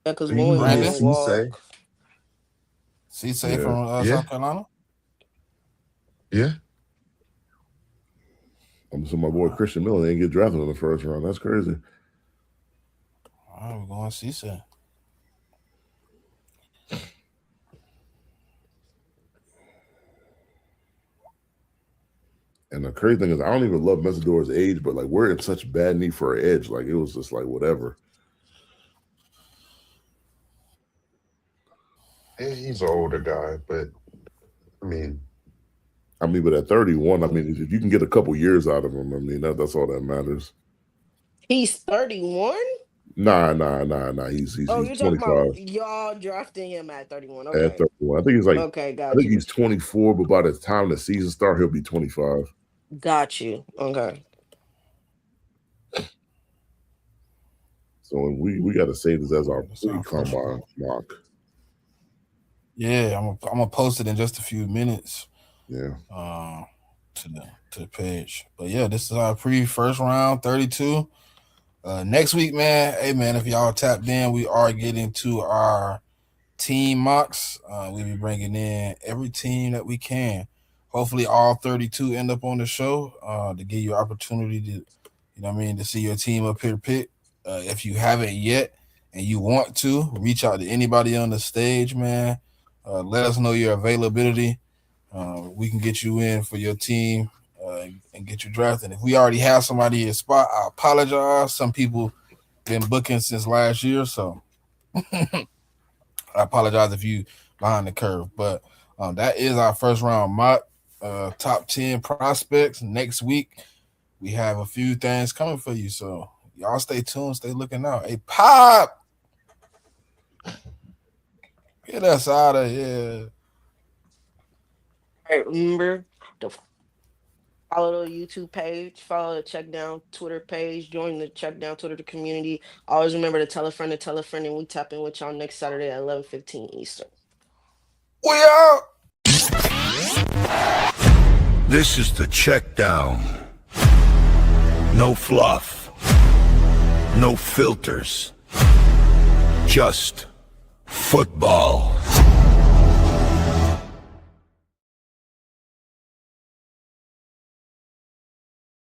Yeah, because So you Woolen looking at Brandon. can't Cisse? walk. Cisse Yeah, from Yeah, South Carolina. yeah. so my boy Christian Miller ain't get drafted in the first round. That's crazy. All right, we're going Cisse. And the crazy thing is, I don't even love Messador's age, but like we're in such bad need for an edge. Like it was just like whatever. Yeah, he's an older guy, but I mean, But at 31, I mean, if you can get a couple years out of him, I mean, that's all that matters. He's 31? Nah. He's Oh, he's you're talking 25 about y'all drafting him at 31. at Okay. 31. I think he's like, Okay, I got think you. he's 24, but by the time the season start, he'll be 25. Got you. Okay. So we got to save this as our That's our first pre-combine vote. mock. Yeah, I'm gonna post it in just a few minutes. Yeah. To the page. But yeah, this is our first round 32. Next week, man. Hey man, if y'all tapped in, we are getting to our team mocks. We'll be bringing in every team that we can. Hopefully all 32 end up on the show to give you opportunity you know what I mean, to see your team up here pick. If you haven't yet and you want to, reach out to anybody on the stage, man. Let us know your availability. We can get you in for your team and get you drafted. If we already have somebody in your spot, I apologize. Some people been booking since last year, so I apologize if you behind the curve. But that is our first round mock top 10 prospects. Next week, we have a few things coming for you, so y'all stay tuned, stay looking out. Hey, Pop! Get us out of here. All right, remember to follow the YouTube page, follow the CheckDown Twitter page, join the CheckDown Twitter community. Always remember to tell a friend, and we tap in with y'all next Saturday at 11:15 Eastern. We out! This is the check down. No fluff. No filters. Just football.